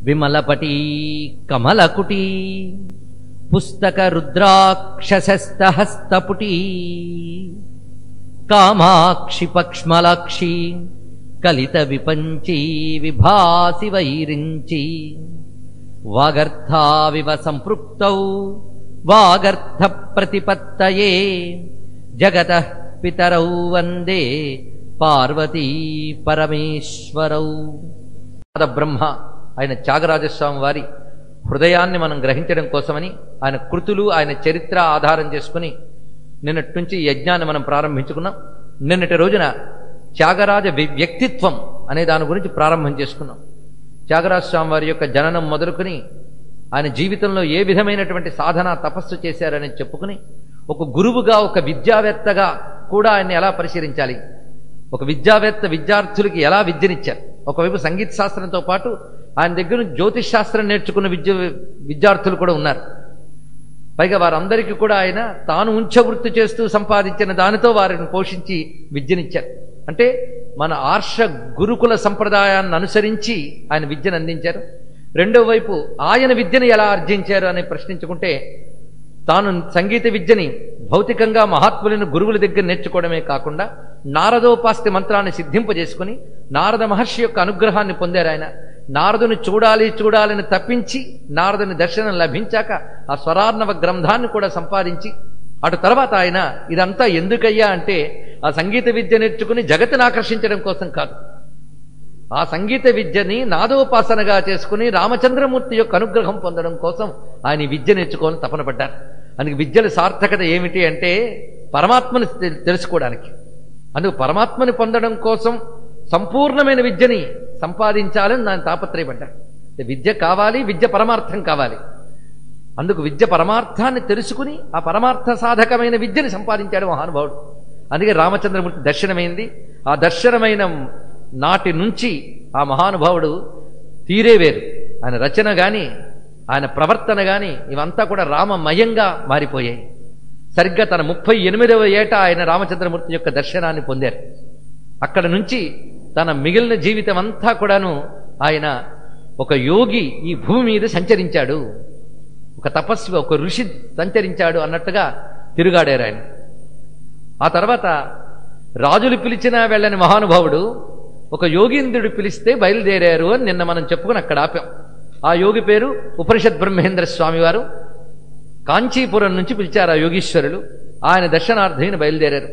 విమలపటీ కమలకుటీ పుస్తక రుద్రాక్షసస్తహస్తపుటీ కామాక్షి పక్ష్మలాక్షి కలిత విపంచీ విభాసి వైరించి వాగర్థావివ సంపృక్తౌ వాగర్థ ప్రతిపత్తయే జగతః పితరౌ వందే పార్వతీ పరమేశ్వరౌ. బ్రహ్మ ఆయన త్యాగరాజస్వామి వారి హృదయాన్ని మనం గ్రహించడం కోసమని ఆయన కృతులు ఆయన చరిత్ర ఆధారం చేసుకుని నిన్నటి నుంచి ఈ యజ్ఞాన్ని మనం ప్రారంభించుకున్నాం. నిన్నటి రోజున త్యాగరాజ వ్యక్తిత్వం అనే దాని గురించి ప్రారంభం చేసుకున్నాం. త్యాగరాజస్వామి వారి యొక్క జననం మొదలుకొని ఆయన జీవితంలో ఏ విధమైనటువంటి సాధన తపస్సు చేశారని చెప్పుకుని ఒక గురువుగా ఒక విద్యావేత్తగా కూడా ఆయన్ని ఎలా పరిశీలించాలి, ఒక విద్యావేత్త విద్యార్థులకి ఎలా విద్యనిచ్చారు. ఒకవైపు సంగీత శాస్త్రంతో పాటు ఆయన దగ్గర జ్యోతిష్ శాస్త్రం నేర్చుకున్న విద్యార్థులు కూడా ఉన్నారు. పైగా వారందరికీ కూడా ఆయన తాను ఉంచవృత్తి చేస్తూ సంపాదించిన దానితో వారిని పోషించి విద్యనిచ్చారు. అంటే మన ఆర్ష గురుకుల సంప్రదాయాన్ని అనుసరించి ఆయన విద్యను అందించారు. రెండో వైపు ఆయన విద్యను ఎలా ఆర్జించారు అని ప్రశ్నించుకుంటే తాను సంగీత విద్యని భౌతికంగా మహాత్ములను గురువుల దగ్గర నేర్చుకోవడమే కాకుండా నారదోపాస్తి మంత్రాన్ని సిద్ధింపజేసుకుని నారద మహర్షి యొక్క అనుగ్రహాన్ని పొందారు. ఆయన నారదుని చూడాలని తప్పించి నారదుని దర్శనం లభించాక ఆ స్వరార్ణవ గ్రంథాన్ని కూడా సంపాదించి అటు తర్వాత ఆయన ఇదంతా ఎందుకయ్యా అంటే ఆ సంగీత విద్య నేర్చుకుని జగత్తును ఆకర్షించడం కోసం కాదు, ఆ సంగీత విద్యని నాదోపాసనగా చేసుకుని రామచంద్రమూర్తి యొక్క అనుగ్రహం పొందడం కోసం ఆయన విద్య నేర్చుకోవాలని తపన పడ్డారు. అందుకు విద్యల సార్థకత ఏమిటి అంటే పరమాత్మని తెలుసుకోవడానికి. అందుకు పరమాత్మని పొందడం కోసం సంపూర్ణమైన విద్యని సంపాదించాలని దాన్ని తాపత్రయపడ్డారు. విద్య కావాలి, విద్య పరమార్థం కావాలి. అందుకు విద్య పరమార్థాన్ని తెలుసుకుని ఆ పరమార్థ సాధకమైన విద్యని సంపాదించాడు మహానుభావుడు. అందుకే రామచంద్రమూర్తి దర్శనమైంది. ఆ దర్శనమైన నాటి నుంచి ఆ మహానుభావుడు తీరే వేరు. ఆయన రచన గాని ఆయన ప్రవర్తన గాని ఇవంతా కూడా రామమయంగా మారిపోయాయి. సరిగ్గా తన 38వ ఏట ఆయన రామచంద్రమూర్తి యొక్క దర్శనాన్ని పొందారు. అక్కడ నుంచి తన మిగిలిన జీవితం అంతా కూడాను ఆయన ఒక యోగి ఈ భూమి మీద సంచరించాడు, ఒక తపస్వి ఒక ఋషి సంచరించాడు అన్నట్టుగా తిరుగాడారు ఆయన. ఆ తర్వాత రాజులు పిలిచినా వెళ్ళని మహానుభావుడు ఒక యోగీంద్రుడు పిలిస్తే బయలుదేరారు అని నిన్న మనం చెప్పుకుని అక్కడ ఆపాం. ఆ యోగి పేరు ఉపనిషద్ బ్రహ్మేంద్ర స్వామి వారు. కాంచీపురం నుంచి పిలిచారు ఆ యోగీశ్వరులు. ఆయన దర్శనార్థమైన బయలుదేరారు.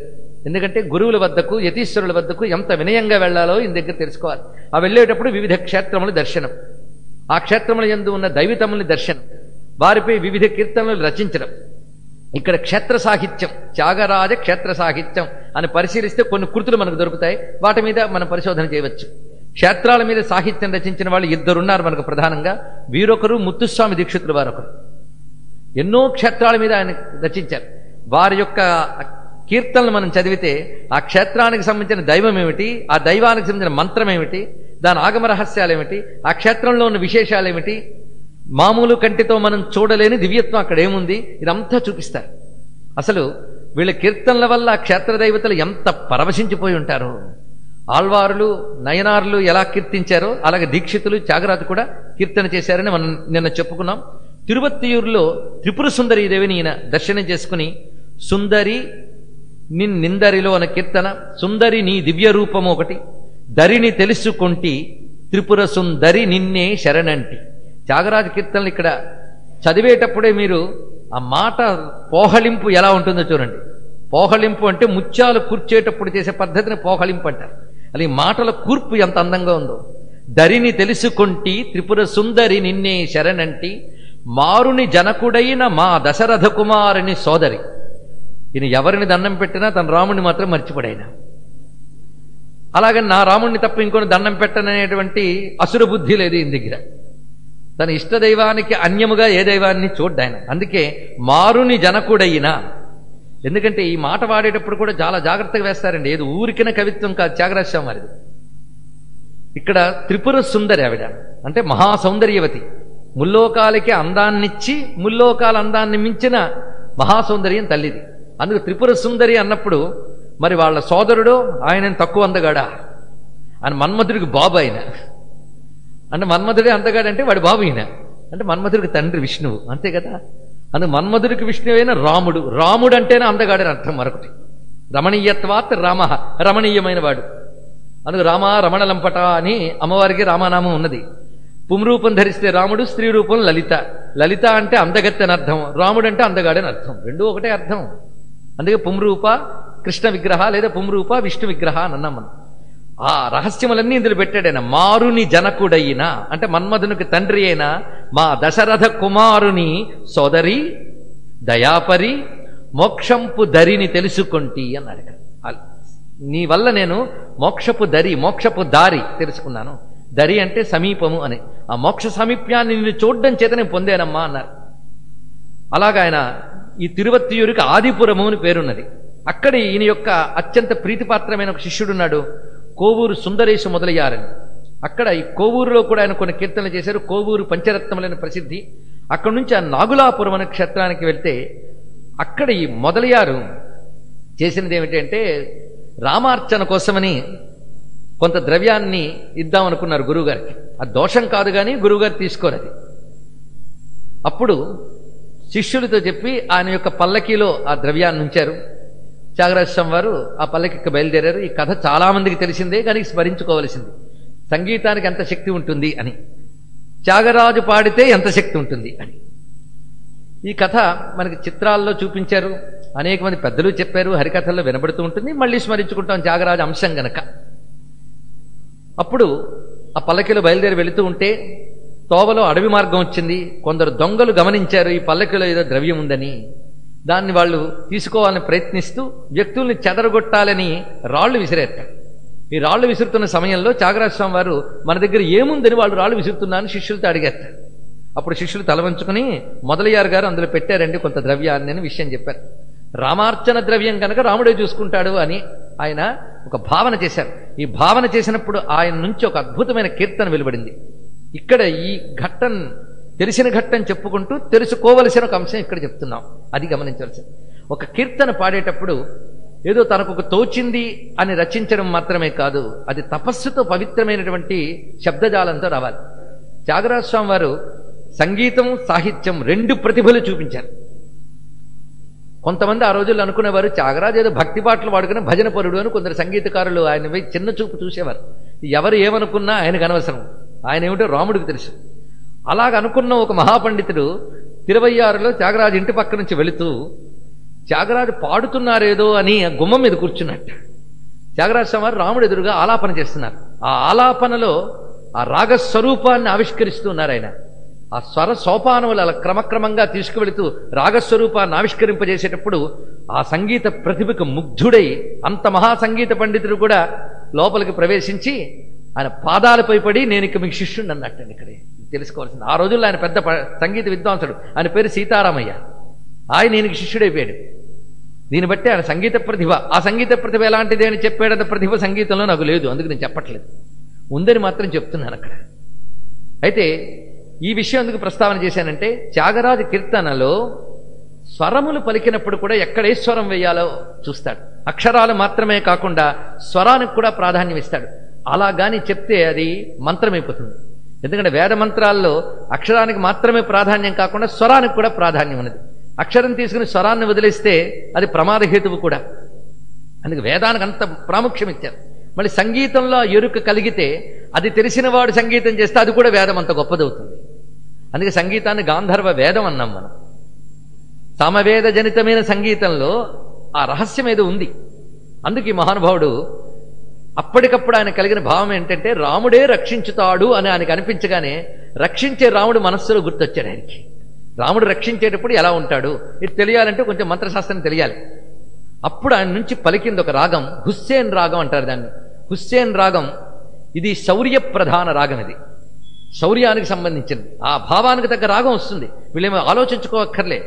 ఎందుకంటే గురువుల వద్దకు యతీశ్వరుల వద్దకు ఎంత వినయంగా వెళ్లాలో ఈయన దగ్గర తెలుసుకోవాలి. ఆ వెళ్ళేటప్పుడు వివిధ క్షేత్రముల దర్శనం, ఆ క్షేత్రముల యందు ఉన్న దైవతముల దర్శనం, వారిపై వివిధ కీర్తనలు రచించడం. ఇక్కడ క్షేత్ర సాహిత్యం, త్యాగరాజ క్షేత్ర సాహిత్యం అని పరిశీలిస్తే కొన్ని కృతులు మనకు దొరుకుతాయి. వాటి మీద మనం పరిశోధన చేయవచ్చు. క్షేత్రాల మీద సాహిత్యం రచించిన వాళ్ళు ఇద్దరున్నారు మనకు ప్రధానంగా. వీరొకరు ముత్తుస్వామి దీక్షితులు వారొకరు. ఎన్నో క్షేత్రాల మీద ఆయన రచించారు. వారి యొక్క కీర్తనలు మనం చదివితే ఆ క్షేత్రానికి సంబంధించిన దైవం ఏమిటి, ఆ దైవానికి సంబంధించిన మంత్రం ఏమిటి, దాని ఆగమ రహస్యాలు ఏమిటి, ఆ క్షేత్రంలో ఉన్న విశేషాలు ఏమిటి, మామూలు కంటితో మనం చూడలేని దివ్యత్వం అక్కడ ఏముంది, ఇదంతా చూపిస్తారు. అసలు వీళ్ళ కీర్తనల వల్ల క్షేత్ర దైవతలు ఎంత పరవశించిపోయి ఉంటారో. ఆళ్వారులు నయనారులు ఎలా కీర్తించారో అలాగే దీక్షితులు త్యాగరాజు కూడా కీర్తన చేశారని మనం నిన్న చెప్పుకున్నాం. తిరువత్తియూరులో త్రిపుర సుందరీ దేవిని ఈయన దర్శనం చేసుకుని సుందరి నిందరిలో అనే కీర్తన, సుందరి నీ దివ్య రూపము ఒకటి, దరిని తెలుసుకొంటి త్రిపుర సుందరి నిన్నే శరణంటి. త్యాగరాజ కీర్తనలు ఇక్కడ చదివేటప్పుడే మీరు ఆ మాట పోహళింపు ఎలా ఉంటుందో చూడండి. పోహళింపు అంటే ముత్యాలు కూర్చేటప్పుడు చేసే పద్ధతిని పోహళింపు అంటారు. అది మాటల కూర్పు ఎంత అందంగా ఉందో. దరిని తెలుసుకొంటి త్రిపుర సుందరి నిన్నే శరణంటి మారుని జనకుడైన మా దశరథ కుమారుని సోదరి. ఈయన ఎవరిని దండం పెట్టినా తన రాముడిని మాత్రం మర్చిపడైనా. అలాగని నా రాముడిని తప్ప ఇంకొని దండం పెట్టననేటువంటి అసుర బుద్ధి లేదు ఈయన దగ్గర. తన ఇష్టదైవానికి అన్యముగా ఏ దైవాన్ని చూడ్డాయన. అందుకే మారుని జనకుడైనా. ఎందుకంటే ఈ మాట వాడేటప్పుడు కూడా చాలా జాగ్రత్తగా వేస్తారండి. ఏది ఊరికిన కవిత్వం కాదు త్యాగరాజస్వామి వారిది. ఇక్కడ త్రిపుర సుందరి ఆవిడ అంటే మహాసౌందర్యవతి. ముల్లోకాలకి అందాన్నిచ్చి ముల్లోకాల అందాన్ని మించిన మహాసౌందర్యం తల్లిది. అందుకు త్రిపుర సుందరి అన్నప్పుడు మరి వాళ్ళ సోదరుడు ఆయన తక్కువ అందగాడా? ఆయన మన్మధుడికి బాబు. ఆయన అంటే మన్మధుడే అందగాడంటే వాడి బాబు ఈయన. అంటే మన్మధుడికి తండ్రి విష్ణువు, అంతే కదా. అందుకు మన్మధుడికి విష్ణువైన రాముడు, రాముడు అంటేనే అందగాడని అర్థం. మరొకటి రమణీయత్వాత్ రామ, రమణీయమైన వాడు. అందుకు రామ రమణ లంపట అని అమ్మవారికి రామానామం ఉన్నది. పుంరూపం ధరిస్తే రాముడు, స్త్రీ రూపం లలిత. లలిత అంటే అందగత్తె అని అర్థం, రాముడు అంటే అందగాడని అర్థం. రెండూ ఒకటే అర్థం. అందుకే పుంరూప కృష్ణ విగ్రహ లేదా పుంరూప విష్ణు విగ్రహ అని అన్నాం మనం. ఆ రహస్యములన్నీ ఇందులో పెట్టాడైనా. మారుని జనకుడైన అంటే మన్మధునికి తండ్రి అయిన మా దశరథ కుమారుని సోదరి దయాపరి మోక్షంపు దరిని తెలుసుకొంటి అన్నాడు. నీ వల్ల నేను మోక్షపు దరి, మోక్షపు దారి తెలుసుకున్నాను. దరి అంటే సమీపము అని. ఆ మోక్ష సమీప్యాన్ని నిన్ను చూడడం చేత నేను పొందానమ్మా అన్నారు. అలాగా ఆయన ఈ తిరువత్తియూరికి ఆదిపురము అని పేరున్నది. అక్కడ ఈయన యొక్క అత్యంత ప్రీతిపాత్రమైన ఒక శిష్యుడున్నాడు, కోవూరు సుందరేశ మొదలయ్యారని. అక్కడ ఈ కోవూరులో కూడా ఆయన కొన్ని కీర్తనలు చేశారు. కోవూరు పంచరత్నములైన ప్రసిద్ధి. అక్కడి నుంచి ఆ నాగులాపురం అనే క్షేత్రానికి వెళ్తే అక్కడ ఈ మొదలయ్యారు చేసినది ఏమిటంటే రామార్చన కోసమని కొంత ద్రవ్యాన్ని ఇద్దామనుకున్నారు గురువుగారికి. ఆ దోషం కాదు కానీ గురువుగారు తీసుకోరది. అప్పుడు శిష్యులతో చెప్పి ఆయన యొక్క పల్లకీలో ఆ ద్రవ్యాన్ని ఉంచారు. త్యాగరాజస్వామి వారు ఆ పల్లకికి బయలుదేరారు. ఈ కథ చాలా మందికి తెలిసిందే కానీ స్మరించుకోవలసింది. సంగీతానికి ఎంత శక్తి ఉంటుంది అని, త్యాగరాజు పాడితే ఎంత శక్తి ఉంటుంది అని. ఈ కథ మనకి చిత్రాల్లో చూపించారు, అనేక మంది పెద్దలు చెప్పారు, హరికథల్లో వినబడుతూ ఉంటుంది. మళ్ళీ స్మరించుకుంటాం త్యాగరాజు అంశం గనక. అప్పుడు ఆ పల్లకిలో బయలుదేరి వెళుతూ ఉంటే తోవలో అడవి మార్గం వచ్చింది. కొందరు దొంగలు గమనించారు ఈ పల్లకిలో ఏదో ద్రవ్యం ఉందని. దాన్ని వాళ్ళు తీసుకోవాలని ప్రయత్నిస్తూ వ్యక్తుల్ని చెదరగొట్టాలని రాళ్లు విసిరేస్తారు. ఈ రాళ్లు విసురుతున్న సమయంలో త్యాగరాజస్వామి వారు మన దగ్గర ఏముందని వాళ్ళు రాళ్లు విసురుతున్నారని శిష్యులతో అడిగారు. అప్పుడు శిష్యులు తలవంచుకుని మొదలయ్యారు గారు అందులో పెట్టారండి కొంత ద్రవ్యాన్ని అని విషయం చెప్పారు. రామార్చన ద్రవ్యం కనుక రాముడే చూసుకుంటాడు అని ఆయన ఒక భావన చేశారు. ఈ భావన చేసినప్పుడు ఆయన నుంచి ఒక అద్భుతమైన కీర్తన వెలువడింది. ఇక్కడ ఈ ఘట్టం తెలిసిన ఘట్టం చెప్పుకుంటూ తెలుసుకోవలసిన ఒక అంశం ఇక్కడ చెప్తున్నాం, అది గమనించవలసింది. ఒక కీర్తన పాడేటప్పుడు ఏదో తనకు ఒక తోచింది అని రచించడం మాత్రమే కాదు, అది తపస్సుతో పవిత్రమైనటువంటి శబ్దజాలంతో రావాలి. త్యాగరాజస్వామి వారు సంగీతం సాహిత్యం రెండు ప్రతిభలు చూపించారు. కొంతమంది ఆ రోజుల్లో అనుకునేవారు త్యాగరాజు ఏదో భక్తి పాటలు వాడుకుని భజన పరుడు అని. కొందరు సంగీతకారులు ఆయన చిన్న చూపు చూసేవారు. ఎవరు ఏమనుకున్నా ఆయనకు అనవసరం, ఆయన ఏమిటో రాముడికి తెలుసు. అలాగ అనుకున్న ఒక మహాపండితుడు 26లో త్యాగరాజు ఇంటి పక్క నుంచి వెళుతూ త్యాగరాజు పాడుతున్నారేదో అని గుమ్మం మీద కూర్చున్నట్టు. త్యాగరాజస్వామి వారు రాముడు ఎదురుగా ఆలాపన చేస్తున్నారు. ఆ ఆలాపనలో ఆ రాగస్వరూపాన్ని ఆవిష్కరిస్తున్నారు ఆయన. ఆ స్వర సోపానములు అలా క్రమక్రమంగా తీసుకువెళుతూ రాగస్వరూపాన్ని ఆవిష్కరింపజేసేటప్పుడు ఆ సంగీత ప్రతిభకు ముగ్ధుడై అంత మహాసంగీత పండితుడు కూడా లోపలికి ప్రవేశించి ఆయన పాదాలపై పడి నేను ఇక మీకు శిష్యుడిని అన్నట్టండి. ఇక్కడ తెలుసుకోవాల్సింది, ఆ రోజుల్లో ఆయన పెద్ద సంగీత విద్వాంసుడు, ఆయన పేరు సీతారామయ్య. ఆయన ఈయనకి శిష్యుడైపోయాడు. దీన్ని బట్టి ఆయన సంగీత ప్రతిభ, ఆ సంగీత ప్రతిభ ఎలాంటిది అని చెప్పేటంత ప్రతిభ సంగీతంలో నాకు లేదు, అందుకు నేను చెప్పట్లేదు, ఉందని మాత్రం చెప్తున్నాను అక్కడ. అయితే ఈ విషయం ఎందుకు ప్రస్తావన చేశానంటే త్యాగరాజు కీర్తనలో స్వరములు పలికినప్పుడు కూడా ఎక్కడ ఏ స్వరం వేయాలో చూస్తాడు. అక్షరాలు మాత్రమే కాకుండా స్వరానికి కూడా ప్రాధాన్యం ఇస్తాడు. అలా గాని చెప్తే అది మంత్రమైపోతుంది. ఎందుకంటే వేద మంత్రాల్లో అక్షరానికి మాత్రమే ప్రాధాన్యం కాకుండా స్వరానికి కూడా ప్రాధాన్యం ఉన్నది. అక్షరం తీసుకుని స్వరాన్ని వదిలేస్తే అది ప్రమాదహేతువు కూడా. అందుకే వేదానికి అంత ప్రాముఖ్యం ఇచ్చారు. మళ్ళీ సంగీతంలో ఎరుక కలిగితే అది తెలిసిన వాడు సంగీతం చేస్తే అది కూడా వేదం అంత గొప్పదవుతుంది. అందుకే సంగీతాన్ని గాంధర్వ వేదం అన్నాం మనం. సమవేద జనితమైన సంగీతంలో ఆ రహస్యం ఏదో ఉంది. అందుకు ఈ మహానుభావుడు అప్పటికప్పుడు ఆయన కలిగిన భావం ఏంటంటే రాముడే రక్షించుతాడు అని ఆయనకు అనిపించగానే రక్షించే రాముడు మనస్సులో గుర్తొచ్చాడు ఆయనకి. రాముడు రక్షించేటప్పుడు ఎలా ఉంటాడు ఇది తెలియాలంటే కొంచెం మంత్రశాస్త్రం తెలియాలి. అప్పుడు ఆయన నుంచి పలికింది ఒక రాగం, హుస్సేన్ రాగం అంటారు దాన్ని. హుస్సేన్ రాగం ఇది శౌర్య ప్రధాన రాగం. ఇది శౌర్యానికి సంబంధించింది. ఆ భావానికి తగ్గ రాగం వస్తుంది. వీళ్ళేమో ఆలోచించుకోక్కర్లే,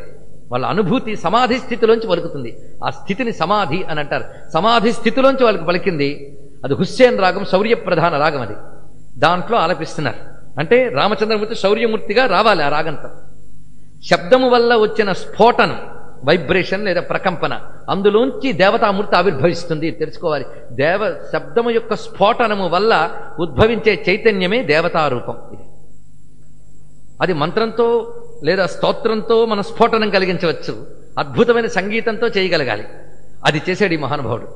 వాళ్ళ అనుభూతి సమాధి స్థితిలోంచి పలుకుతుంది. ఆ స్థితిని సమాధి అని అంటారు. సమాధి స్థితిలోంచి వాళ్ళకి పలికింది అది హుస్సేన్ రాగం, శౌర్య ప్రధాన రాగం. అది దాంట్లో ఆలపిస్తున్నారు. అంటే రామచంద్రమూర్తి శౌర్యమూర్తిగా రావాలి ఆ రాగంతో. శబ్దము వల్ల వచ్చిన స్ఫోటనం, వైబ్రేషన్ లేదా ప్రకంపన, అందులోంచి దేవతామూర్తి ఆవిర్భవిస్తుంది తెలుసుకోవాలి. శబ్దము యొక్క స్ఫోటనము వల్ల ఉద్భవించే చైతన్యమే దేవతారూపం. ఇది అది మంత్రంతో లేదా స్తోత్రంతో మన స్ఫోటనం కలిగించవచ్చు, అద్భుతమైన సంగీతంతో చేయగలగాలి. అది చేశాడు ఈ మహానుభావుడు.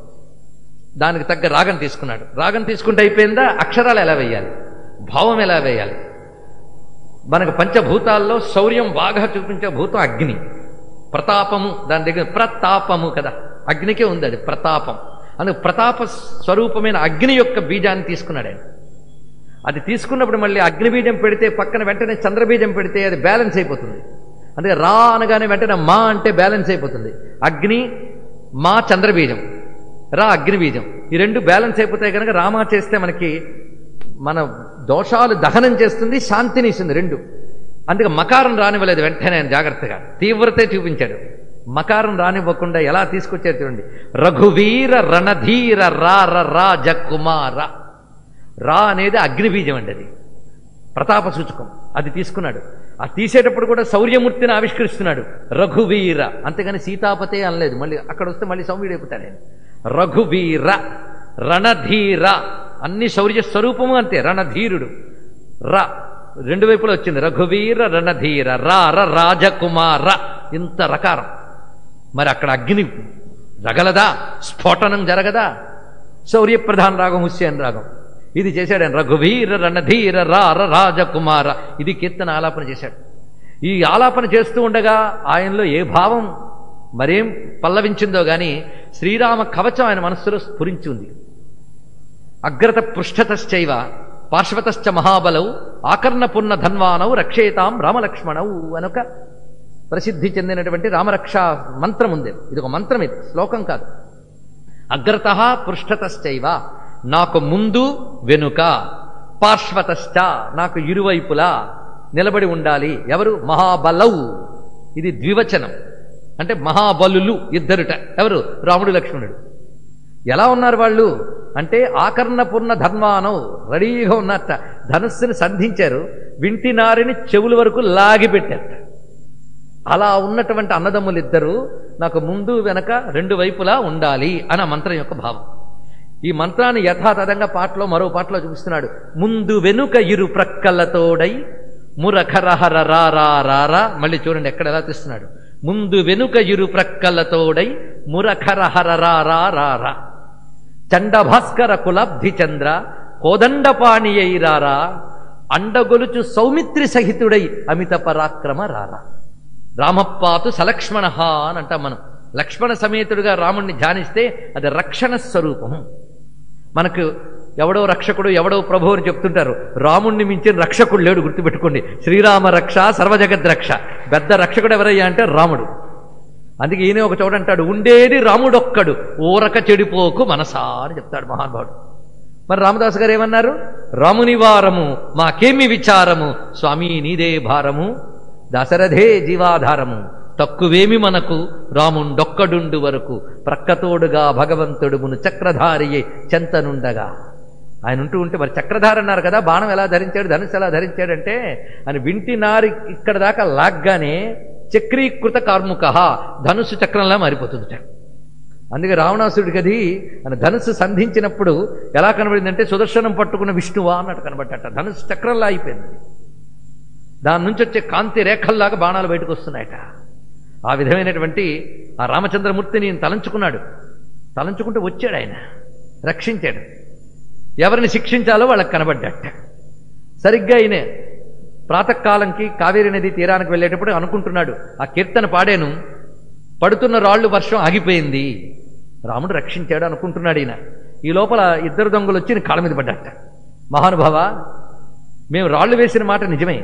దానికి తగ్గ రాగం తీసుకున్నాడు. రాగం తీసుకుంటే అయిపోయిందా, అక్షరాలు ఎలా వేయాలి, భావం ఎలా వేయాలి. మనకు పంచభూతాల్లో శౌర్యం బాగా చూపించే భూతం అగ్ని, ప్రతాపము దాని దగ్గర ప్రతాపము కదా, అగ్నికే ఉంది అది ప్రతాపం. అందుకు ప్రతాప స్వరూపమైన అగ్ని యొక్క బీజాన్ని తీసుకున్నాడు ఆయన. అది తీసుకున్నప్పుడు మళ్ళీ అగ్ని బీజం పెడితే పక్కన వెంటనే చంద్రబీజం పెడితే అది బ్యాలెన్స్ అయిపోతుంది. అందుకే రా అనగానే వెంటనే మా అంటే బ్యాలెన్స్ అయిపోతుంది. అగ్ని మా చంద్రబీజం, రా అగ్నిబీజం, ఈ రెండు బ్యాలెన్స్ అయిపోతాయి కనుక రామా చేస్తే మనకి మన దోషాలు దహనం చేస్తుంది, శాంతిని ఇస్తుంది రెండు. అందుకే మకారం రానివ్వలేదు వెంటనే ఆయన జాగ్రత్తగా, తీవ్రతే చూపించాడు. మకారం రానివ్వకుండా ఎలా తీసుకొచ్చారు చూడండి. రఘువీర రణధీర రాజకుమార. రా అనేది అగ్నిబీజం అండి, అది ప్రతాప సూచకం. అది తీసుకున్నాడు. ఆ తీసేటప్పుడు కూడా శౌర్యమూర్తిని ఆవిష్కరిస్తున్నాడు. రఘువీర, అంతేగాని సీతాపతే అనలేదు. మళ్ళీ అక్కడ వస్తే మళ్ళీ సౌమ్యుడైపోతాడు ఆయన. రఘువీర రణధీర, అన్ని శౌర్య స్వరూపము అంతే. రణధీరుడు ర రెండు వైపులో వచ్చింది. రఘువీర రణధీర రాజకుమార, ఇంత రకారం. మరి అక్కడ అగ్ని రగలదా, స్ఫోటనం జరగదా? శౌర్యప్రధాన రాగం హుస్సేన్ రాగం. ఇది చేశాడు ఆయన. రఘువీర రణధీర రాజకుమార, ఇది కీర్తన ఆలాపన చేశాడు. ఈ ఆలాపన చేస్తూ ఉండగా ఆయనలో ఏ భావం మరేం పల్లవించిందో గాని శ్రీరామ కవచం ఆయన మనస్సులో స్ఫురించి ఉంది. అగ్రత పృష్ఠతశ్చైవ పార్శ్వతశ్చ మహాబలౌ ఆకర్ణపున్న ధన్వానౌ రక్షేతాం రామలక్ష్మణౌ అనొక ప్రసిద్ధి చెందినటువంటి రామరక్ష మంత్రం ఉంది. ఇది ఒక మంత్రం, ఇది శ్లోకం కాదు. అగ్రత పృష్ఠతశ్చైవ, నాకు ముందు వెనుక, పార్శ్వతశ్చ నాకు ఇరువైపులా నిలబడి ఉండాలి. ఎవరు? మహాబలౌ. ఇది ద్వివచనం, అంటే మహాబలులు ఇద్దరుట. ఎవరు? రాముడు లక్ష్మణుడు. ఎలా ఉన్నారు వాళ్ళు అంటే ఆకర్ణపూర్ణ ధర్మానం, రెడీగా ఉన్నట్ట. ధనుస్సుని సంధించారు, వింటినారిని చెవుల వరకు లాగిపెట్టారట. అలా ఉన్నటువంటి అన్నదమ్ములిద్దరూ నాకు ముందు వెనక రెండు వైపులా ఉండాలి అని ఆ మంత్రం యొక్క భావం. ఈ మంత్రాన్ని యథాతథంగా పాటలో మరో పాటలో చూపిస్తున్నాడు. ముందు వెనుక ఇరు ప్రక్కలతోడై మురఖరహర రారా. మళ్ళీ చూడండి ఎక్కడ ఎలా తీస్తున్నాడు. ముందు వెనుక ఇరు ప్రక్కలతోడై మురఖరహర రారా చండభాస్కర కులాబ్ధి చంద్ర కోదండపాణి అయిరారా అండగొలుచు సౌమిత్రి సహితుడై అమిత పరాక్రమ రారా. రామప్పాతు సలక్ష్మణ అని అంటాం మనం. లక్ష్మణ సమేతుడుగా రాముణ్ణి ధ్యానిస్తే అది రక్షణ స్వరూపము. మనకు ఎవడో రక్షకుడు ఎవడో ప్రభు అని చెప్తుంటారు. రాముణ్ణి మించిన రక్షకుడు లేడు, గుర్తుపెట్టుకోండి. శ్రీరామ రక్ష సర్వజగద్ రక్ష. పెద్ద రక్షకుడు ఎవరయ్యా అంటే రాముడు. అందుకే ఈయన ఒక చోట అంటాడు, ఉండేది రాముడొక్కడు ఊరక చెడిపోకు మనసా అని చెప్తాడు మహానుభావుడు. మరి రామదాసు గారు ఏమన్నారు? రాముని వారము మాకేమి విచారము, స్వామి నీదే భారము, దశరథే జీవాధారము, తక్కువేమి మనకు రాముండొక్కడుండు వరకు, ప్రక్కతోడుగా భగవంతుడు మును చక్రధారియే చెంతనుండగా. ఆయన ఉంటూ ఉంటే మరి చక్రధార అన్నారు కదా, బాణం ఎలా ధరించాడు, ధనుసు ఎలా ధరించాడంటే ఆయన వింటి నారి ఇక్కడ దాకా లాగ్గానే చక్రీకృత కార్ముక, ధనుస్సు చక్రంలా మారిపోతుంది. అందుకే రావణాసుడికి అది ఆయన ధనుస్సు సంధించినప్పుడు ఎలా కనబడిందంటే సుదర్శనం పట్టుకున్న విష్ణువా అన్నట్టు కనబడ్డట. ధనుస్సు చక్రంలా అయిపోయింది. దాని నుంచి వచ్చే కాంతి రేఖల్లాగా బాణాలు బయటకు వస్తున్నాయట. ఆ విధమైనటువంటి ఆ రామచంద్రమూర్తిని తలంచుకున్నాడు. తలంచుకుంటూ వచ్చాడు ఆయన, రక్షించాడు. ఎవరిని శిక్షించాలో వాళ్ళకి కనబడ్డట. సరిగ్గా ఈయన ప్రాతకాలంకి కావేరీ నది తీరానికి వెళ్ళేటప్పుడు అనుకుంటున్నాడు, ఆ కీర్తన పాడాను, పడుతున్న రాళ్లు వర్షం ఆగిపోయింది, రాముడు రక్షించాడు అనుకుంటున్నాడు ఈయన. ఈ లోపల ఇద్దరు దొంగలు వచ్చి కాళ్ళ మీద పడ్డట. మహానుభావ, మేము రాళ్లు వేసిన మాట నిజమే,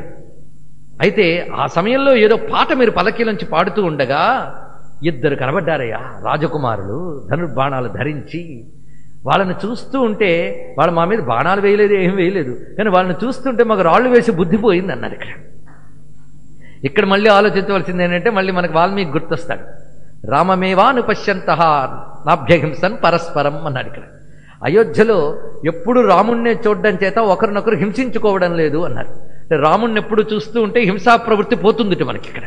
అయితే ఆ సమయంలో ఏదో పాట మీరు పల్లకీలోంచి పాడుతూ ఉండగా ఇద్దరు కనబడ్డారయ్యా, రాజకుమారులు ధనుర్బాణాలు ధరించి. వాళ్ళని చూస్తూ ఉంటే వాళ్ళు మా మీద బాణాలు వేయలేదు, ఏం వేయలేదు, కానీ వాళ్ళని చూస్తుంటే మాకు రాళ్లు వేసి బుద్ధి పోయింది అన్నారు. ఇక్కడ మళ్ళీ ఆలోచించవలసింది ఏంటంటే మళ్ళీ మనకు వాల్మీకి గుర్తొస్తాడు. రామమేవాను పశ్యంతః నాభ్యహింసన్ పరస్పరం అన్నాడు. ఇక్కడ అయోధ్యలో ఎప్పుడు రాముణ్ణే చూడడం చేత ఒకరినొకరు హింసించుకోవడం లేదు అన్నారు. అంటే రాముణ్ణి ఎప్పుడు చూస్తూ ఉంటే హింసా ప్రవృత్తి పోతుంది మనకి. ఇక్కడ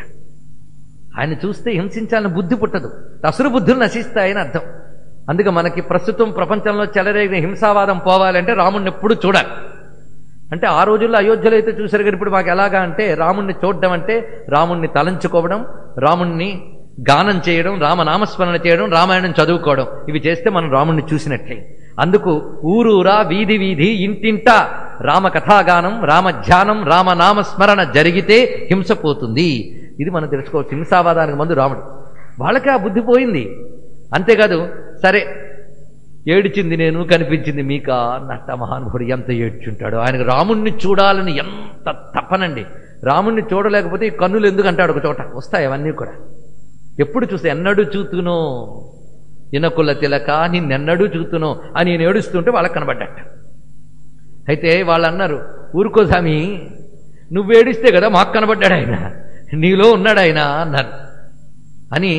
ఆయన చూస్తే హింసించాలని బుద్ధి పుట్టదు, అసురు బుద్ధులు నశిస్తాయని అర్థం. అందుకే మనకి ప్రస్తుతం ప్రపంచంలో చెలరేగిన హింసావాదం పోవాలంటే రాముణ్ణి ఎప్పుడు చూడాలి. అంటే ఆ రోజుల్లో అయోధ్యలో అయితే చూశారు కానీ ఇప్పుడు మాకు ఎలాగా అంటే రాముణ్ణి చూడడం అంటే రాముణ్ణి తలంచుకోవడం, రాముణ్ణి గానం చేయడం, రామనామస్మరణ చేయడం, రామాయణం చదువుకోవడం, ఇవి చేస్తే మనం రాముణ్ణి చూసినట్లే. అందుకు ఊరూరా వీధి వీధి ఇంటింట రామకథాగానం, రామధ్యానం, రామనామస్మరణ జరిగితే హింస పోతుంది. ఇది మనం తెలుసుకోవచ్చు. హింసావాదానికి ముందు రాముడు, వాళ్ళకే ఆ బుద్ధి పోయింది. అంతేకాదు, సరే ఏడిచింది నేను కనిపించింది మీకా అన్నట్ట మహానుభుడు ఎంత ఏడ్చుంటాడు. ఆయనకు రాముణ్ణి చూడాలని ఎంత తపనండి. రాముణ్ణి చూడలేకపోతే ఈ కన్నులు ఎందుకు అంటాడు, ఒక చోట వస్తాయి అవన్నీ కూడా. ఎప్పుడు చూస్తే ఎన్నడూ చూతునో ఇనకుల తిలక నిన్నెన్నడూ చూతునో అని నేను ఏడుస్తుంటే వాళ్ళకి కనబడ్డట. అయితే వాళ్ళు అన్నారు, ఊరుకో స్వామి, నువ్వు ఏడిస్తే కదా మాకు కనబడ్డాడు ఆయన, నీలో ఉన్నాడు ఆయన అన్నారు. అని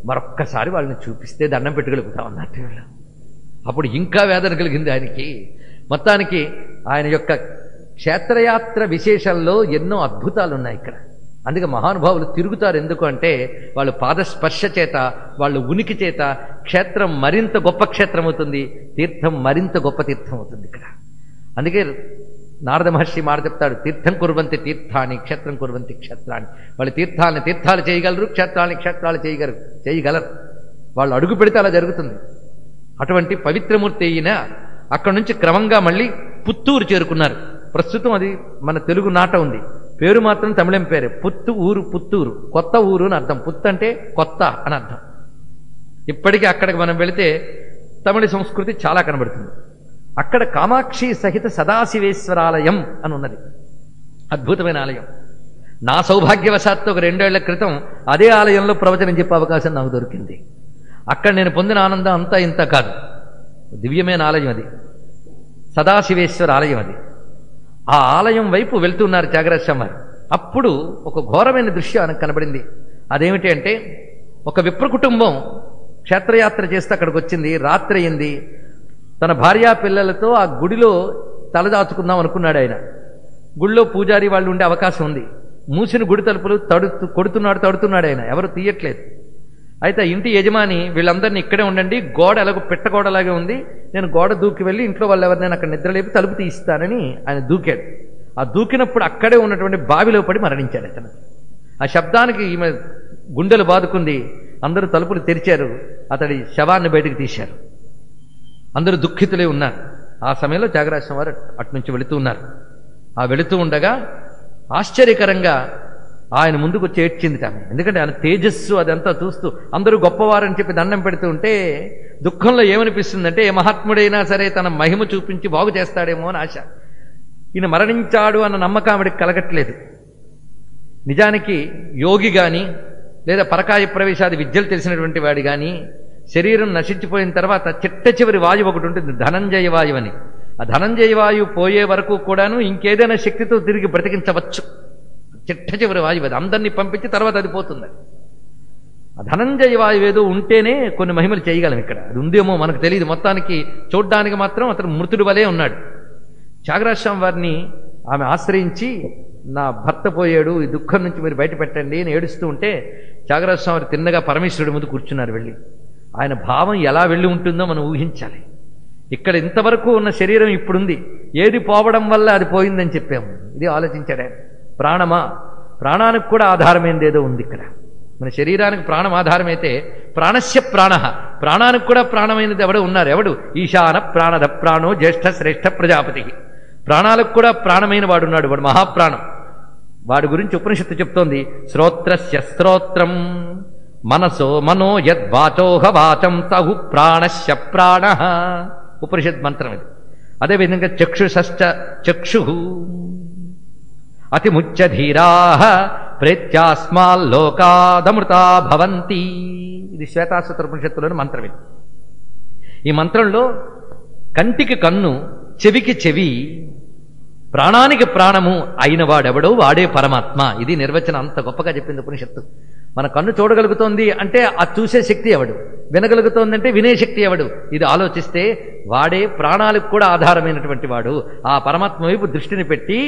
మరొక్కసారి వాళ్ళని చూపిస్తే దండం పెట్టుకెళ్ళిపోతాం అన్నట్టు. అప్పుడు ఇంకా వేదన కలిగింది ఆయనకి. మొత్తానికి ఆయన యొక్క క్షేత్రయాత్ర విశేషంలో ఎన్నో అద్భుతాలు ఉన్నాయి ఇక్కడ. అందుకే మహానుభావులు తిరుగుతారు. ఎందుకు అంటే వాళ్ళు పాదస్పర్శ చేత, వాళ్ళు ఉనికి చేత క్షేత్రం మరింత గొప్ప క్షేత్రం అవుతుంది, తీర్థం మరింత గొప్ప తీర్థం అవుతుంది ఇక్కడ. అందుకే నారద మహర్షి మాట చెప్తాడు, తీర్థం కుర్వంతి తీర్థాన్ని, క్షేత్రం కుర్వంతి క్షేత్రాన్ని. వాళ్ళు తీర్థాలని తీర్థాలు చేయగలరు, క్షేత్రాలని క్షేత్రాలు చేయగలరు. వాళ్ళు అడుగు పెడితే అలా జరుగుతుంది. అటువంటి పవిత్రమూర్తి అయిన అక్కడి నుంచి క్రమంగా మళ్ళీ పుత్తూరు చేరుకున్నారు. ప్రస్తుతం అది మన తెలుగు నాట ఉంది, పేరు మాత్రం తమిళం పేరే. పుత్తూరు, కొత్త ఊరు అని అర్థం. పుత్తు అంటే కొత్త అని అర్థం. ఇప్పటికీ అక్కడికి మనం వెళితే తమిళ సంస్కృతి చాలా కనబడుతుంది. అక్కడ కామాక్షి సహిత సదాశివేశ్వరాలయం అని ఉన్నది, అద్భుతమైన ఆలయం. నా సౌభాగ్యవశాత్తు ఒక 2 ఏళ్ల క్రితం అదే ఆలయంలో ప్రవచనం చెప్పే అవకాశం నాకు దొరికింది. అక్కడ నేను పొందిన ఆనందం అంతా ఇంత కాదు. దివ్యమైన ఆలయం అది, సదాశివేశ్వర ఆలయం అది. ఆ ఆలయం వైపు వెళ్తున్నారు త్యాగరాజ స్వామి. అప్పుడు ఒక ఘోరమైన దృశ్యం ఆయనకు కనబడింది. అదేమిటి అంటే, ఒక విప్ర కుటుంబం క్షేత్రయాత్ర చేస్తే అక్కడికి వచ్చింది. రాత్రి అయింది. తన భార్యా పిల్లలతో ఆ గుడిలో తలదాచుకుందాం అనుకున్నాడు ఆయన. గుడిలో పూజారి వాళ్ళు ఉండే అవకాశం ఉంది. మూసిన గుడి తలుపులు తడుతున్నాడు ఆయన, ఎవరు తీయట్లేదు. అయితే ఇంటి యజమాని వీళ్ళందరినీ ఇక్కడే ఉండండి, గోడ ఎలాగో పెట్టగోడలాగే ఉంది, నేను గోడ దూకి వెళ్ళి ఇంట్లో వాళ్ళు ఎవరినైనా అక్కడ నిద్రలేపి తలుపు తీస్తానని ఆయన దూకాడు. ఆ దూకినప్పుడు అక్కడే ఉన్నటువంటి బావిలో పడి మరణించాడు అతను. ఆ శబ్దానికి ఈమె గుండెలు బాదుకుంది. అందరూ తలుపులు తెరిచారు, అతడి శవాన్ని బయటకు తీశారు. అందరూ దుఃఖితులై ఉన్నారు. ఆ సమయంలో త్యాగరాజస్వామి వారు అటునుంచి వెళుతూ ఉన్నారు. ఆ వెళుతూ ఉండగా ఆశ్చర్యకరంగా ఆయన ముందుకు వచ్చి ఏడ్చింది ఆమె. ఎందుకంటే ఆయన తేజస్సు అదంతా చూస్తూ అందరూ గొప్పవారని చెప్పి దండం పెడుతూ ఉంటే దుఃఖంలో ఏమనిపిస్తుందంటే, ఏ మహాత్ముడైనా సరే తన మహిమ చూపించి బాగు చేస్తాడేమో అని ఆశ. ఈయన మరణించాడు అన్న నమ్మకం ఆవిడికి కలగట్లేదు. నిజానికి యోగి కానీ లేదా పరకాయ ప్రవేశాది విద్యలు తెలిసినటువంటి వాడి కానీ శరీరం నశించిపోయిన తర్వాత చిట్ట చివరి వాయువు ఒకటి ఉంటుంది, ధనంజయ వాయువు అని. ఆ ధనంజయ వాయువు పోయే వరకు కూడాను ఇంకేదైనా శక్తితో తిరిగి బ్రతికించవచ్చు. చిట్ట చివరి వాయువు అది, అందరినీ పంపించి తర్వాత అది పోతుంది. ఆ ధనంజయ వాయువు ఏదో ఉంటేనే కొన్ని మహిమలు చేయగలం. ఇక్కడ అది ఉందేమో మనకు తెలియదు. మొత్తానికి చూడ్డానికి మాత్రం అతను మృతుడు వలే ఉన్నాడు. త్యాగరాజస్వామి వారిని ఆమె ఆశ్రయించి, నా భర్త పోయాడు, ఈ దుఃఖం నుంచి మీరు బయట పెట్టండి అని ఏడుస్తూ ఉంటే త్యాగరాజస్వామి వారు తిన్నగా పరమేశ్వరుడి ముందు కూర్చున్నారు వెళ్ళి. ఆయన భావం ఎలా వెళ్ళి ఉంటుందో మనం ఊహించాలి. ఇక్కడ ఇంతవరకు ఉన్న శరీరం ఇప్పుడుంది, ఏది పోవడం వల్ల అది పోయిందని చెప్పాము. ఇది ఆలోచించాడు ఆయన. ప్రాణమా, ప్రాణానికి కూడా ఆధారమైనది ఏదో ఉంది ఇక్కడ. మన శరీరానికి ప్రాణం ఆధారమైతే ప్రాణస్య ప్రాణ, ప్రాణానికి కూడా ప్రాణమైనది ఎవడు ఉన్నారు. ఎవడు? ఈశాన ప్రాణద ప్రాణో జ్యేష్ఠ శ్రేష్ఠ ప్రజాపతి. ప్రాణాలకు కూడా ప్రాణమైన వాడు ఉన్నాడు, వాడు మహాప్రాణం. వాడి గురించి ఉపనిషత్తు చెప్తోంది, శ్రోత్రస్య శ్రోత్రం మనసో మనో యద్వాచోహ వాచం తహు ప్రాణస్య ప్రాణ. ఉపనిషత్ మంత్రం ఇది. అదేవిధంగా చక్షుషశ్చ చక్షు అతిముచ్యధీరా ప్రేత్యాస్మాల్లోకాదమృతా భవంతి. ఇది శ్వేతాశ్వతర ఉపనిషత్తులోని మంత్రం ఇది. ఈ మంత్రంలో కంటికి కన్ను, చెవికి చెవి, ప్రాణానికి ప్రాణము అయిన వాడెవడో వాడే పరమాత్మ. ఇది నిర్వచనం అంత గొప్పగా చెప్పింది ఉపనిషత్తు. మన కన్ను చూడగలుగుతోంది అంటే ఆ చూసే శక్తి ఎవడు, వినగలుగుతోందంటే వినే శక్తి ఎవడు. ఇది ఆలోచిస్తే వాడే ప్రాణాలకు కూడా ఆధారమైనటువంటి వాడు. ఆ పరమాత్మ వైపు దృష్టిని పెట్టి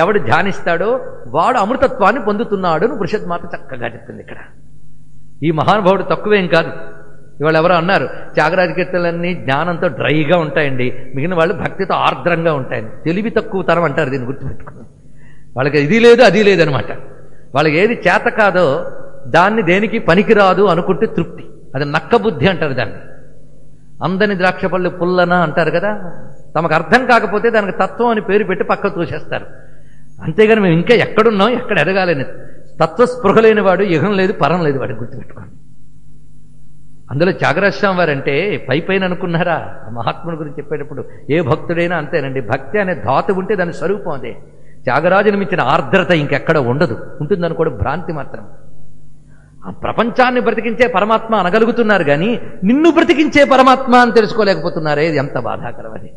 ఎవడు ధ్యానిస్తాడో వాడు అమృతత్వాన్ని పొందుతున్నాడు అని ఉపనిషత్తు మాట చక్కగా చెప్పింది ఇక్కడ. ఈ మహానుభావుడు తక్కువేం కాదు. ఇవాళ ఎవరో అన్నారు త్యాగరాజ కీర్తనలన్నీ జ్ఞానంతో డ్రైగా ఉంటాయండి, మిగిలిన వాళ్ళు భక్తితో ఆర్ద్రంగా ఉంటాయని. తెలివి తక్కువ తరం అంటారు దీన్ని, గుర్తుపెట్టుకుని. వాళ్ళకి ఇది లేదు అది లేదనమాట. వాళ్ళకి ఏది చేత కాదో దాన్ని దేనికి పనికిరాదు అనుకుంటే తృప్తి. అది నక్క బుద్ధి అంటారు దాన్ని. అందని ద్రాక్ష పళ్ళు పుల్లన అంటారు కదా. తమకు అర్థం కాకపోతే దానికి తత్వం అని పేరు పెట్టి పక్క తోసేస్తారు. అంతేగాని మేము ఇంకా ఎక్కడున్నాం, ఎక్కడ ఎదగాలని తత్వస్పృహ లేని వాడు యుగం లేదు పరం లేదు, వాడికి గుర్తుపెట్టుకోండి. అందులో త్యాగరాజ స్వామి వారంటే పైపైన అనుకున్నారా? మహాత్ముని గురించి చెప్పేటప్పుడు ఏ భక్తుడైనా అంతేనండి. భక్తి అనే ధాతు ఉంటే దాని స్వరూపం అదే. త్యాగరాజుని మించిన ఆర్ద్రత ఇంకెక్కడ ఉండదు. ఉంటుందనుకోవడం భ్రాంతి మాత్రం. ఆ ప్రపంచాన్ని బ్రతికించే పరమాత్మ అనగలుగుతున్నారు కానీ నిన్ను బ్రతికించే పరమాత్మ అని తెలుసుకోలేకపోతున్నారే, ఇది ఎంత బాధాకరం. అది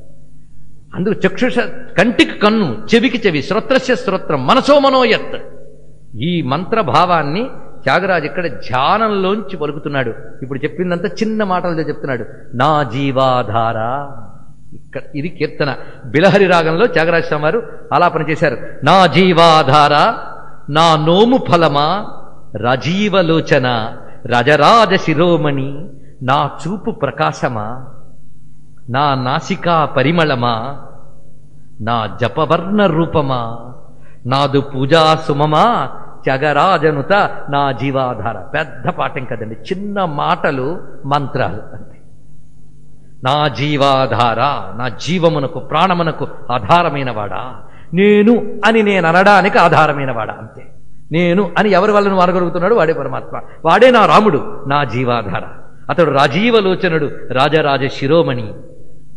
అందుకు చక్షుష కంటికి కన్ను, చెవికి చెవి, శ్రోత్రస్య శ్రోత్రం, మనసో మనోయత్. ఈ మంత్రభావాన్ని త్యాగరాజు ఇక్కడ ధ్యానంలోంచి పలుకుతున్నాడు. ఇప్పుడు చెప్పిందంతా చిన్న మాటలతో చెప్తున్నాడు. నా జీవాధార. ఇక్కడ ఇది కీర్తన. బిలహరి రాగంలో త్యాగరాజ స్వామి వారు ఆలాపన చేశారు. నా జీవాధార, నా నోము ఫలమా, రజీవలోచన, రజరాజ శిరోమణి, నా చూపు ప్రకాశమా, నా నాసికా పరిమళమా, నా జపవర్ణ రూపమా, నాదు పూజా సుమమా, త్యాగరాజనుత నా జీవాధార. పెద్ద పాఠం కదండి, చిన్న మాటలు మంత్రాలు అంతే. నా జీవాధార, నా జీవమునకు ప్రాణమునకు ఆధారమైన వాడా, నేను అని నేను అనడానికి ఆధారమైన వాడా అంతే. నేను అని ఎవరి వల్ల నువ్వు అనగలుగుతున్నాడు? వాడే పరమాత్మ, వాడే నా రాముడు, నా జీవాధార. అతడు రాజీవలోచనుడు, రాజరాజ శిరోమణి.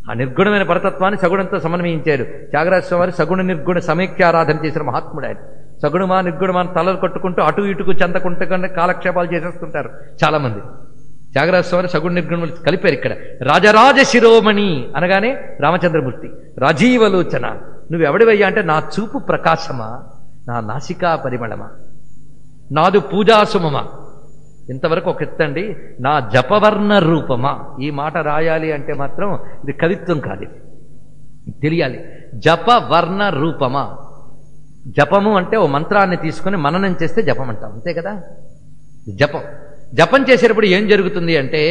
ఆ నిర్గుణమైన పరతత్వాన్ని సగుణంతో సమన్వయించారు త్యాగరాజ స్వామి వారు. సగుణ నిర్గుణ సమైక్యారాధన చేసిన మహాత్ముడు ఆయన. సగుణమా నిర్గుణమా తలలు కొట్టుకుంటూ అటు ఇటుకు చెందకుంటే కాలక్షేపాలు చేసేస్తుంటారు చాలా మంది. త్యాగరాజ స్వామి వారు సగుణ నిర్గుణములు కలిపారు ఇక్కడ. రాజరాజ శిరోమణి అనగానే రామచంద్రమూర్తి. రాజీవలోచన, నువ్వెవడివయ్యా అంటే నా చూపు ప్రకాశమా, నా నాసికా పరిమళమా, నాదు పూజాసుమమా. ఇంతవరకు ఒక ఎత్తండి. నా జపవర్ణ రూపమా. ఈ మాట రాయాలి అంటే మాత్రం ఇది కవిత్వం కాదు, ఇది తెలియాలి. జపవర్ణ రూపమా. జపము అంటే ఓ మంత్రాన్ని తీసుకుని మననం చేస్తే జపం అంటాం, అంతే కదా. జపం జపం చేసేటప్పుడు ఏం జరుగుతుంది అంటే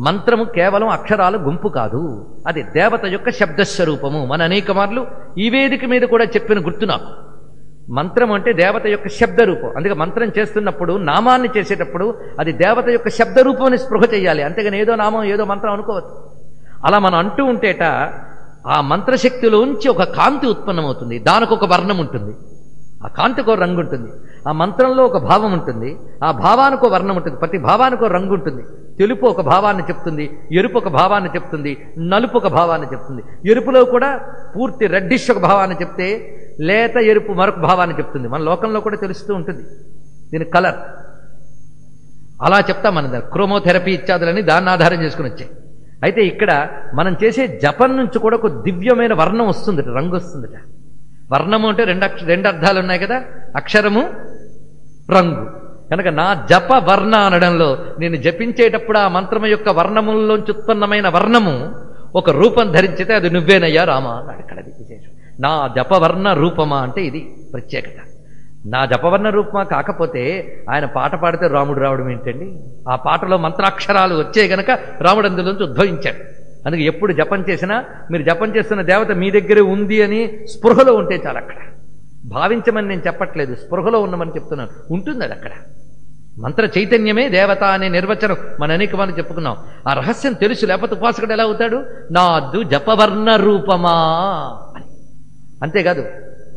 మంత్రము కేవలం అక్షరాల గుంపు కాదు, అది దేవత యొక్క శబ్దస్వరూపము. మన అనేక మార్లు ఈ వేదిక మీద కూడా చెప్పిన గుర్తు నాకు. మంత్రం అంటే దేవత యొక్క శబ్ద రూపం. అందుకే మంత్రం చేస్తున్నప్పుడు నామాన్ని చేసేటప్పుడు అది దేవత యొక్క శబ్ద రూపాన్ని స్పృహ చేయాలి, అంతేగాని ఏదో నామం ఏదో మంత్రం అనుకోవచ్చు. అలా మనం అంటూ ఉంటేట ఆ మంత్రశక్తిలోంచి ఒక కాంతి ఉత్పన్నమవుతుంది. దానికి ఒక వర్ణం ఉంటుంది, ఆ కాంతికి ఒక రంగు ఉంటుంది. ఆ మంత్రంలో ఒక భావం ఉంటుంది, ఆ భావానికి ఒక వర్ణం ఉంటుంది. ప్రతి భావానికి ఒక రంగు ఉంటుంది. తెలుపు ఒక భావాన్ని చెప్తుంది, ఎరుపు ఒక భావాన్ని చెప్తుంది, నలుపు ఒక భావాన్ని చెప్తుంది. ఎరుపులో కూడా పూర్తి రెడ్డిష్ ఒక భావాన్ని చెప్తే లేత ఎరుపు మరొక భావాన్ని చెప్తుంది. మన లోకంలో కూడా తెలుస్తూ ఉంటుంది దీని కలర్. అలా చెప్తాం మన క్రోమోథెరపీ ఇత్యాదులని దాన్ని ఆధారం చేసుకుని వచ్చాయి. అయితే ఇక్కడ మనం చేసే జపం నుంచి కూడా ఒక దివ్యమైన వర్ణం వస్తుందట, రంగు వస్తుందట. వర్ణము అంటే రెండు అర్థాలు ఉన్నాయి కదా, అక్షరము రంగు. కనుక నా జప వర్ణ అనడంలో నేను జపించేటప్పుడు ఆ మంత్రము యొక్క వర్ణముల్లోంచి ఉత్పన్నమైన వర్ణము ఒక రూపం ధరించితే అది నువ్వేనయ్యా రామా అన్నాడు. ఇక్కడ విశేషం. నా జపవర్ణ రూపమా అంటే ఇది ప్రత్యేకత. నా జపవర్ణ రూపమా కాకపోతే ఆయన పాట పాడితే రాముడు రావడం ఏంటండి? ఆ పాటలో మంత్రాక్షరాలు వచ్చే గనక రాముడు అందులోంచి ఉద్భవించాడు. అందుకే ఎప్పుడు జపం చేసినా మీరు జపం చేస్తున్న దేవత మీ దగ్గరే ఉంది అని స్పృహలో ఉంటే చాలు. అక్కడ భావించమని నేను చెప్పట్లేదు, స్పృహలో ఉన్నమని చెప్తున్నాను. ఉంటుంది అది అక్కడ. మంత్ర చైతన్యమే దేవత అనే నిర్వచనం మన అనేక మంది చెప్పుకున్నాం. ఆ రహస్యం తెలుసు, లేకపోతే ఉపాసకుడు ఎలా అవుతాడు? నాదు జపవర్ణ రూపమా అని. అంతేకాదు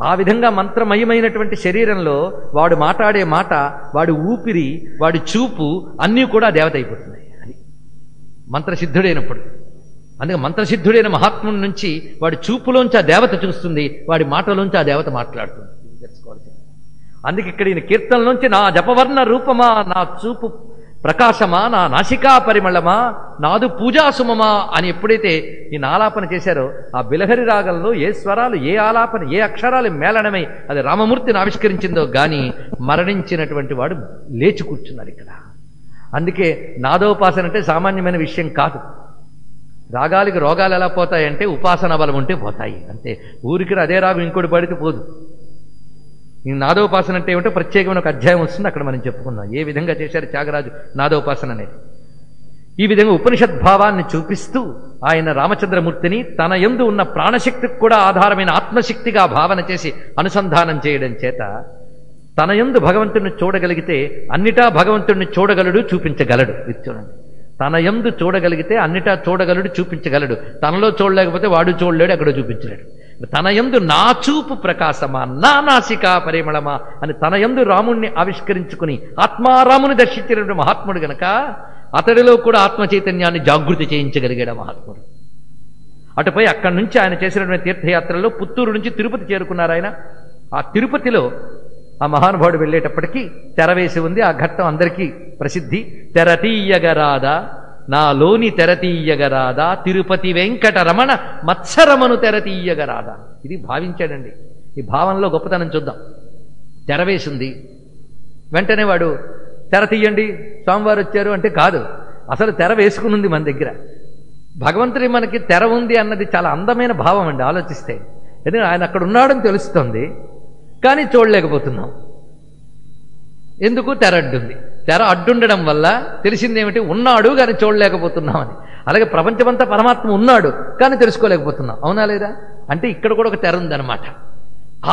ఆ విధంగా మంత్రమయమైనటువంటి శరీరంలో వాడు మాట్లాడే మాట, వాడి ఊపిరి, వాడి చూపు అన్నీ కూడా దేవత అయిపోతున్నాయి. అది మంత్రసిద్ధుడైనప్పుడు. అందుకే మంత్రసిద్ధుడైన మహాత్ముడి నుంచి వాడి చూపులోంచి ఆ దేవత చూస్తుంది, వాడి మాటలోంచి ఆ దేవత మాట్లాడుతుంది. తెలుసుకోవాలి. అందుకే ఇక్కడ ఈయన కీర్తనలోంచి నా జపవర్ణ రూపమా, నా చూపు ప్రకాశమా, నా నాసికా పరిమళమా, నాదు పూజాసుమమా అని ఎప్పుడైతే ఈయన ఆలాపన చేశారో ఆ బిలహరి రాగంలో ఏ స్వరాలు, ఏ ఆలాపన, ఏ అక్షరాలు మేళనమై అది రామమూర్తిని ఆవిష్కరించిందో గాని మరణించినటువంటి వాడు లేచి కూర్చున్నాడు ఇక్కడ. అందుకే నాదోపాసన అంటే సామాన్యమైన విషయం కాదు. రాగాలకి రోగాలు ఎలా పోతాయంటే ఉపాసన బలం ఉంటే పోతాయి అంతే. ఊరికి అదే రాగం ఇంకోటి పడితే పోదు. ఈ నాదోపాసన అంటే ఏమిటో ప్రత్యేకమైన ఒక అధ్యాయం వస్తుంది, అక్కడ మనం చెప్పుకుందాం ఏ విధంగా చేశారు త్యాగరాజు నాదోపాసన అనేది. ఈ విధంగా ఉపనిషద్భావాన్ని చూపిస్తూ ఆయన రామచంద్రమూర్తిని తన యందు ఉన్న ప్రాణశక్తికి కూడా ఆధారమైన ఆత్మశక్తిగా భావన చేసి అనుసంధానం చేయడం చేత తన యందు భగవంతుడిని చూడగలిగితే అన్నిటా భగవంతుడిని చూడగలడు, చూపించగలడు. ఇది చూడండి, తన యందు చూడగలిగితే అన్నిటా చూడగలడు, చూపించగలడు. తనలో చూడలేకపోతే వాడు చూడలేడు, ఎక్కడో చూపించలేడు. తన యందు నా చూపు ప్రకాశమా, నా నాసికా పరిమళమా అని తన యందు రాముణ్ణి ఆవిష్కరించుకుని ఆత్మారాముని దర్శించినటువంటి మహాత్ముడు గనక అతడిలో కూడా ఆత్మ చైతన్యాన్ని జాగృతి చేయించగలిగాడు మహాత్ముడు. అటుపై అక్కడి నుంచి ఆయన చేసినటువంటి తీర్థయాత్రలో పుత్తూరు నుంచి తిరుపతి చేరుకున్నారు ఆయన. ఆ తిరుపతిలో ఆ మహానుభావుడు వెళ్ళేటప్పటికీ తెర వేసి ఉంది. ఆ ఘట్టం అందరికీ ప్రసిద్ధి. తెరతీయగరాదా నాలోని తెరతీయగరాదా తిరుపతి వెంకటరమణ మత్సరమను తెరతీయగరాదా. ఇది భావించాడండి. ఈ భావంలో గొప్పతనం చూద్దాం. తెర వేసింది, వెంటనే వాడు తెర తీయండి స్వామివారు వచ్చారు అంటే కాదు, అసలు తెర వేసుకునుంది మన దగ్గర. భగవంతుడి మనకి తెర ఉంది అన్నది చాలా అందమైన భావం అండి ఆలోచిస్తే. ఎందుకంటే ఆయన అక్కడ ఉన్నాడని తెలుస్తుంది, కానీ చూడలేకపోతున్నాం. ఎందుకు? తెర అడ్డుంది. తెర అడ్డుండడం వల్ల తెలిసిందేమిటి? ఉన్నాడు కానీ చూడలేకపోతున్నామని. అలాగే ప్రపంచమంతా పరమాత్మ ఉన్నాడు కానీ తెలుసుకోలేకపోతున్నాం. అవునా లేదా? అంటే ఇక్కడ కూడా ఒక తెర ఉందన్నమాట.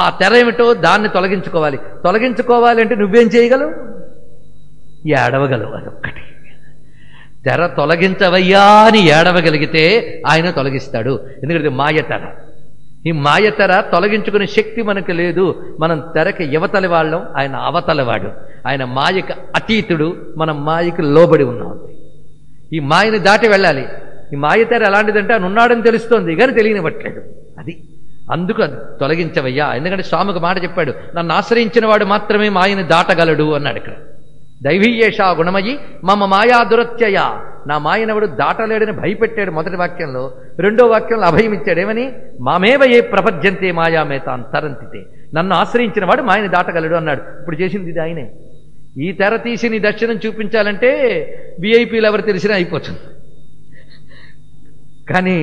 ఆ తెర ఏమిటో దాన్ని తొలగించుకోవాలి. తొలగించుకోవాలి అంటే నువ్వేం చేయగలవు? ఏడవగలవు. అదొక్కటి. తెర తొలగించవయ్యా అని ఏడవగలిగితే ఆయన తొలగిస్తాడు. ఎందుకంటే మాయ తెర. ఈ మాయ తెర తొలగించుకునే శక్తి మనకు లేదు. మనం తెరకి యువతలి వాళ్ళం, ఆయన అవతలవాడు. ఆయన మాయకు అతీతుడు, మనం మాయకు లోబడి ఉన్నాం. ఈ మాయని దాటి వెళ్ళాలి. ఈ మాయ తెర ఎలాంటిదంటే ఆయన ఉన్నాడని తెలుస్తోంది కానీ తెలియనివ్వట్లేదు. అది అందుకు అది తొలగించవయ్యా. ఎందుకంటే స్వామికి మాట చెప్పాడు, నన్ను ఆశ్రయించిన వాడు మాత్రమే మాయని దాటగలడు అన్నాడు. ఇక్కడ దైవీయేషా గుణమయి మమ మాయా దురత్యయ, నా మాయనవుడు దాటలేడని భయపెట్టాడు మొదటి వాక్యంలో. రెండో వాక్యంలో అభయం ఇచ్చాడు. ఏమని? మామేవ ఏ ప్రపద్యంతే మాయామేతాన్ తరంతితే, నన్ను ఆశ్రయించిన వాడు మాయని దాటగలడు అన్నాడు. ఇప్పుడు చేసింది ఇది ఆయనే. ఈ తెర తీసి నీ దర్శనం చూపించాలంటే విఐపీలు ఎవరు తెలిసినా అయిపోతుంది. కానీ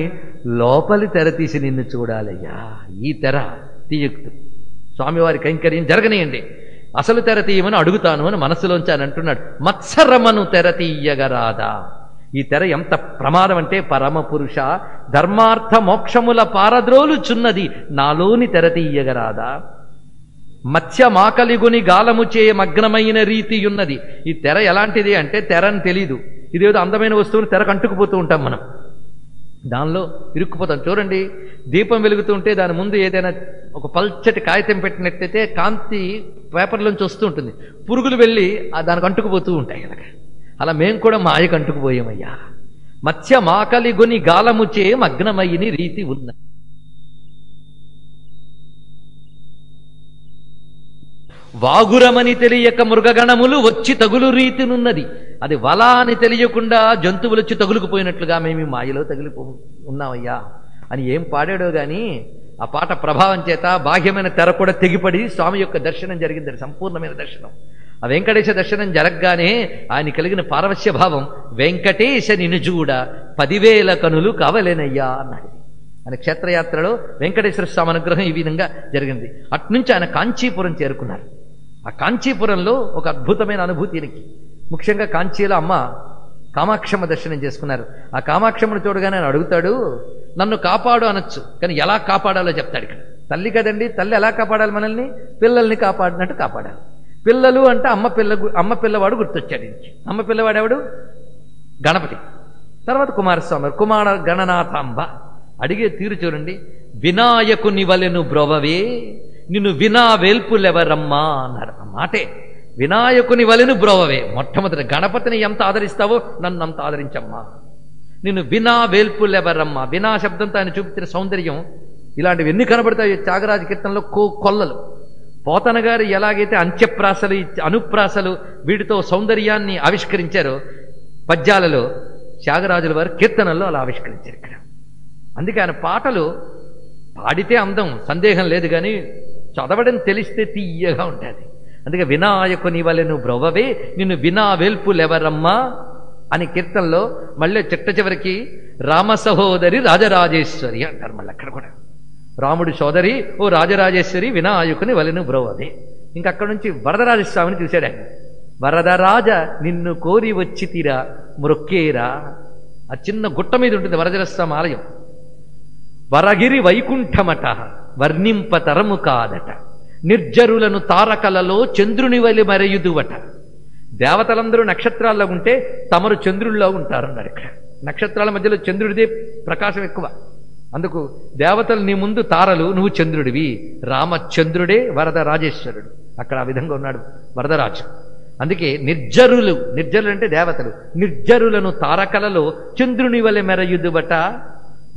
లోపలి తెర తీసి నిన్ను చూడాలయ్యా. ఈ తెర తీయకు, స్వామివారి కైంకర్యం జరగనియండి, అసలు తెర తీయమని అడుగుతాను అని మనసులోంచి అని అంటున్నాడు. మత్సరమను తెర తీయగరాదా. ఈ తెర ఎంత ప్రమాదం అంటే, పరమ పురుష ధర్మార్థ మోక్షముల పారద్రోలుచున్నది నాలోని తెర తీయగరాదా. మత్స్యమాకలిగుని గాలము చే మగ్నమైన రీతి ఉన్నది. ఈ తెర ఎలాంటిది అంటే తెరని తెలీదు. ఇదేదో అందమైన వస్తువుని తెరకు అంటుకుపోతూ ఉంటాం మనం, దానిలో ఇరుక్కుపోతాం. చూడండి, దీపం వెలుగుతూ ఉంటే దాని ముందు ఏదైనా ఒక పల్చటి కాగితం పెట్టినట్టయితే కాంతి పేపర్లోంచి వస్తూ ఉంటుంది, పురుగులు వెళ్ళి దానికి అంటుకుపోతూ ఉంటాయి. అలా మేము కూడా మాయకు అంటుకుపోయామయ్యా. మత్స్యమాకలిగుని గాలము చే మగ్నమయ్యని రీతి ఉన్నది. వాగురమని తెలియక మృగగణములు వచ్చి తగులు రీతినున్నది. అది వల అని తెలియకుండా జంతువులు వచ్చి తగులుకుపోయినట్లుగా మేము ఈ మాయలో ఉన్నామయ్యా అని ఏం పాడాడో గాని ఆ పాట ప్రభావం చేత బాహ్యమైన తెర కూడా తెగిపడి స్వామి యొక్క దర్శనం జరిగింది, సంపూర్ణమైన దర్శనం. ఆ వెంకటేశ దర్శనం జరగగానే ఆయన కలిగిన పారవశ్య భావం, వెంకటేశ నిన్ను చూడ 10,000 కనులు కావలేనయ్యా అన్నాడు. ఆయన క్షేత్రయాత్రలో వెంకటేశ్వర స్వామి అనుగ్రహం ఈ విధంగా జరిగింది. అట్నుంచి ఆయన కాంచీపురం చేరుకున్నారు. ఆ కాంచీపురంలో ఒక అద్భుతమైన అనుభూతినికి, ముఖ్యంగా కాంచీలో అమ్మ కామాక్షమ్మ దర్శనం చేసుకున్నారు. ఆ కామాక్షమ్మను చూడగానే ఆయన అడుగుతాడు, నన్ను కాపాడు అనొచ్చు, కానీ ఎలా కాపాడాలో చెప్తాడు. ఇక్కడ తల్లి కదండి, తల్లి ఎలా కాపాడాలి మనల్ని? పిల్లల్ని కాపాడినట్టు కాపాడాలి. పిల్లలు అంటే అమ్మ పిల్లవాడు గుర్తొచ్చాడు. అమ్మ పిల్లవాడెవడు? గణపతి. తర్వాత కుమారస్వామి, కుమార గణనాథాంబ. అడిగే తీరు చూడండి. వినాయకుని వలెను బ్రోవవే నిన్ను వినా వేల్పులెవరమ్మా అన్నారు. ఆ మాటే వినాయకుని వలెను బ్రోవవే. మొట్టమొదటి గణపతిని ఎంత ఆదరిస్తావో నన్ను అంత ఆదరించమ్మా. నిన్ను వినా వేల్పులెవరమ్మా. వినా శబ్దంతో ఆయన చూపించిన సౌందర్యం ఇలాంటివి ఎన్ని కనబడతాయి త్యాగరాజ కీర్తనలో. కొల్లలు పోతన గారు ఎలాగైతే అంత్యప్రాసలు అనుప్రాసలు వీటితో సౌందర్యాన్ని ఆవిష్కరించారో పద్యాలలో, త్యాగరాజుల వారు కీర్తనల్లో అలా ఆవిష్కరించారు ఇక్కడ. అందుకే ఆయన పాటలు పాడితే అందం, సందేహం లేదు, కానీ చదవడం తెలిస్తే తీయగా ఉంటుంది. అందుకే వినాయకుని వలెను బ్రోవవే నిన్ను వినా వేల్పులెవరమ్మా అని కీర్తనలో మళ్ళీ చిట్ట చివరికి రామ సహోదరి రాజరాజేశ్వరి అంటారు. మళ్ళీ అక్కడ కూడా రాముడి సోదరి ఓ రాజరాజేశ్వరి వినాయకుని వలెను బ్రోవవే. ఇంకా అక్కడ నుంచి వరదరాజస్వామిని చూశాడు ఆయన. వరదరాజ నిన్ను కోరి వచ్చి తీరా మ్రొక్కేరా. ఆ చిన్న గుట్ట మీద ఉంటుంది వరదరస్వామి ఆలయం. వరగిరి వైకుంఠమట వర్ణింప తరము కాదట, నిర్జరులను తారకలలో చంద్రుని వలి మరయుదువట. దేవతలందరూ నక్షత్రాల్లో ఉంటే తమరు చంద్రుల్లో ఉంటారన్నారు. ఇక్కడ నక్షత్రాల మధ్యలో చంద్రుడిదే ప్రకాశం ఎక్కువ. అందుకు దేవతలు నీ ముందు తారలు, నువ్వు చంద్రుడివి. రామచంద్రుడే వరద రాజేశ్వరుడు. అక్కడ ఆ విధంగా ఉన్నాడు వరదరాజు. అందుకే నిర్జరులు అంటే దేవతలు, నిర్జరులను తారకలలో చంద్రుని వలె మెరయుదువట.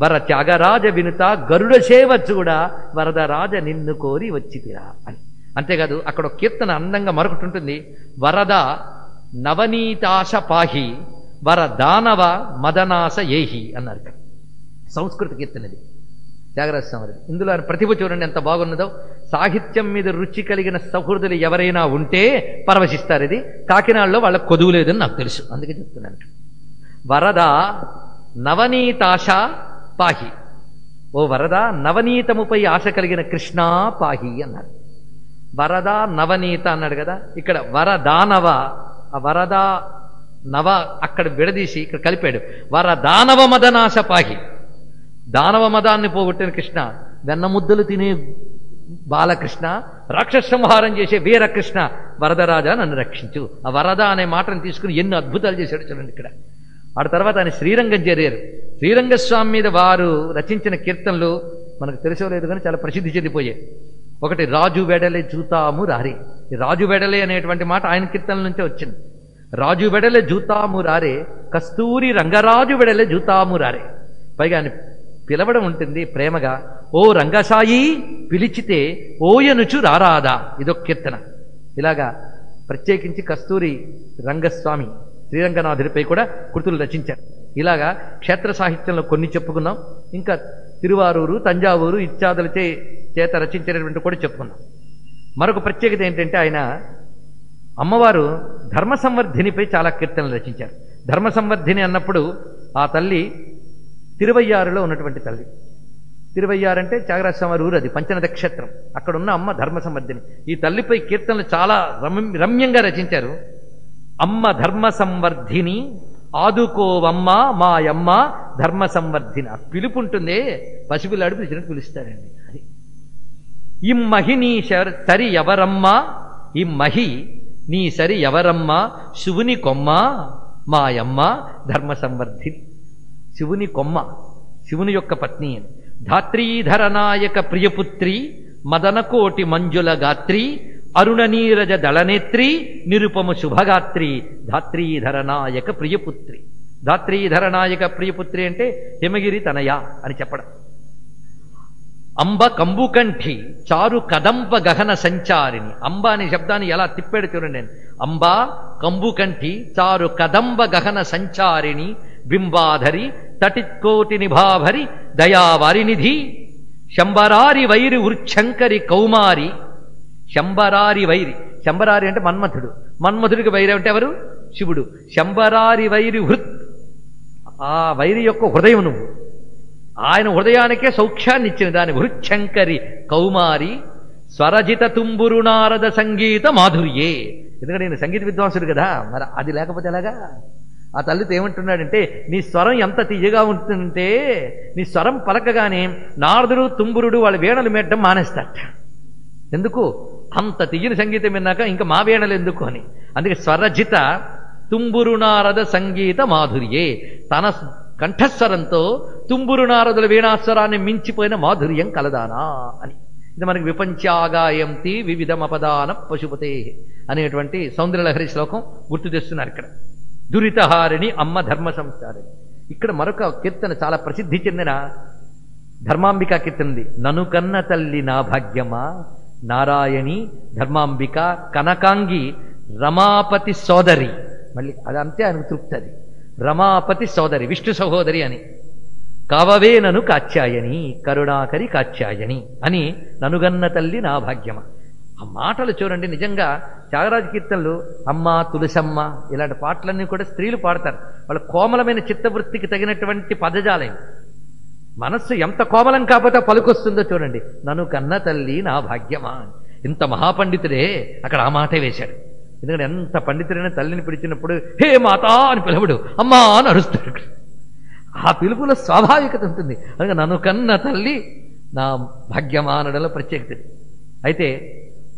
వర త్యాగరాజ వినుత గరుడ సేవ చూడ వరదరాజ నిన్ను కోరి వచ్చితిరా అని. అంతేకాదు అక్కడ ఒక కీర్తన అందంగా మరొకటి ఉంటుంది. వరద నవనీతాశ పాహి వర దానవ మదనాశ ఏహి అన్నారు. ఇక్కడ సంస్కృత కీర్తన ఇది, త్యాగరాజ స్వామి. ఇందులో ప్రతిభ చూడండి ఎంత బాగున్నదో. సాహిత్యం మీద రుచి కలిగిన సహృదులు ఎవరైనా ఉంటే పరవశిస్తారు. ఇది కాకినాడలో వాళ్ళకు కొదువు లేదని నాకు తెలుసు, అందుకే చెప్తున్నాను. వరద నవనీతాశ పాహి, ఓ వరద నవనీతముపై ఆశ కలిగిన కృష్ణా పాహి అన్నారు. వరద నవనీత అన్నాడు కదా, ఇక్కడ వరదానవ, ఆ వరద నవ అక్కడ విడదీసి ఇక్కడ కలిపాడు. వరదానవ మదనాశ పాహి, దానవ మదాన్ని పోగొట్టిన కృష్ణ, వెన్నముద్దలు తినే బాలకృష్ణ, రాక్షస సంహారం చేసే వీరకృష్ణ, వరదరాజా నన్ను రక్షించు. ఆ వరద అనే మాటను తీసుకుని ఎన్ని అద్భుతాలు చేశాడు చూడండి ఇక్కడ. ఆ తర్వాత ఆయన శ్రీరంగం చేరారు. శ్రీరంగస్వామి మీద వారు రచించిన కీర్తనలు మనకు తెలిసలేదు కానీ చాలా ప్రసిద్ధి చెందిపోయాయి. ఒకటి రాజు వెడలే జూతాము రారే. ఈ రాజు వెడలే అనేటువంటి మాట ఆయన కీర్తనల నుంచే వచ్చింది. రాజు వెడలే జూతాము రారే, కస్తూరి రంగరాజు వెడలే జూతాము రారే. పైగా ఆయన పిలవడం ఉంటుంది ప్రేమగా, ఓ రంగసాయి పిలిచితే ఓయనుచు రారాదా. ఇదొక కీర్తన. ఇలాగా ప్రత్యేకించి కస్తూరి రంగస్వామి శ్రీరంగనాథుడిపై కూడా కృతులు రచించారు. ఇలాగా క్షేత్ర సాహిత్యంలో కొన్ని చెప్పుకున్నాం. ఇంకా తిరువారూరు, తంజావూరు ఇత్యాదుల చేత రచించినటువంటి కూడా చెప్పుకున్నాం. మరొక ప్రత్యేకత ఏంటంటే ఆయన అమ్మవారు ధర్మ సంవర్ధినిపై చాలా కీర్తనలు రచించారు. ధర్మ సంవర్ధిని అన్నప్పుడు ఆ తల్లి తిరువయ్యారులో ఉన్నటువంటి తల్లి. తిరువయ్యారు అంటే త్యాగరాజస్వామి ఊరు, అది పంచనద క్షేత్రం. అక్కడ ఉన్న అమ్మ ధర్మ సంవర్ధిని. ఈ తల్లిపై కీర్తనలు చాలా రమ్యంగా రచించారు. అమ్మ ధర్మ సంవర్ధిని ఆదుకోవమ్మ మాయమ్మ ధర్మ సంవర్ధిని. ఆ పిలుపు ఉంటుందే, పసిపిల్లాడు పిలిచినట్టు పిలుస్తారండి. అది ఇమ్మహి నీ సరి ఎవరమ్మా, ఇమ్మహి నీ సరి ఎవరమ్మా, శివుని కొమ్మ మాయమ్మ ధర్మ సంవర్ధిని. శివుని కొమ్మ, శివుని యొక్క పత్ని అని. ధాత్రీధర నాయక ప్రియపుత్రి మదనకోటి మంజుల గాత్రి అరుణ నీరజ దళనేత్రి నిరుపమ శుభగాత్రి ధాత్రీధర నాయక ప్రియపుత్రి. ధాత్రీధర నాయక ప్రియపుత్రి అంటే హిమగిరి తనయ అని చెప్పడం. అంబ కంబుకంఠి చారు కదంబ గహన సంచారిణి. అంబ అనే శబ్దాన్ని ఎలా తిప్పాడు చూడండి. అంబ కంబుకంఠి చారు కదంబ గహన సంచారిణి బింబాధరి తటికోటి నిభాభరి దయావారినిధి శంబరారి వైరి ఉర్ఛంకరి కౌమారి. శంబరారి వైరి, శంబరారి అంటే మన్మథుడు, మన్మథుడికి వైరి అంటే ఎవరు? శివుడు. శంబరారి వైరి హృత్, ఆ వైరి యొక్క హృదయం నువ్వు. ఆయన హృదయానికే సౌఖ్యాన్ని ఇచ్చిన దాని హృచ్ఛంకరి కౌమారి స్వరజిత తుంబురు నారద సంగీత మాధుర్యే. ఎందుకంటే నేను సంగీత విద్వాంసుడు కదా, మరి అది లేకపోతే ఎలాగా? ఆ తల్లితో ఏమంటున్నాడంటే, నీ స్వరం ఎంత తీయగా ఉంటుందంటే నీ స్వరం పలకగానే నారదుడు తుంబురుడు వాళ్ళ వీణలు మేడడం మానేస్తారట. ఎందుకు? అంత తీయని సంగీతం విన్నాక ఇంకా మా వీణలు ఎందుకు అని. అందుకే స్వరజిత తుంబురు నారద సంగీత మాధుర్యే. తన కంఠస్వరంతో తుంబురు నారదుల వీణాస్వరాన్ని మించిపోయిన మాధుర్యం కలదానా అని. ఇది మనకి విపంచాగాయంతి వివిధమపదాన పశుపతే అనేటువంటి సౌందర్యలహరి శ్లోకం గుర్తు తెస్తున్నారు ఇక్కడ. దురితహారిణి అమ్మ ధర్మ సంస్కారిణి. ఇక్కడ మరొక కీర్తన చాలా ప్రసిద్ధి చెందిన ధర్మాంబిక కీర్తనది. నను కన్న తల్లి నా భాగ్యమా నారాయణి ధర్మాంబిక కనకాంగి రమాపతి సోదరి. మళ్ళీ అదంతే ఆయనకు తృప్తి. అది రమాపతి సోదరి, విష్ణు సహోదరి అని. కావవే నను కాచ్యాయని కరుణాకరి కాచ్యాయని అని ననుగన్న తల్లి నా భాగ్యమ. ఆ మాటలు చూడండి. నిజంగా త్యాగరాజ కీర్తనలు అమ్మ, తులసమ్మ ఇలాంటి పాటలన్నీ కూడా స్త్రీలు పాడతారు. వాళ్ళ కోమలమైన చిత్తవృత్తికి తగినటువంటి పదజాలం. మనస్సు ఎంత కోమలం కాకపోతే పలుకొస్తుందో చూడండి. నను కన్న తల్లి నా భాగ్యమా. ఇంత మహాపండితుడే అక్కడ ఆ మాటే వేశాడు. ఎందుకంటే ఎంత పండితుడైనా తల్లిని పిలిచినప్పుడు హే మాతా అని పిలవడు, అమ్మా అని అరుస్తాడు. ఆ పిలుపులో స్వాభావికత ఉంటుంది. అందుకే నన్ను కన్న తల్లి నా భాగ్యమానడలో ప్రత్యేకత. అయితే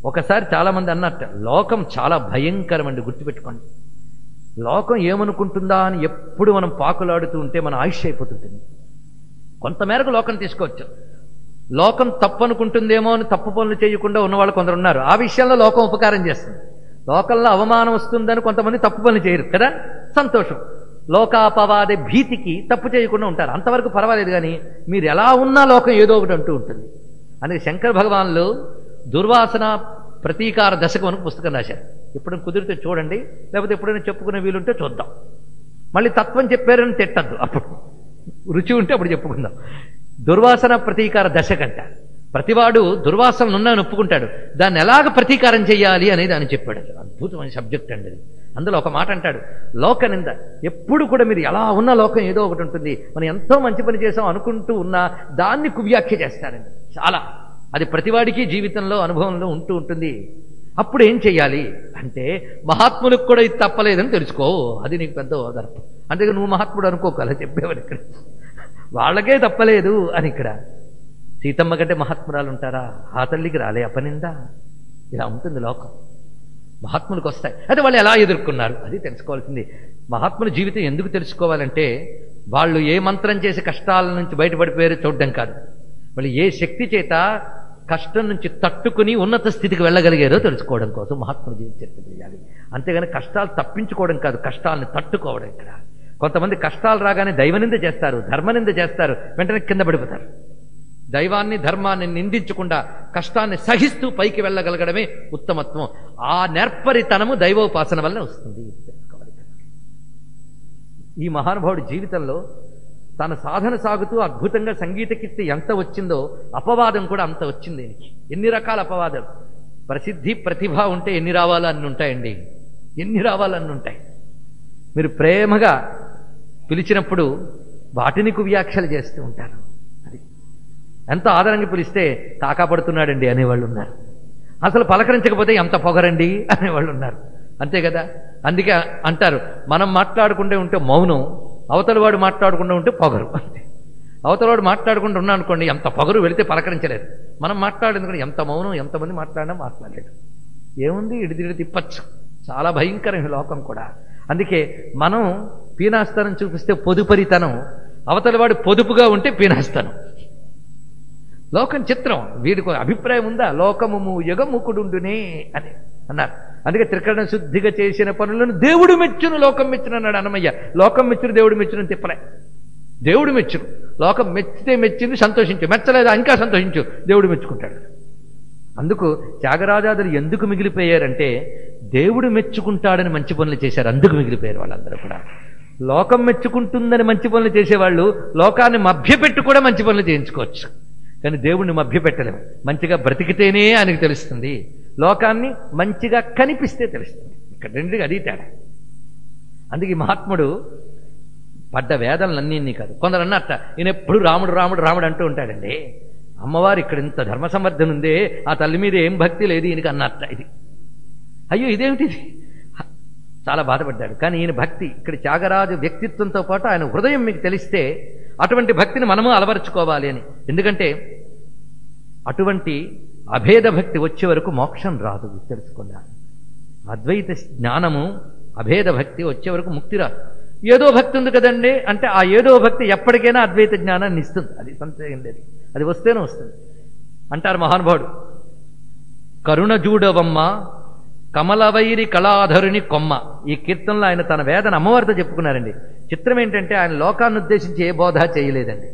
ఒకసారి చాలామంది అన్నట్ట, లోకం చాలా భయంకరం అండి, గుర్తుపెట్టుకోండి. లోకం ఏమనుకుంటుందా అని ఎప్పుడు మనం పాకులాడుతూ ఉంటే మన ఆయుష్ అయిపోతుంటుంది. కొంతమేరకు లోకం తీసుకోవచ్చు. లోకం తప్పు అనుకుంటుందేమో అని తప్పు పనులు చేయకుండా ఉన్నవాళ్ళు కొందరు ఉన్నారు. ఆ విషయంలో లోకం ఉపకారం చేస్తుంది. లోకంలో అవమానం వస్తుందని కొంతమంది తప్పు పనులు చేయరు కదా, సంతోషం. లోకాపవాదే భీతికి తప్పు చేయకుండా ఉంటారు, అంతవరకు పర్వాలేదు. కానీ మీరు ఎలా ఉన్నా లోకం ఏదో ఒకటి అంటూ ఉంటుంది. అందుకే శంకర భగవాన్లు దుర్వాసన ప్రతీకార దశకం అని పుస్తకం రాశారు. ఎప్పుడైనా కుదిరితే చూడండి, లేకపోతే ఎప్పుడైనా చెప్పుకునే వీలుంటే చూద్దాం. మళ్ళీ తత్వం చెప్పారని తిట్టద్దు, అప్పుడు రుచి ఉంటే అప్పుడు చెప్పుకుందాం. దుర్వాసన ప్రతీకార దశకంట. ప్రతివాడు దుర్వాసనలు ఉన్నాయని ఒప్పుకుంటాడు, దాన్ని ఎలాగ ప్రతీకారం చెయ్యాలి అనేది ఆయన చెప్పాడు. అద్భుతమైన సబ్జెక్ట్ అండి అది. అందులో ఒక మాట అంటాడు, లోక నింద. ఎప్పుడు కూడా మీరు ఎలా ఉన్న లోకం ఏదో ఒకటి ఉంటుంది. మనం ఎంతో మంచి పని చేసాం అనుకుంటూ ఉన్నా దాన్ని కువ్యాఖ్య చేస్తారండి చాలా. అది ప్రతివాడికి జీవితంలో అనుభవంలో ఉంటూ ఉంటుంది. అప్పుడు ఏం చెయ్యాలి అంటే, మహాత్ములకు కూడా ఇది తప్పలేదని తెలుసుకో, అది నీకు పెద్ద ఓదార్పు. అంతేగా నువ్వు మహాత్ముడు అనుకోకలా చెప్పేవారు ఇక్కడ. వాళ్ళకే తప్పలేదు అని ఇక్కడ. సీతమ్మ కంటే మహాత్మురాలు ఉంటారా? ఆ తల్లికి రాలే అపనిందా? ఇలా ఉంటుంది లోకం. మహాత్ములకు వస్తాయి. అయితే వాళ్ళు ఎలా ఎదుర్కొన్నారు అది తెలుసుకోవాల్సింది. మహాత్ముల జీవితం ఎందుకు తెలుసుకోవాలంటే, వాళ్ళు ఏ మంత్రం చేసి కష్టాల నుంచి బయటపడిపోయారో చూడడం కాదు, వాళ్ళు ఏ శక్తి చేత కష్టం నుంచి తట్టుకుని ఉన్నత స్థితికి వెళ్ళగలిగారో తెలుసుకోవడం కోసం మహాత్ముల జీవిత చరిత్ర తెలియాలి. అంతేగాని కష్టాలు తప్పించుకోవడం కాదు, కష్టాలను తట్టుకోవడం. ఇక్కడ కొంతమంది కష్టాలు రాగానే దైవనింద చేస్తారు, ధర్మనింద చేస్తారు, వెంటనే కింద పడిపోతారు. దైవాన్ని ధర్మాన్ని నిందించకుండా కష్టాన్ని సహిస్తూ పైకి వెళ్ళగలగడమే ఉత్తమత్వం. ఆ నేర్పరితనము దైవోపాసన వల్ల వస్తుంది. ఈ మహానుభావుడి జీవితంలో తన సాధన సాగుతూ అద్భుతంగా సంగీత కీర్తి ఎంత వచ్చిందో అపవాదం కూడా అంత వచ్చింది. ఎన్ని రకాల అపవాదాలు. ప్రసిద్ధి ప్రతిభ ఉంటే ఎన్ని రావాలన్నీ ఉంటాయండి, ఎన్ని రావాలన్నీ ఉంటాయి. మీరు ప్రేమగా పిలిచినప్పుడు వాటిని వ్యాఖ్యలు చేస్తూ ఉంటారు. అది ఎంత ఆదరంగా పిలిస్తే తాకాపడుతున్నాడండి అనేవాళ్ళు ఉన్నారు. అసలు పలకరించకపోతే ఎంత పొగరండి అనేవాళ్ళు ఉన్నారు. అంతే కదా. అందుకే అంటారు, మనం మాట్లాడుకుంటే ఉంటే మౌనం, అవతలవాడు మాట్లాడకుండా ఉంటే పొగరు. అంతే. అవతలవాడు మాట్లాడకుండా ఉన్నా అనుకోండి, ఎంత పొగరు, వెళితే పలకరించలేదు. మనం మాట్లాడేందుకు ఎంత మౌనం, ఎంతమంది మాట్లాడినా మాట్లాడలేదు. ఏముంది, ఇడిదిడి తిప్పచ్చు. చాలా భయంకరం ఈ లోకం కూడా. అందుకే మనం పీనాస్థానం చూపిస్తే పొదుపరితనం, అవతలవాడు పొదుపుగా ఉంటే పీనాస్థానం. లోకం చిత్రం. వీడికి అభిప్రాయం ఉందా? లోకము యుగముకుడుండునే అని అన్నారు. అందుకే త్రికరణ శుద్ధిగా చేసిన పనులను దేవుడు మెచ్చును, లోకం మెచ్చును అన్నాడు అన్నమయ్య. లోకం మెచ్చును, దేవుడు మెచ్చును తిప్పలే. దేవుడు మెచ్చును. లోకం మెచ్చితే మెచ్చింది, సంతోషించు. మెచ్చలేదా ఇంకా సంతోషించు, దేవుడు మెచ్చుకుంటాడు. అందుకు త్యాగరాజాదులు ఎందుకు మిగిలిపోయారంటే, దేవుడు మెచ్చుకుంటాడని మంచి పనులు చేశారు, అందుకు మిగిలిపోయారు వాళ్ళందరూ కూడా. లోకం మెచ్చుకుంటుందని మంచి పనులు చేసేవాళ్ళు లోకాన్ని మభ్యపెట్టు కూడా మంచి పనులు చేయించుకోవచ్చు, కానీ దేవుణ్ణి మభ్యపెట్టలేము. మంచిగా బ్రతికితేనే ఆయనకు తెలుస్తుంది, లోకాన్ని మంచిగా కనిపిస్తే తెలుస్తుంది. ఇక్కడ రెండుగా అది తేడా. అందుకే మహాత్ముడు పడ్డ వేదనలన్నీ కాదు. కొందరు అన్నట్ట, ఈయన ఎప్పుడు రాముడు రాముడు రాముడు అంటూ ఉంటాడండి. అమ్మవారు ఇక్కడ ఇంత ధర్మ సంవర్ధన ఉందే, ఆ తల్లి మీద ఏం భక్తి లేదు ఈయనకి అన్నట్ట. ఇది అయ్యో ఇదేమిటిది, చాలా బాధపడ్డాడు. కానీ ఈయన భక్తి, ఇక్కడ త్యాగరాజు వ్యక్తిత్వంతో పాటు ఆయన హృదయం మీకు తెలిస్తే అటువంటి భక్తిని మనము అలవరుచుకోవాలి అని. ఎందుకంటే అటువంటి అభేద భక్తి వచ్చే వరకు మోక్షం రాదు, తెలుసుకున్నాను. అద్వైత జ్ఞానము అభేద భక్తి వచ్చే వరకు ముక్తి రాదు. ఏదో భక్తి ఉంది కదండి అంటే ఆ ఏదో భక్తి ఎప్పటికైనా అద్వైత జ్ఞానాన్ని ఇస్తుంది, అది సంశయం లేదు. అది వస్తేనే వస్తుంది. అంటారు మహానుభావుడు, కరుణ జూడవమ్మ కమలవైరి కళాధరుని కొమ్మ. ఈ కీర్తనలో ఆయన తన వేదన అమ్మవారితో చెప్పుకున్నారండి. చిత్రం ఏంటంటే ఆయన లోకాన్ని ఉద్దేశించి ఏ బోధ చేయలేదండి.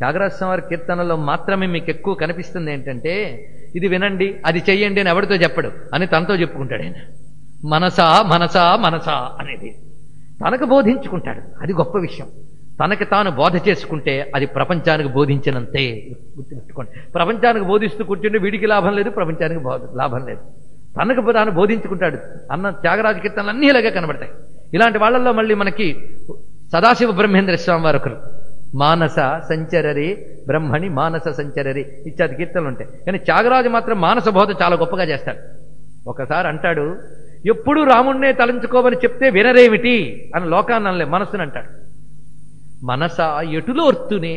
త్యాగరాజస్వామి కీర్తనలో మాత్రమే మీకు ఎక్కువ కనిపిస్తుంది ఏంటంటే, ఇది వినండి అది చెయ్యండి అని ఎవరితో చెప్పడు, అని తనతో చెప్పుకుంటాడు ఆయన. మనసా మనసా మనసా అనేది తనకు బోధించుకుంటాడు. అది గొప్ప విషయం. తనకి తాను బోధ చేసుకుంటే అది ప్రపంచానికి బోధించినంతే. గుర్తుపెట్టుకోండి, ప్రపంచానికి బోధిస్తూ కూర్చుంటే వీడికి లాభం లేదు, ప్రపంచానికి లాభం లేదు. తనకు తాను బోధించుకుంటాడు అన్న త్యాగరాజ కీర్తనలు అన్నీ ఇలాగే కనబడతాయి. ఇలాంటి వాళ్ళల్లో మళ్ళీ మనకి సదాశివ బ్రహ్మేంద్ర స్వామి వారు ఒకరు. మానస సంచరరి బ్రహ్మణి మానస సంచరరి ఇత్యాది కీర్తనలు ఉంటాయి. కానీ త్యాగరాజు మాత్రం మానస బోధ చాలా గొప్పగా చేస్తాడు. ఒకసారి అంటాడు, ఎప్పుడూ రాముణ్ణే తలంచుకోమని చెప్తే వినరేమిటి అని లోకాన్నలే మనసుని అంటాడు. మనసా ఎటులోర్తునే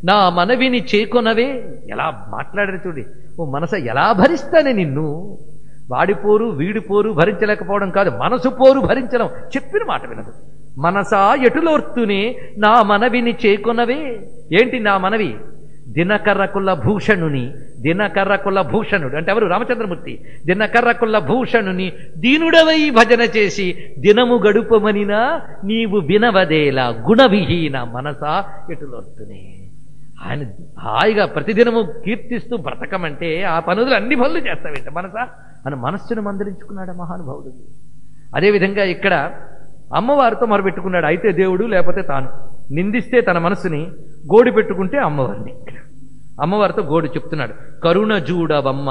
నా మనవిని చేకొనవే. ఎలా మాట్లాడారు చూడి. ఓ మనస ఎలా భరిస్తానే నిన్ను, వాడిపోరు వీడిపోరు భరించలేకపోవడం కాదు, మనసు పోరు భరించడం, చెప్పిన మాట వినదు. మనసా ఎటులోర్తునే నా మనవిని చేకొనవే. ఏంటి నా మనవి? దినకర్రకుల భూషణుని, దినకర్రకుల భూషణుడు అంటే ఎవరు? రామచంద్రమూర్తి. దినకర్రకుల భూషణుని దీనుడవై భజన చేసి దినము గడుపమనినా నీవు వినవదేలా గుణవిహీన మనసా ఎటులోర్తునే. ఆయన హాయిగా ప్రతిదినము కీర్తిస్తూ బ్రతకమంటే ఆ పనులు అన్ని పనులు చేస్తావేంట మనసా అని మనస్సును మందలించుకున్నాడు మహానుభావుడు. అదేవిధంగా ఇక్కడ అమ్మవారితో మొరబెట్టుకున్నాడు. అయితే దేవుడు లేకపోతే తాను. నిందిస్తే తన మనసుని, గోడి పెట్టుకుంటే అమ్మవారిని. అమ్మవారితో గోడు చెప్తున్నాడు. కరుణ జూడవమ్మ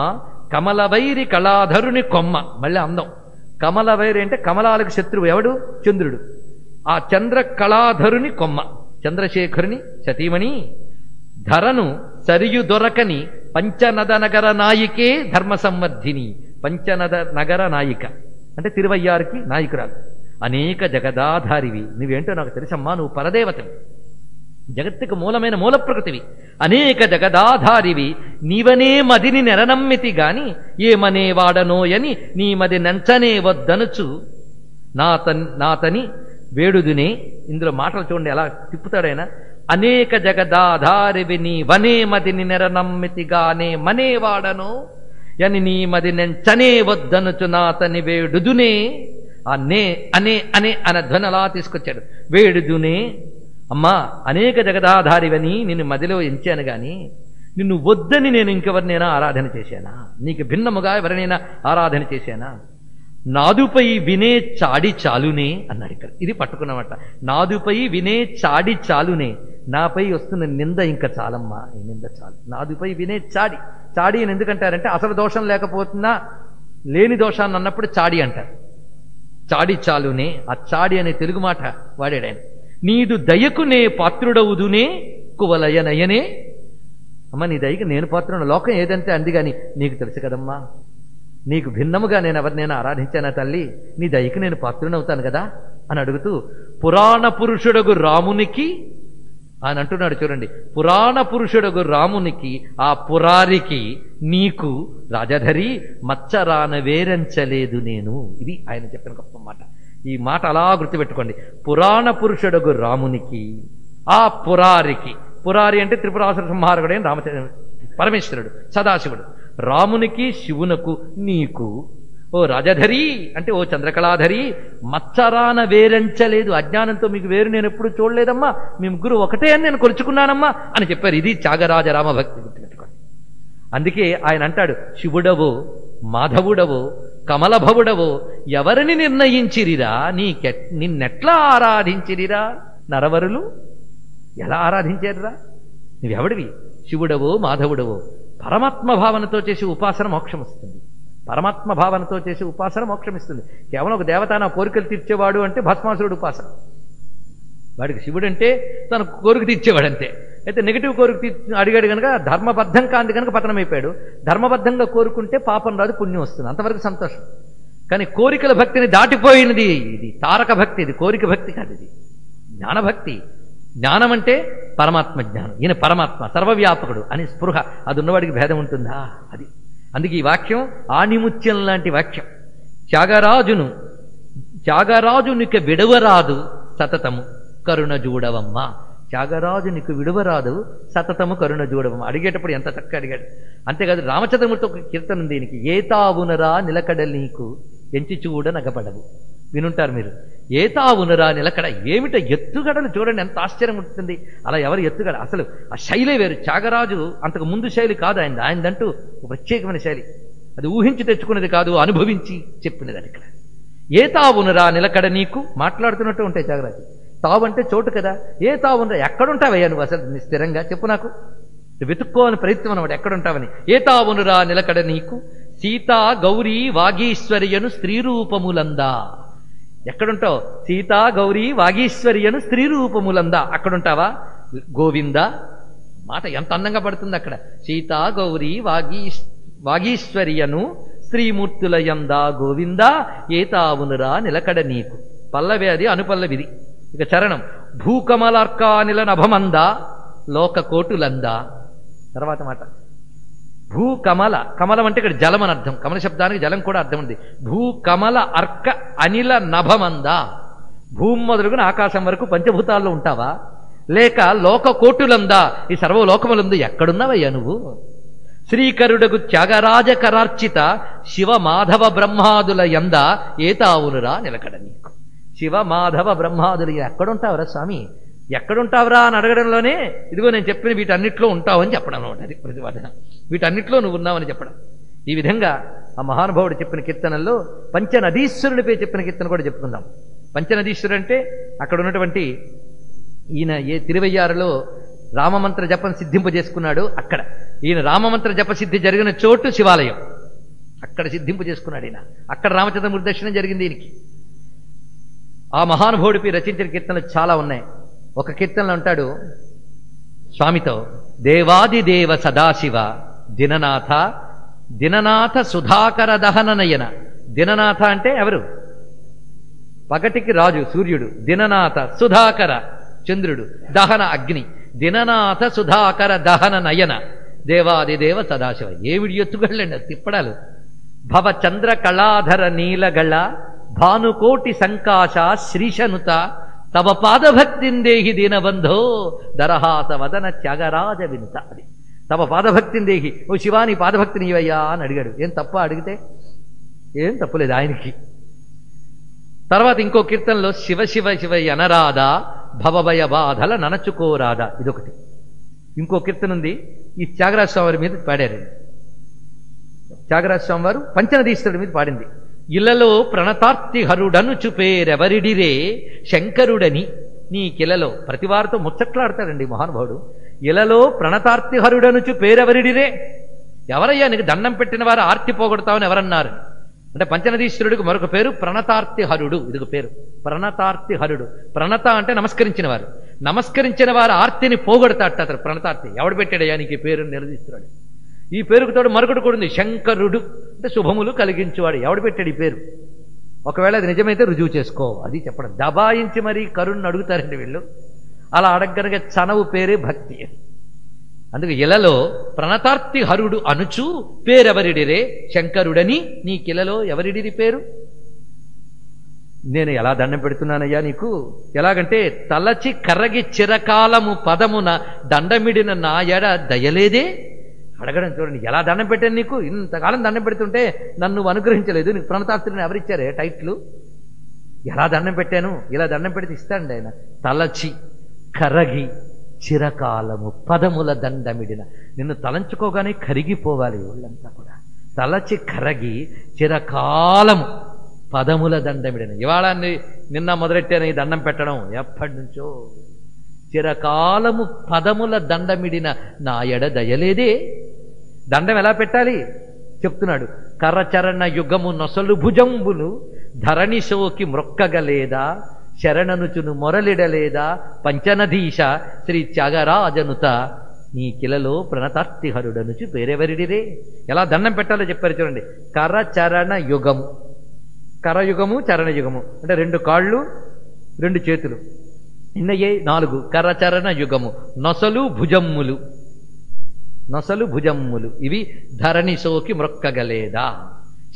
కమలవైరి కళాధరుని కొమ్మ. మళ్ళీ అందం. కమలవైరి అంటే కమలాలకు శత్రువు ఎవడు? చంద్రుడు. ఆ చంద్ర కళాధరుని కొమ్మ, చంద్రశేఖరుని సతీమణి. ధరను సరియు దొరకని పంచనద నగర నాయికే ధర్మ సంవర్ధిని. పంచనద నగర నాయిక అంటే తిరువయ్యారికి నాయకురాలు. అనేక జగదాధారివి. నువ్వేంటో నాకు తెలుసమ్మా, నువ్వు పరదేవతవి, జగత్తుకు మూలమైన మూల ప్రకృతివి. అనేక జగదాధారివి నీవనే మదిని నెరనమ్మితి గాని ఏమనే వాడనోయని నీ మది నంచనే వద్దనుచు నాతని వేడుదునే. ఇందులో మాటలు చూడండి ఎలా తిప్పుతాడైనా. అనేక జగదాధారివి నీవనే మదిని నెరనమ్మితిగానే మనేవాడను అని నీ మది నెంచనే వద్దనుచు నాతని వేడుదునే. అనే అనే అనే అనే ధ్వని అలా తీసుకొచ్చాడు. వేడుదునే. అమ్మా అనేక జగదాధారివని నిన్ను మదిలో ఎంచాను గాని నిన్ను వద్దని నేను ఇంకెవరినైనా ఆరాధన చేశానా? నీకు భిన్నముగా ఎవరినైనా ఆరాధన చేశానా? నాదుపై వినే చాడి చాలునే అన్నాడు ఇక్కడ. ఇది పట్టుకున్నమాట. నాదుపై వినే చాడి చాలునే. నాపై వస్తున్న నింద ఇంకా చాలమ్మా, ఈ నింద చాలు. నాదుపై వినే చాడి. చాడి అని ఎందుకంటారంటే అసలు దోషం లేకపోతున్నా లేని దోషాన్ని అన్నప్పుడు చాడి అంటారు. చాడి చాలునే. ఆ చాడి అనే తెలుగు మాట వాడాడు ఆయన. నీదు దయకునే పాత్రుడవుదునే కువలయనయనే. అమ్మ నీ దయకు నేను పాత్రుడు. లోకం ఏదంటే అంది కానీ నీకు తెలుసు కదమ్మా, నీకు భిన్నముగా నేను ఎవరినైనా ఆరాధించానా తల్లి? నీ దయకు నేను పాత్రునవుతాను కదా అని అడుగుతూ పురాణ పురుషుడగు రామునికి అని అంటున్నాడు. చూడండి, పురాణ పురుషుడగు రామునికి ఆ పురారికి నీకు రాజధరి మచ్చరాన వేరంచలేదు నేను. ఇది ఆయన చెప్పిన గొప్ప మాట. ఈ మాట అలా గుర్తుపెట్టుకోండి. పురాణ పురుషుడగు రామునికి ఆ పురారికి. పురారి అంటే త్రిపురాసుర సంహారకుడైన రామచంద్ర పరమేశ్వరుడు సదాశివుడు. రామునికి శివునకు నీకు ఓ రాజధరి అంటే ఓ చంద్రకళాధరి మచ్చరాన వేరంచలేదు. అజ్ఞానంతో మీకు వేరు నేను ఎప్పుడు చూడలేదమ్మా, మీ ముగ్గురు ఒకటే అని నేను కొలుచుకున్నానమ్మా అని చెప్పారు. ఇది త్యాగరాజ రామభక్తి. గుర్తుపెట్టుకోండి. అందుకే ఆయన అంటాడు, శివుడవో మాధవుడవో కమలభవుడవో ఎవరిని నిర్ణయించిరిరా? నిన్నెట్లా ఆరాధించిరిరా నరవరులు? ఎలా ఆరాధించారురా? నువ్వెవడివి? శివుడవో మాధవుడవో. పరమాత్మ భావనతో చేసి ఉపాసన మోక్షం వస్తుంది. పరమాత్మ భావనతో చేసి ఉపాసన మోక్షం ఇస్తుంది. కేవలం ఒక దేవత నా కోరికలు తీర్చేవాడు అంటే భస్మాసురుడు ఉపాసన. వాడికి శివుడు అంటే తన కోరిక తీర్చేవాడంతే. అయితే నెగిటివ్ కోరిక అడిగాడు కనుక ధర్మబద్ధం కాంది కనుక పతనమైపోయాడు. ధర్మబద్ధంగా కోరుకుంటే పాపం రాదు, పుణ్యం వస్తుంది, అంతవరకు సంతోషం. కానీ కోరికల భక్తిని దాటిపోయినది ఇది తారక భక్తి. ఇది కోరిక భక్తి కాదు, ఇది జ్ఞానభక్తి. జ్ఞానం అంటే పరమాత్మ జ్ఞానం. ఈయన పరమాత్మ సర్వవ్యాపకుడు అని స్పృహ. అది ఉన్నవాడికి భేదం ఉంటుందా? అది. అందుకే ఈ వాక్యం ఆణిముత్యం లాంటి వాక్యం. త్యాగరాజునికి విడవరాదు సతతము కరుణ జూడవమ్మ. త్యాగరాజునికి విడవరాదు సతతము కరుణ జూడవమ్మ. అడిగేటప్పుడు ఎంత చక్కగా అడిగాడు. అంతేకాదు రామచంద్రమూర్తి ఒక కీర్తన దీనికి. ఏతావునరా నిలకడలు నీకు ఎంచి చూడ నగపడవు. వినుంటారు మీరు. ఏతావునరా నిలకడ. ఏమిట ఎత్తుగడలు చూడండి, ఎంత ఆశ్చర్యం ఉంటుంది. అలా ఎవరు ఎత్తుగడ? అసలు ఆ శైలే వేరు. త్యాగరాజు అంతకు ముందు శైలి కాదు ఆయనదంటూ ప్రత్యేకమైన శైలి. అది ఊహించి తెచ్చుకున్నది కాదు, అనుభవించి చెప్పినది అది. ఇక్కడ ఏతావునరా నిలకడ నీకు మాట్లాడుతున్నట్టు ఉంటాయి త్యాగరాజు. తావు అంటే చోటు కదా. ఏ తావునరా? ఎక్కడుంటావయ్యా నువ్వు అసలు స్థిరంగా చెప్పు నాకు. వెతుక్కోని ప్రయత్నం అన్నమాట ఎక్కడుంటావని. ఏతావునురా నిలకడ నీకు సీతా గౌరీ వాగీశ్వర్యను స్త్రీ రూపములందా. ఎక్కడుంటావు? సీతా గౌరీ వాగీశ్వర్యను స్త్రీ రూపములందా. అక్కడుంటావా? గోవింద మాట ఎంత అందంగా పడుతుంది అక్కడ. సీతా గౌరీ వాగీశ్వర్యను స్త్రీమూర్తుల యందా గోవింద ఏతావునురా నిలకడ నీకు. పల్లవి అది, అనుపల్లవిది. ఇక చరణం. భూకమలార్కానిల నభమంద లోకకోటులంద. తర్వాత మాట భూకమల. కమలం అంటే ఇక్కడ జలం అని అర్థం. కమల శబ్దానికి జలం కూడా అర్థం ఉంది. భూకమల అర్క అనిల నభమంద. భూమి మొదలుగున ఆకాశం వరకు పంచభూతాల్లో ఉంటావా? లేక లోకకోటులందా, ఈ సర్వలోకములందు ఎక్కడున్నావయ్యా నువ్వు? శ్రీకరుడకు త్యాగరాజ కరార్చిత శివ మాధవ బ్రహ్మాదుల యంద ఏతావునురా నిలకడ నీకు. శివ మాధవ బ్రహ్మాదులు ఎక్కడుంటావురా స్వామి, ఎక్కడుంటావురా అని అడగడంలోనే ఇదిగో నేను చెప్పిన వీటన్నిట్లో ఉంటావని చెప్పడం అనమాట. అది ప్రతిపాదన. వీటన్నిట్లో నువ్వు ఉన్నావని చెప్పడం. ఈ విధంగా ఆ మహానుభావుడు చెప్పిన కీర్తనల్లో పంచనదీశ్వరుడిపై చెప్పిన కీర్తన కూడా చెప్పుకుందాం. పంచనదీశ్వరుడు అంటే అక్కడ ఉన్నటువంటి ఈయన ఏ తిరువయ్యారులో రామమంత్ర జపం సిద్ధింపజేసుకున్నాడు. అక్కడ ఈయన రామమంత్ర జపసిద్ధి జరిగిన చోటు శివాలయం. అక్కడ సిద్ధింపు చేసుకున్నాడు ఈయన. అక్కడ రామచంద్రమూర్తి దర్శనం జరిగింది ఈయనకి. ఆ మహానుభావుడిపై రచించిన కీర్తనలు చాలా ఉన్నాయి. ఒక కీర్తనలో అంటాడు స్వామితో, దేవాదిదేవ సదాశివ దిననాథ దిననాథ సుధాకర దహన నయన. దిననాథ అంటే ఎవరు? పగటికి రాజు సూర్యుడు. దిననాథ సుధాకర చంద్రుడు, దహన అగ్ని. దిననాథ సుధాకర దహన నయన దేవాదిదేవ సదాశివ. ఏమిడి ఎత్తుగళ్ళండి తిప్పడాలు. భవ చంద్ర కళాధర నీలగళ భానుకోటి సంకాశ శ్రీశనుత తవ పాదభక్తిందేహి దీనబంధో దరహాస వదన త్యాగరాజ వినుత. అది తవ పాదభక్తిందేహి. ఓ శివాని పాదభక్తిని ఇవయ్యా అని అడిగాడు. ఏం తప్ప అడిగితే? ఏం తప్పులేదు ఆయనకి. తర్వాత ఇంకో కీర్తనలో శివ శివ శివ అనరాధా భవభయ బాధల ననచుకోరాదా. ఇదొకటి. ఇంకో కీర్తన ఉంది, ఈ త్యాగరాజ స్వామి వారి మీద పాడారు. త్యాగరాజ స్వామి వారు పంచనదీశ్వరుడి మీద పాడింది. ఇలలో ప్రణతార్తి హరుడను చుపేరెవరిడిరే శంకరుడని నీ కిలలో. ప్రతివారితో ముచ్చట్లాడతాడండి మహానుభావుడు. ఇలలో ప్రణతార్తి హరుడనుచు పేరెవరిడిరే. ఎవరయ్యా నీకు దండం పెట్టిన వారు ఆర్తి పోగొడతావని ఎవరన్నారు అంటే పంచనదీశ్వరుడికి మరొక పేరు ప్రణతార్తి హరుడు. ఇదిగో పేరు ప్రణతార్తి హరుడు. ప్రణత అంటే నమస్కరించిన వారు. నమస్కరించిన వారు ఆర్తిని పోగొడతాట అతను ప్రణతార్తి. ఎవడు పెట్టాడయ్యా నీకు ఈ పేరుని నిలదీస్తున్నాడు. ఈ పేరుకు తోడు మరొకటి కూడా ఉంది, శంకరుడు అంటే శుభములు కలిగించేవాడు. ఎవడు పెట్టాడు ఈ పేరు? ఒకవేళ అది నిజమైతే రుజువు చేసుకో. అది చెప్పడం. దబాయించి మరీ కరుణ్ణి అడుగుతారండి వీళ్ళు. అలా అడగనగా చనవు పేరే భక్తి. అందుకే ఇలలో ప్రణతార్తి హరుడు అనుచు పేరెవరిడిరే శంకరుడని నీ కిలలో ఎవరిడిరి పేరు? నేను ఎలా దండం పెడుతున్నానయ్యా నీకు? ఎలాగంటే తలచి కర్రగి చిరకాలము పదమున దండమిడిన నా ఎడ దయలేదే. అడగడం చూడండి, ఎలా దండం పెట్టాను నీకు? ఇంతకాలం దండం పెడుతుంటే నన్ను అనుగ్రహించలేదు. నీకు ప్రణతార్తిని ఎవరిచ్చారే టైట్లు? ఎలా దండం పెట్టాను? ఇలా దండం పెడితే ఇస్తాండి ఆయన. తలచి కరగి చిరకాలము పదముల దండమిడిన. నిన్ను తలంచుకోగానే కరిగిపోవాలి వాళ్ళంతా కూడా. తలచి కరగి చిరకాలము పదముల దండమిడిన. ఇవాళ నిన్న మొదలెట్టాను ఈ దండం పెట్టడం. ఎప్పటి నుంచో చిరకాలము పదముల దండమిడిన నా ఎడ దయలేదే. దండం ఎలా పెట్టాలి చెప్తున్నాడు. కరచరణ యుగము నొసలు భుజంబులు ధరణి సోకి మ్రొక్కగలేదా శరణనుచును మొరలిడలేదా పంచనధీశ శ్రీ త్యాగరాజనుత నీ కిలలో ప్రణతార్తిహరుడనుచు పేరెవరిడిరే. ఎలా దండం పెట్టాలో చెప్పారు చూడండి. కరచరణ యుగము. కరయుగము చరణయుగము అంటే 2 కాళ్ళు 2 చేతులు. ఇన్నయ్యే 4. కరచరణ యుగము. నొసలు భుజమ్ములు. నొసలు భుజమ్ములు ఇవి ధరణి సోకి మ్రొక్కగలేదా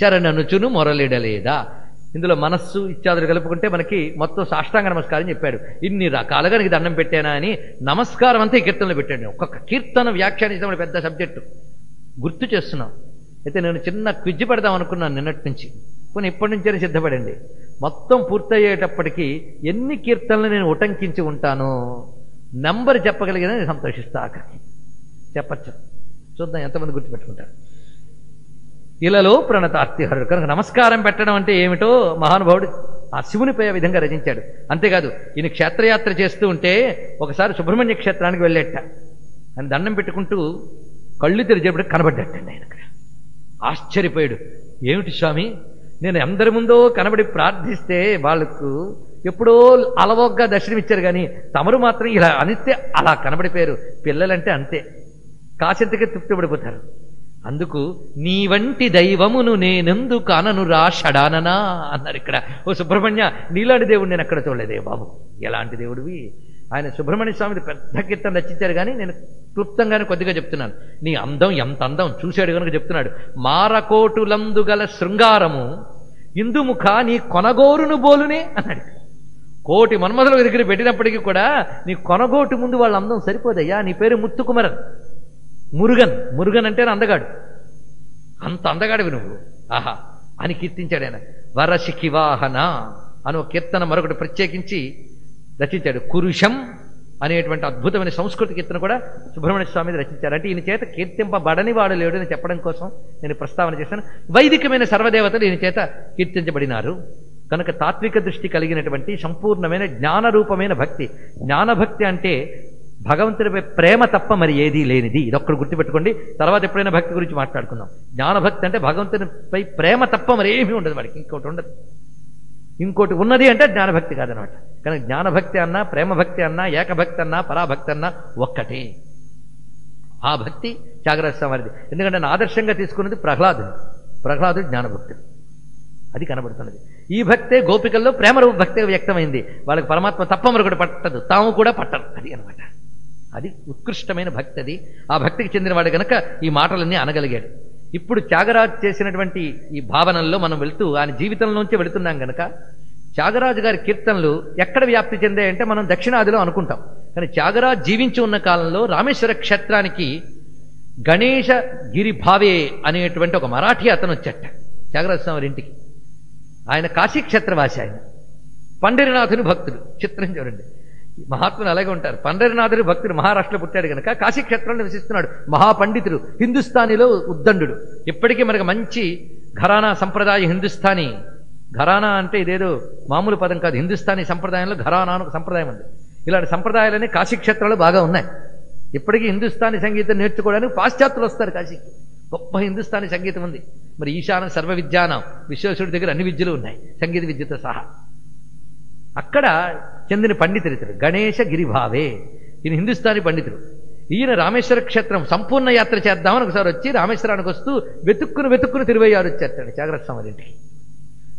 శరణనుచును మొరలిడలేదా. ఇందులో మనస్సు ఇత్యాదులు కలుపుకుంటే మనకి మొత్తం సాష్టాంగ నమస్కారం చెప్పాడు. ఇన్ని రకాలుగా నీకు దండం పెట్టానా అని నమస్కారం అంతా ఈ కీర్తనలో పెట్టాడు. ఒక్కొక్క కీర్తన వ్యాఖ్యానించడం పెద్ద సబ్జెక్టు గుర్తు చేస్తున్నాం. అయితే నేను చిన్న క్విజ్ పెడదాం అనుకున్నాను నిన్నటి నుంచి. కొన్ని ఇప్పటి నుంచే సిద్ధపడండి. మొత్తం పూర్తయ్యేటప్పటికీ ఎన్ని కీర్తనలు నేను ఉటంకించి ఉంటానో నంబర్ చెప్పగలిగిన నేను సంతోషిస్తా. అక్కడికి చెప్పచ్చు. చూద్దాం ఎంతమంది గుర్తుపెట్టుకుంటారు. ఇలలో ప్రణతార్తిహరుడు. కనుక నమస్కారం పెట్టడం అంటే ఏమిటో మహానుభావుడు ఆ శివునిపై ఆ విధంగా రచించాడు. అంతేకాదు ఈయన క్షేత్రయాత్ర చేస్తూ ఉంటే ఒకసారి సుబ్రహ్మణ్య క్షేత్రానికి వెళ్ళేట. ఆయన దండం పెట్టుకుంటూ కళ్ళు తెరిచేపటికి కనబడ్డట్టండి ఆయనకు. ఆశ్చర్యపోయాడు. ఏమిటి స్వామి, నేను అందరి ముందో కనబడి ప్రార్థిస్తే వాళ్ళకు ఎప్పుడో అలవోగ్గా దర్శనమిచ్చారు కానీ తమరు మాత్రం ఇలా అనిస్తే అలా కనబడిపోయారు. పిల్లలంటే అంతే, కాసింతకే తృప్తి పడిపోతారు. అందుకు నీ వంటి దైవమును నేనెందు కాననురా షడాననా అన్నారు ఇక్కడ. ఓ సుబ్రహ్మణ్య, నీలాంటి దేవుడు నేను ఎక్కడ చూడలేదే బాబు. ఎలాంటి దేవుడివి? ఆయన సుబ్రహ్మణ్య స్వామిది పెద్ద కీర్తన రచించారు, కానీ నేను క్లుప్తంగానే కొద్దిగా చెప్తున్నాను. నీ అందం ఎంత అందం చూశాడు కనుక చెప్తున్నాడు. మారకోటులందు గల శృంగారము ఇందుముఖ నీ కొనగోరును బోలునే అన్నాడు. కోటి మన్మధుల దగ్గర పెట్టినప్పటికీ కూడా నీ కొనగోటు ముందు వాళ్ళ అందం సరిపోదయ్యా. నీ పేరు ముత్తుకుమరన్, మురుగన్ అంటే అందగాడు, అంత అందగాడివి నువ్వు, ఆహా అని కీర్తించాడు ఆయన. వరశిఖివాహన అని ఒక కీర్తన మరొకటి ప్రత్యేకించి రచించాడు. కురుషం అనేటువంటి అద్భుతమైన సంస్కృత కీర్తన కూడా సుబ్రహ్మణ్య స్వామి రచించారు. అంటే ఈయన చేత కీర్తింపబడని వాడు లేడు అని చెప్పడం కోసం నేను ప్రస్తావన చేశాను. వైదికమైన సర్వదేవతలు ఈయన చేత కీర్తించబడినారు కనుక తాత్విక దృష్టి కలిగినటువంటి సంపూర్ణమైన జ్ఞానరూపమైన భక్తి. జ్ఞానభక్తి అంటే భగవంతుడిపై ప్రేమ తప్ప మరి ఏదీ లేనిది. ఇదొక్కడు గుర్తుపెట్టుకోండి, తర్వాత ఎప్పుడైనా భక్తి గురించి మాట్లాడుకుందాం. జ్ఞానభక్తి అంటే భగవంతునిపై ప్రేమ తప్ప మరి ఏమీ ఉండదు వాడికి, ఇంకోటి ఉండదు. ఇంకోటి ఉన్నది అంటే జ్ఞానభక్తి కాదనమాట. కానీ జ్ఞానభక్తి అన్నా, ప్రేమభక్తి అన్నా, ఏకభక్తి అన్నా, పరాభక్తి అన్నా ఒక్కటే. ఆ భక్తి త్యాగరాజ స్వామిది. ఎందుకంటే నా ఆదర్శంగా తీసుకున్నది ప్రహ్లాదుడు జ్ఞానభక్తుడు, అది కనబడుతున్నది. ఈ భక్తే గోపికల్లో ప్రేమరూప భక్తి వ్యక్తమైంది. వాళ్ళకి పరమాత్మ తప్ప మరొకటి పట్టదు, తాము కూడా పట్టరు, అది అనమాట. అది ఉత్కృష్టమైన భక్తి. అది ఆ భక్తికి చెందినవాడు గనక ఈ మాటలన్నీ అనగలిగాడు. ఇప్పుడు త్యాగరాజు చేసినటువంటి ఈ భావనల్లో మనం వెళుతూ ఆయన జీవితంలోంచి వెళుతున్నాం గనక త్యాగరాజు గారి కీర్తనలు ఎక్కడ వ్యాప్తి చెందాయంటే మనం దక్షిణాదిలో అనుకుంటాం. కానీ త్యాగరాజు జీవించి ఉన్న కాలంలో రామేశ్వర క్షేత్రానికి గణేశ గిరి భావే అనేటువంటి ఒక మరాఠీ అతను వచ్చాట త్యాగరాజ స్వామి ఇంటికి. ఆయన కాశీక్షేత్రవాసి, ఆయన పండరినాథుని భక్తుడు. చిత్రం చూడండి, మహాత్ములు అలాగే ఉంటారు. పండరినాథుని భక్తుడు, మహారాష్ట్రలో పుట్టాడు కనుక కాశీక్షేత్రంలో నివసిస్తున్నాడు. మహాపండితుడు, హిందుస్థానీలో ఉద్దండు. ఇప్పటికీ మనకు మంచి ఘరానా సంప్రదాయ హిందుస్థానీ, ఘరానా అంటే ఇదేదో మామూలు పదం కాదు, హిందుస్థానీ సంప్రదాయంలో ఘరానా అని ఒక సంప్రదాయం ఉంది. ఇలాంటి సంప్రదాయాలన్నీ కాశీక్షేత్రాలు బాగా ఉన్నాయి. ఇప్పటికీ హిందుస్థానీ సంగీతం నేర్చుకోవడానికి పాశ్చాత్యులు వస్తారు కాశీకి. గొప్ప హిందుస్థానీ సంగీతం ఉంది. మరి ఈశాన సర్వ విద్యానం, విశ్వేశ్వరుడి దగ్గర అన్ని విద్యలు ఉన్నాయి, సంగీత విద్యతో సహా. అక్కడ చెందిన పండితుడు ఇతడు, గణేశ గిరిభావే. ఈయన హిందుస్థానీ పండితుడు. ఈయన రామేశ్వర క్షేత్రం సంపూర్ణ యాత్ర చేద్దామని ఒకసారి వచ్చి రామేశ్వరానికి వస్తూ వెతుక్కుని తిరువయ్యారు వచ్చేస్తాడు త్యాగరాజ స్వామి ఇంటికి.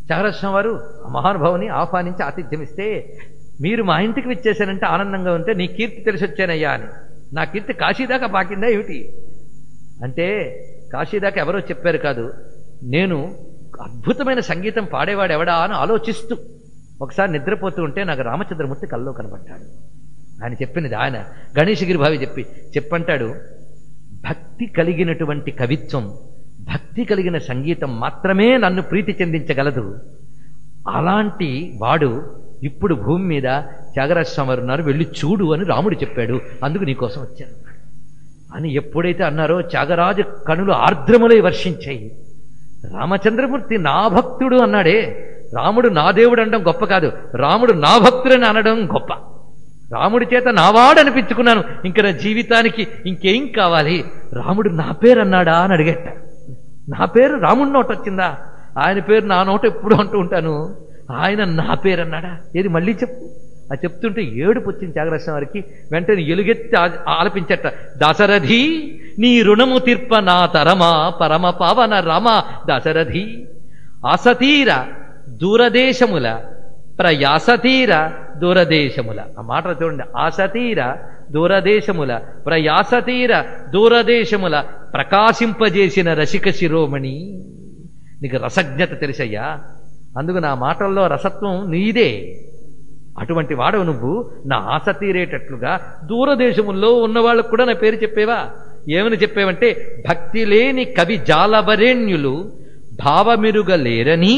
త్యాగరాజ స్వామి వారు మహానుభావుని ఆహ్వానించి ఆతిథ్యమిస్తే, మీరు మా ఇంటికి వచ్చేసానంటే ఆనందంగా ఉంటే నీ కీర్తి తెలిసి వచ్చానయ్యా అని. నా కీర్తి కాశీదాకా పాకిందా ఏమిటి అంటే, కాశీదాకా ఎవరో చెప్పారు కాదు, నేను అద్భుతమైన సంగీతం పాడేవాడు ఎవడా అని ఆలోచిస్తూ ఒకసారి నిద్రపోతూ ఉంటే నాకు రామచంద్రమూర్తి కల్లో కనబడ్డాడు. ఆయన చెప్పినది, ఆయన గణేశగిరి భావి చెప్పంటాడు, భక్తి కలిగినటువంటి కవిత్వం, భక్తి కలిగిన సంగీతం మాత్రమే నన్ను ప్రీతి చెందించగలదు. అలాంటి వాడు ఇప్పుడు భూమి మీద త్యాగరాజ స్వామి వారు ఉన్నారు, వెళ్ళి చూడు అని రాముడు చెప్పాడు, అందుకు నీకోసం వచ్చాను అని ఎప్పుడైతే అన్నారో త్యాగరాజు కనులు ఆర్ద్రములై వర్షించాయి. రామచంద్రమూర్తి నా భక్తుడు అన్నాడే, రాముడు నా దేవుడు అనడం గొప్ప కాదు, రాముడు నా భక్తుడని అనడం గొప్ప. రాముడి చేత నావాడు అనిపించుకున్నాను, ఇంక నా జీవితానికి ఇంకేం కావాలి? రాముడు నా పేరు అన్నాడా అని అడిగేట. నా పేరు రాముడి నోట వచ్చిందా? ఆయన పేరు నా నోట ఎప్పుడు అంటూ ఉంటాను, ఆయన నా పేరు అన్నాడా? ఏది మళ్ళీ చెప్పు. అది చెప్తుంటే ఏడుపు వచ్చింది త్యాగరాజ వారికి. వెంటనే ఎలుగెత్తి ఆలపించట, దశరథి నీ రుణము తీర్ప నా తరమా పరమ పావన రమ దశరథి అసతీర దూరదేశముల ప్రయాసతీర దూరదేశముల. ఆ మాటలు చూడండి, ఆసతీర దూరదేశముల ప్రయాసతీర దూరదేశముల ప్రకాశింపజేసిన రసిక శిరోమణి. నీకు రసజ్ఞత తెలిసయ్యా, అందుకు నా మాటల్లో రసత్వం నీదే. అటువంటి వాడవు నువ్వు. నా ఆశ తీరేటట్లుగా దూరదేశముల్లో ఉన్నవాళ్ళకు కూడా నా పేరు చెప్పేవా? ఏమని చెప్పేవంటే, భక్తి లేని కవి జాలవరేణ్యులు భావమిరుగలేరని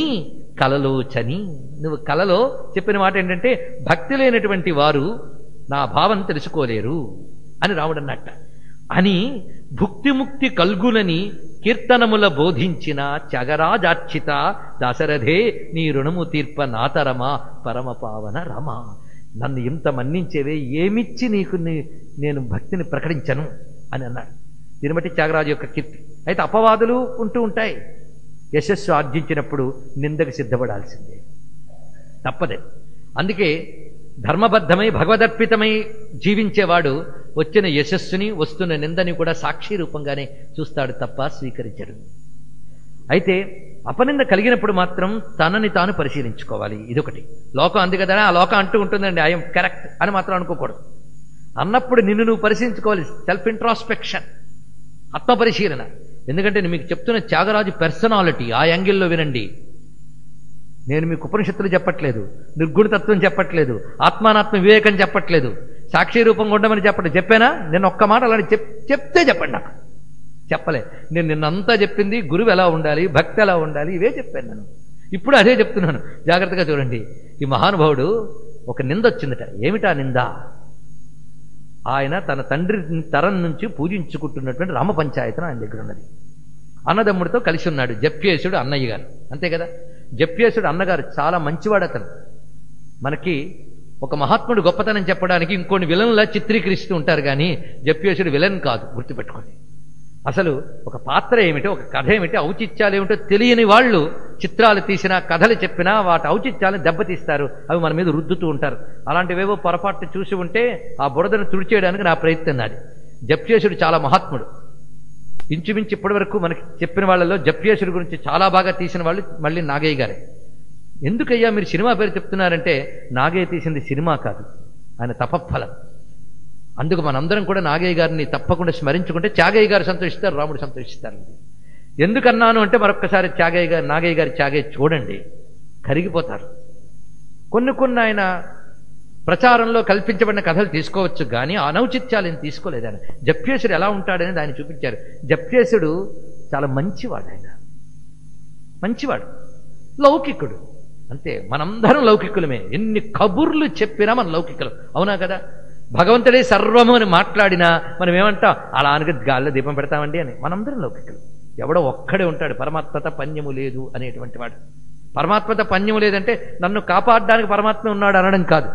కలలోచని. నువ్వు కలలో చెప్పిన మాట ఏంటంటే, భక్తి లేనటువంటి వారు నా భావం తెలుసుకోలేరు అని రాముడు అన్నట్ట. అని భుక్తిముక్తి కల్గులని కీర్తనముల బోధించిన త్యాగరాజార్చిత దశరథే నీ రుణము తీర్ప నాతరమా పరమ పావన రమ. నన్ను ఇంత మన్నించేవే, ఏమిచ్చి నీకు నేను భక్తిని ప్రకటించను అని అన్నాడు. దీన్ని బట్టి త్యాగరాజు యొక్క కీర్తి. అయితే అపవాదులు ఉంటూ ఉంటాయి. యశస్సు ఆర్జించినప్పుడు నిందకు సిద్ధపడాల్సిందే, తప్పదే. అందుకే ధర్మబద్ధమై భగవదర్పితమై జీవించేవాడు వచ్చిన యశస్సుని వస్తున్న నిందని కూడా సాక్షి రూపంగానే చూస్తాడు తప్ప స్వీకరించడు. అయితే అపనింద కలిగినప్పుడు మాత్రం తనని తాను పరిశీలించుకోవాలి. ఇదొకటి. లోకం అంది కదా, ఆ లోకం అంటూ ఉంటుందండి ఐఎమ్ కరెక్ట్ అని మాత్రం అనుకోకూడదు. అన్నప్పుడు నిన్ను నువ్వు పరిశీలించుకోవాలి. Self introspection, ఆత్మపరిశీలన. ఎందుకంటే నేను మీకు చెప్తున్న త్యాగరాజు పర్సనాలిటీ ఆ యాంగిల్లో వినండి. నేను మీకు ఉపనిషత్తులు చెప్పట్లేదు, నిర్గుణతత్వం చెప్పట్లేదు, ఆత్మానాత్మ వివేకం చెప్పట్లేదు, సాక్షి రూపంగా ఉండమని చెప్పండి. చెప్పానా? నేను ఒక్క మాట అలాంటి చెప్తే చెప్పండి. నాకు చెప్పలే. నేను నిన్నంతా చెప్పింది గురువు ఎలా ఉండాలి, భక్తి ఎలా ఉండాలి, ఇవే చెప్పాను నేను. ఇప్పుడు అదే చెప్తున్నాను. జాగ్రత్తగా చూడండి. ఈ మహానుభావుడు ఒక నింద వచ్చిందట. ఏమిటా నింద? ఆయన తన తండ్రి తరం నుంచి పూజించుకుంటున్నటువంటి రామ పంచాయతనం ఆయన దగ్గర ఉన్నది. అన్నదమ్ముడితో కలిసి ఉన్నాడు. జప్యేశుడు అన్నయ్య గారు, అంతే కదా. జప్యేశుడు అన్నగారు చాలా మంచివాడు. అతను మనకి ఒక మహాత్ముడు గొప్పతనం చెప్పడానికి ఇంకొన్ని విలన్లా చిత్రీకరిస్తూ ఉంటారు, కానీ జప్యేశుడు విలన్ కాదు, గుర్తుపెట్టుకోండి. అసలు ఒక పాత్ర ఏమిటో, ఒక కథ ఏమిటి, ఔచిత్యాలు ఏమిటో తెలియని వాళ్ళు చిత్రాలు తీసినా కథలు చెప్పినా వాటి ఔచిత్యాలను దెబ్బతీస్తారు. అవి మన మీద రుద్దుతూ ఉంటారు. అలాంటివేవో పొరపాటు చూసి ఉంటే ఆ బురదను తుడిచేయడానికి నా ప్రయత్నం నాది. జప్యేశుడు చాలా మహాత్ముడు. ఇంచుమించి ఇప్పటి వరకు మనకి చెప్పిన వాళ్ళలో జప్యేశుడి గురించి చాలా బాగా తీసిన వాళ్ళు మళ్ళీ నాగయ్య గారే. ఎందుకయ్యా మీరు సినిమా పేరు చెప్తున్నారంటే, నాగయ్య తీసింది సినిమా కాదు, ఆయన తపఫలం. అందుకు మనందరం కూడా నాగయ్య గారిని తప్పకుండా స్మరించుకుంటే త్యాగయ్య గారు సంతోషిస్తారు, రాముడు సంతోషిస్తారు. ఎందుకన్నాను అంటే మరొక్కసారి నాగయ్య గారి త్యాగయ్య చూడండి, కరిగిపోతారు. కొన్ని ఆయన ప్రచారంలో కల్పించబడిన కథలు తీసుకోవచ్చు, కానీ అనౌచిత్యాలు తీసుకోలేదు ఆయన. జప్యేశుడు ఎలా ఉంటాడనేది ఆయన చూపించారు. జప్యేశుడు చాలా మంచివాడు. ఆయన మంచివాడు, లౌకికుడు. అంతే. మనందరం లౌకికులమే. ఎన్ని కబుర్లు చెప్పినా మన లౌకికులు, అవునా కదా. భగవంతుడే సర్వము అని మాట్లాడినా మనం ఏమంటాం? అలా అనగా గాల్లో దీపం పెడతామండి అని. మనందరం లౌకికులు. ఎవడో ఒక్కడే ఉంటాడు పరమాత్మత పన్యము లేదు అనేటువంటి వాడు. పరమాత్మత పన్యము లేదంటే నన్ను కాపాడడానికి పరమాత్మ ఉన్నాడు అనడం కాదు.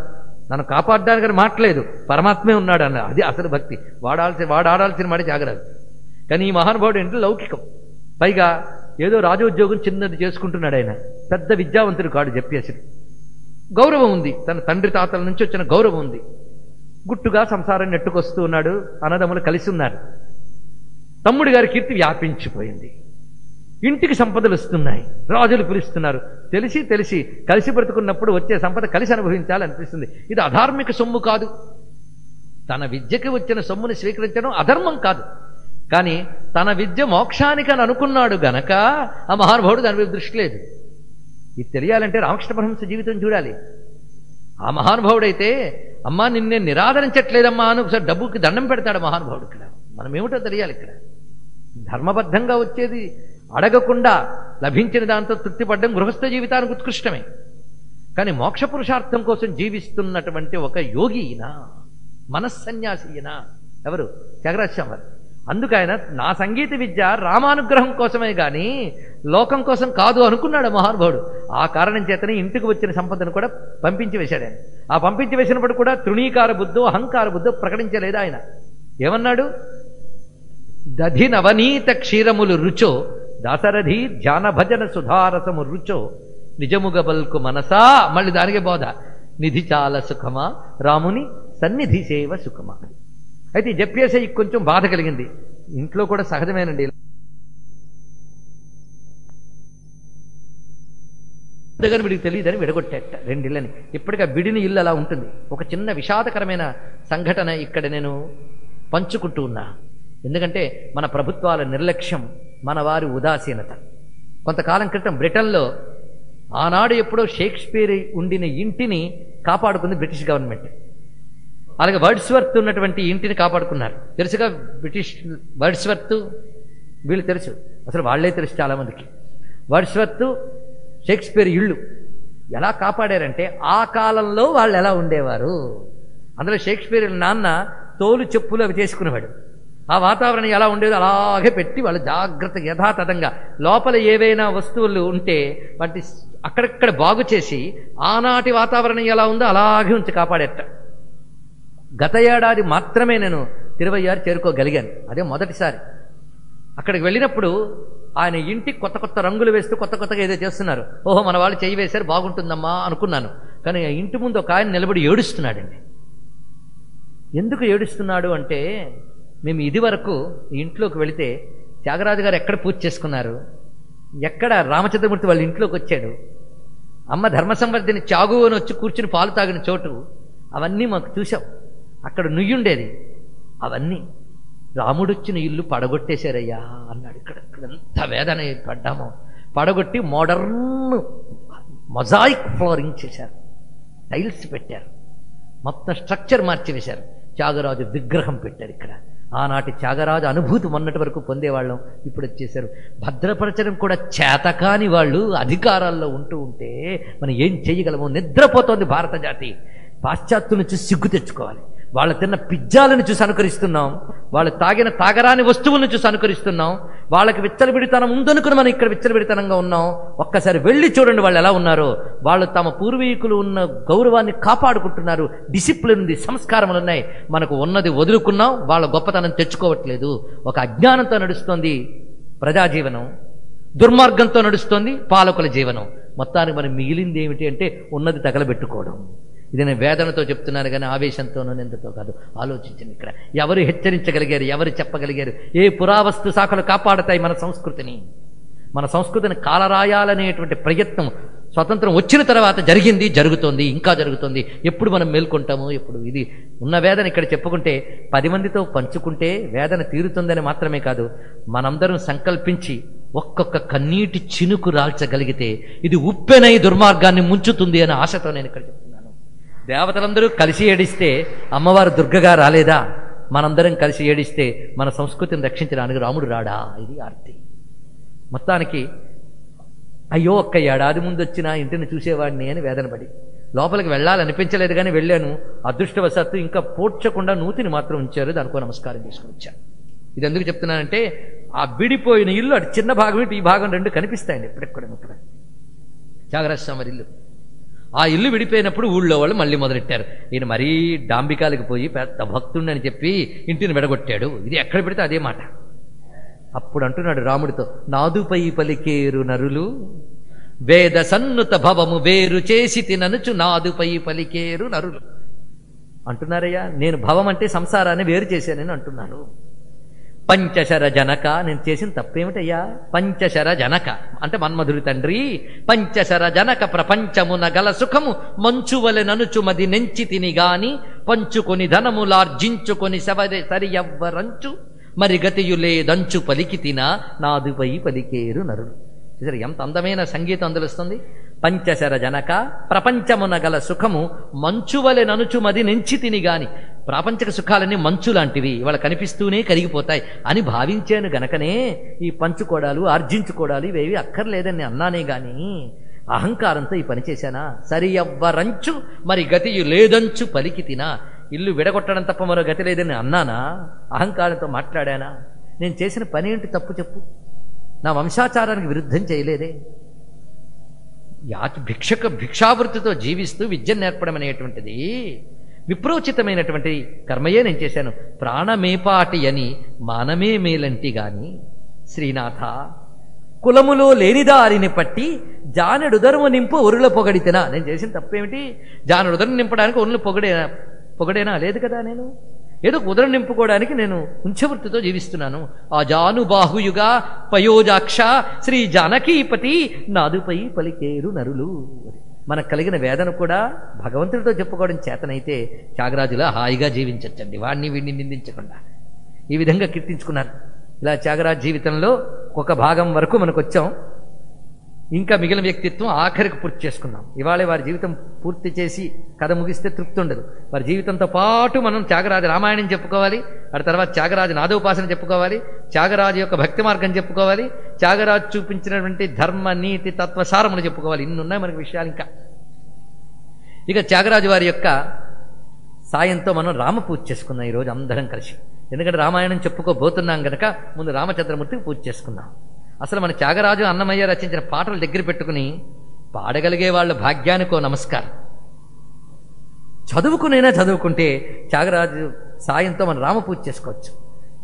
నన్ను కాపాడడానికి మాట్లేదు, పరమాత్మే ఉన్నాడు అన్న. అది అసలు భక్తి. వాడాడాల్సిన మాట జాగ్రత్త. కానీ ఈ మహానుభావుడు ఏంటంటే లౌకికం. పైగా ఏదో రాజోద్యోగం చిన్నది చేసుకుంటున్నాడు. ఆయన పెద్ద విద్యావంతుడు కాడు. జప్యేశుడు గౌరవం ఉంది, తన తండ్రి తాతల నుంచి వచ్చిన గౌరవం ఉంది. గుట్టుగా సంసారం నెట్టుకొస్తూ ఉన్నాడు. అన్నదమ్ములు కలిసి ఉన్నారు. తమ్ముడి గారి కీర్తి వ్యాపించిపోయింది. ఇంటికి సంపదలు వస్తున్నాయి, రాజులు పిలుస్తున్నారు. తెలిసి కలిసి బ్రతుకున్నప్పుడు వచ్చే సంపద కలిసి అనుభవించాలనిపిస్తుంది. ఇది అధార్మిక సొమ్ము కాదు. తన విద్యకి వచ్చిన సొమ్ముని స్వీకరించడం అధర్మం కాదు. కానీ తన విద్య మోక్షానికి అని అనుకున్నాడు గనక ఆ మహానుభావుడు దాని మీద దృష్టి లేదు. ఇది తెలియాలంటే రామకృష్ణ పరమహంస జీవితం చూడాలి. ఆ మహానుభావుడైతే అమ్మా నిన్నే నిరాదరించట్లేదమ్మా అని ఒకసారి డబ్బుకి దండం పెడతాడు మహానుభావుడు. ఇక్కడ మనం ఏమిటో తెలియాలి. ఇక్కడ ధర్మబద్ధంగా వచ్చేది అడగకుండా లభించిన దాంతో తృప్తిపడ్డం గృహస్థ జీవితానికి ఉత్కృష్టమే. కానీ మోక్ష పురుషార్థం కోసం జీవిస్తున్నటువంటి ఒక యోగినా, మనస్సన్యాసినా ఎవరు? త్యాగరాజస్వామి వారు. అందుకైన నా సంగీత విద్య రామానుగ్రహం కోసమే గాని లోకం కోసం కాదు అనుకున్నాడు మహానుభావుడు. ఆ కారణం చేతనే ఇంటికి వచ్చిన సంపదను కూడా పంపించి వేశాడు ఆయన. ఆ పంపించి వేసినప్పుడు కూడా తృణీకార బుద్ధో అహంకార బుద్ధో ప్రకటించలేదు ఆయన. ఏమన్నాడు? దధి నవనీత క్షీరములు రుచో దాసరథి ధ్యాన భజన సుధారసము రుచో నిజముగ బల్కు మనసా. మళ్ళీ దానికే బోధ. నిధి చాలా సుఖమా రాముని సన్నిధి సేవ సుఖమా. అయితే జప్యేశయ్య కొంచెం బాధ కలిగింది. ఇంట్లో కూడా సహజమేనండి. దగ్గర వీడికి తెలియదని విడగొట్టేట రెండిళ్ళని. ఇప్పటికీ విడిని ఇల్లు అలా ఉంటుంది. ఒక చిన్న విషాదకరమైన సంఘటన ఇక్కడ నేను పంచుకుంటూ ఉన్నా. ఎందుకంటే మన ప్రభుత్వాల నిర్లక్ష్యం, మన వారి ఉదాసీనత. కొంతకాలం క్రితం బ్రిటన్లో ఆనాడు ఎప్పుడో షేక్స్పియర్ ఉండిన ఇంటిని కాపాడుకుంది బ్రిటిష్ గవర్నమెంట్. అలాగే వర్డ్స్వర్త్ ఉన్నటువంటి ఇంటిని కాపాడుకున్నారు. తెలుసుగా బ్రిటిష్ వర్డ్స్వర్త్, వీళ్ళు తెలుసు, అసలు వాళ్లే తెలుసు చాలామందికి. వర్డ్స్వర్త్ షేక్స్పియర్ ఇళ్ళు ఎలా కాపాడారంటే ఆ కాలంలో వాళ్ళు ఎలా ఉండేవారు. అందులో షేక్స్పియర్ నాన్న తోలు చెప్పులు అవి చేసుకునేవాడు. ఆ వాతావరణం ఎలా ఉండేదో అలాగే పెట్టి వాళ్ళు జాగ్రత్త యథాతథంగా లోపల ఏవైనా వస్తువులు ఉంటే వాటి అక్కడక్కడ బాగు చేసి ఆనాటి వాతావరణం ఎలా ఉందో అలాగే ఉంచి కాపాడేట. గత ఏడాది మాత్రమే నేను తిరువయ్యారు చేరుకోగలిగాను. అదే మొదటిసారి. అక్కడికి వెళ్ళినప్పుడు ఆయన ఇంటికి కొత్త కొత్త రంగులు వేస్తూ కొత్తగా ఏదో చేస్తున్నారు. ఓహో మన వాళ్ళు చేయి వేశారు బాగుంటుందమ్మా అనుకున్నాను. కానీ ఆ ఇంటి ముందు ఒక ఆయన నిలబడి ఏడుస్తున్నాడండి. ఎందుకు ఏడుస్తున్నాడు అంటే, మేము ఇది వరకు ఇంట్లోకి వెళితే త్యాగరాజు గారు ఎక్కడ పూజ చేసుకున్నారు, ఎక్కడ రామచంద్రమూర్తి వాళ్ళ ఇంట్లోకి వచ్చాడు, అమ్మ ధర్మ సంవర్ధిని చాగు అని వచ్చి కూర్చుని పాలు తాగిన చోటు, అవన్నీ మాకు చూసాం. అక్కడ నుయ్యుండేది, అవన్నీ రాముడొచ్చిన ఇల్లు పడగొట్టేశారయ్యా అన్నాడు. ఇక్కడ ఎంత వేదన పడ్డామో. పడగొట్టి మోడర్న్ మొజాయిక్ ఫ్లోరింగ్ చేశారు, టైల్స్ పెట్టారు, మొత్తం స్ట్రక్చర్ మార్చి వేశారు. త్యాగరాజు విగ్రహం పెట్టారు ఇక్కడ. ఆనాటి త్యాగరాజు అనుభూతి మొన్నటి వరకు పొందేవాళ్ళం, ఇప్పుడు వచ్చేసారు. భద్రపరచడం కూడా చేతకాని వాళ్ళు అధికారాల్లో ఉంటూ ఉంటే మనం ఏం చేయగలము? నిద్రపోతోంది భారత జాతి. పాశ్చాత్యులను చూసి సిగ్గు తెచ్చుకోవాలి. వాళ్ళు తిన్న పిజ్జాలను చూసి అనుకరిస్తున్నాం, వాళ్ళు తాగిన తాగరాని వస్తువులను చూసి అనుకరిస్తున్నాం. వాళ్ళకి విచ్చలవిడితనం ఉందనుకుని మనం ఇక్కడ విచ్చలవిడితనంగా ఉన్నాం. ఒక్కసారి వెళ్ళి చూడండి వాళ్ళు ఎలా ఉన్నారో. వాళ్ళు తమ పూర్వీకులు ఉన్న గౌరవాన్ని కాపాడుకుంటున్నారు. డిసిప్లిన్ ఉంది, సంస్కారములు ఉన్నాయి. మనకు ఉన్నది వదులుకున్నాం, వాళ్ళ గొప్పతనం తెచ్చుకోవట్లేదు. ఒక అజ్ఞానంతో నడుస్తోంది ప్రజాజీవనం, దుర్మార్గంతో నడుస్తోంది పాలకుల జీవనం. మొత్తానికి మనం మిగిలింది ఏమిటి అంటే ఉన్నది తగలబెట్టుకోవడం. ఇది నేను వేదనతో చెప్తున్నాను కానీ ఆవేశంతోనో నిందతో కాదు. ఆలోచించండి. ఇక్కడ ఎవరు హెచ్చరించగలిగారు, ఎవరు చెప్పగలిగారు? ఏ పురావస్తు శాఖలు కాపాడతాయి మన సంస్కృతిని? మన సంస్కృతిని కాలరాయాలనేటువంటి ప్రయత్నం స్వతంత్రం వచ్చిన తర్వాత జరిగింది, జరుగుతోంది, ఇంకా జరుగుతోంది. ఎప్పుడు మనం మేల్కొంటామో ఎప్పుడు? ఇది ఉన్న వేదన ఇక్కడ చెప్పుకుంటే 10 మందితో పంచుకుంటే వేదన తీరుతుందని మాత్రమే కాదు, మనందరం సంకల్పించి ఒక్కొక్క కన్నీటి చినుకు రాల్చగలిగితే ఇది ఉప్పెనై దుర్మార్గాన్ని ముంచుతుంది అనే ఆశతో నేను ఇక్కడ చెప్తున్నాను. దేవతలందరూ కలిసి ఏడిస్తే అమ్మవారు దుర్గగా రాలేదా? మనందరం కలిసి ఏడిస్తే మన సంస్కృతిని రక్షించడానికి రాముడు రాడా? ఇది ఆర్తి. మొత్తానికి అయ్యో ఒక్క ఏడాది ముందు వచ్చిన ఇంటిని చూసేవాడిని అని వేదనపడి లోపలికి వెళ్ళాలనిపించలేదు కానీ వెళ్ళాను. అదృష్టవశాత్తు ఇంకా పోడ్చకుండా నూతిని మాత్రం ఉంచారు. దానికో నమస్కారం చేసుకుని వచ్చాను. ఇది ఎందుకు చెప్తున్నానంటే ఆ విడిపోయిన ఇల్లు అటు చిన్న భాగం ఇటు ఈ భాగం రెండు కనిపిస్తాయండి ఎప్పుడెక్కడ ఇక్కడ త్యాగరాజస్వామి ఇల్లు. ఆ ఇల్లు విడిపోయినప్పుడు ఊళ్ళో వాళ్ళు మళ్ళీ మొదలెట్టారు, ఈయన మరీ డాంబికాలకు పోయి పెద్ద భక్తుడని చెప్పి ఇంటిని విడగొట్టాడు. ఇది ఎక్కడ పెడితే అదే మాట. అప్పుడు అంటున్నాడు రాముడితో, నాదుపై పలికేరు నరులు వేద సన్నుత భవము వేరు చేసి తిననుచు నాదుపై పలికేరు నరులు అంటున్నారయ్యా. నేను భవం అంటే సంసారాన్ని వేరు చేశానని అంటున్నాను. పంచశర జనక, నేను చేసిన తప్పేమిటయ్యా? పంచశర జనక అంటే మన్మధుడి తండ్రి. పంచశర జనక ప్రపంచమున గల సుఖము మంచువలె ననుచు మది నెంచి తిని గాని పంచుకొని ధనములార్జించుకొని సరియవ్వరంచు మరి గతియులేదంచు పలికి తినా నాదుపై పలికేరు నరుడు. చూసారు ఎంత అందమైన సంగీతం అందులో వస్తుంది. పంచశర జనక ప్రపంచమున గల సుఖము మంచువలె ననుచు మది నెంచి తిని గాని, ప్రాపంచిక సుఖాలన్నీ మంచు లాంటివి, ఇవాళ కనిపిస్తూనే కరిగిపోతాయి అని భావించాను గనకనే ఈ పంచుకోవడాలు ఆర్జించుకోవడాలు ఇవేవి అక్కర్లేదని అన్నానే గాని అహంకారంతో ఈ పని చేశానా? సరియవ్వరంచు మరి గతియు లేదంచు పలికి తినా. ఇల్లు విడగొట్టడం తప్ప మరో గతి లేదని అన్నానా? అహంకారంతో మాట్లాడానా? నేను చేసిన పని ఏంటి తప్పు చెప్పు? నా వంశాచారానికి విరుద్ధం చేయలేదే. భిక్షావృత్తితో జీవిస్తూ విద్యను నేర్పడం అనేటువంటిది విప్రోచితమైనటువంటి కర్మయే నేను చేశాను. ప్రాణమేపాటి అని మానమే మేలంటి గాని శ్రీనాథ కులములో లేనిదారిని పట్టి జానెడుదరము నింపు ఒరుల పొగడితేనా. నేను చేసిన తప్పేమిటి? జానెడుదరం నింపడానికి ఒరులు పొగడేనా? లేదు కదా. నేను ఏదో ఉదరం నింపుకోవడానికి నేను ఉంచవృత్తితో జీవిస్తున్నాను. ఆ జానుబాహుయుగా పయోజాక్ష శ్రీ జానకీపతి నాదుపై పలికేరు నరులు. మనకు కలిగిన వేదన కూడా భగవంతుడితో చెప్పుకోవడం చేతనైతే త్యాగరాజులా హాయిగా జీవించచ్చండి, వాడిని వీడిని నిందించకుండా. ఈ విధంగా కీర్తించుకున్నారు. ఇలా త్యాగరాజు జీవితంలో ఒక భాగం వరకు మనకు వచ్చాం. ఇంకా మిగిలిన వ్యక్తిత్వం ఆఖరికి పూర్తి చేసుకున్నాం. ఇవాళ వారి జీవితం పూర్తి చేసి కథ ముగిస్తే తృప్తి ఉండదు. వారి జీవితంతో పాటు మనం త్యాగరాజు రామాయణం చెప్పుకోవాలి, ఆ తర్వాత త్యాగరాజు నాదోపాసన చెప్పుకోవాలి, త్యాగరాజు యొక్క భక్తి మార్గం చెప్పుకోవాలి, త్యాగరాజు చూపించినటువంటి ధర్మ నీతి తత్వసారములు చెప్పుకోవాలి. ఇన్ని ఉన్నాయి మనకి విషయాలు. ఇంకా ఇక త్యాగరాజు వారి యొక్క సాయంతో మనం రామ పూజ చేసుకున్నాం ఈరోజు అందరం కలిసి. ఎందుకంటే రామాయణం చెప్పుకోబోతున్నాం గనక ముందు రామచంద్రమూర్తికి పూజ చేసుకున్నాం. అసలు మన త్యాగరాజు అన్నమయ్య రచించిన పాటలు దగ్గర పెట్టుకుని పాడగలిగే వాళ్ళ భాగ్యానికో నమస్కారం. చదువుకునైనా చదువుకుంటే త్యాగరాజు సాయంతో మనం రామ పూజ చేసుకోవచ్చు.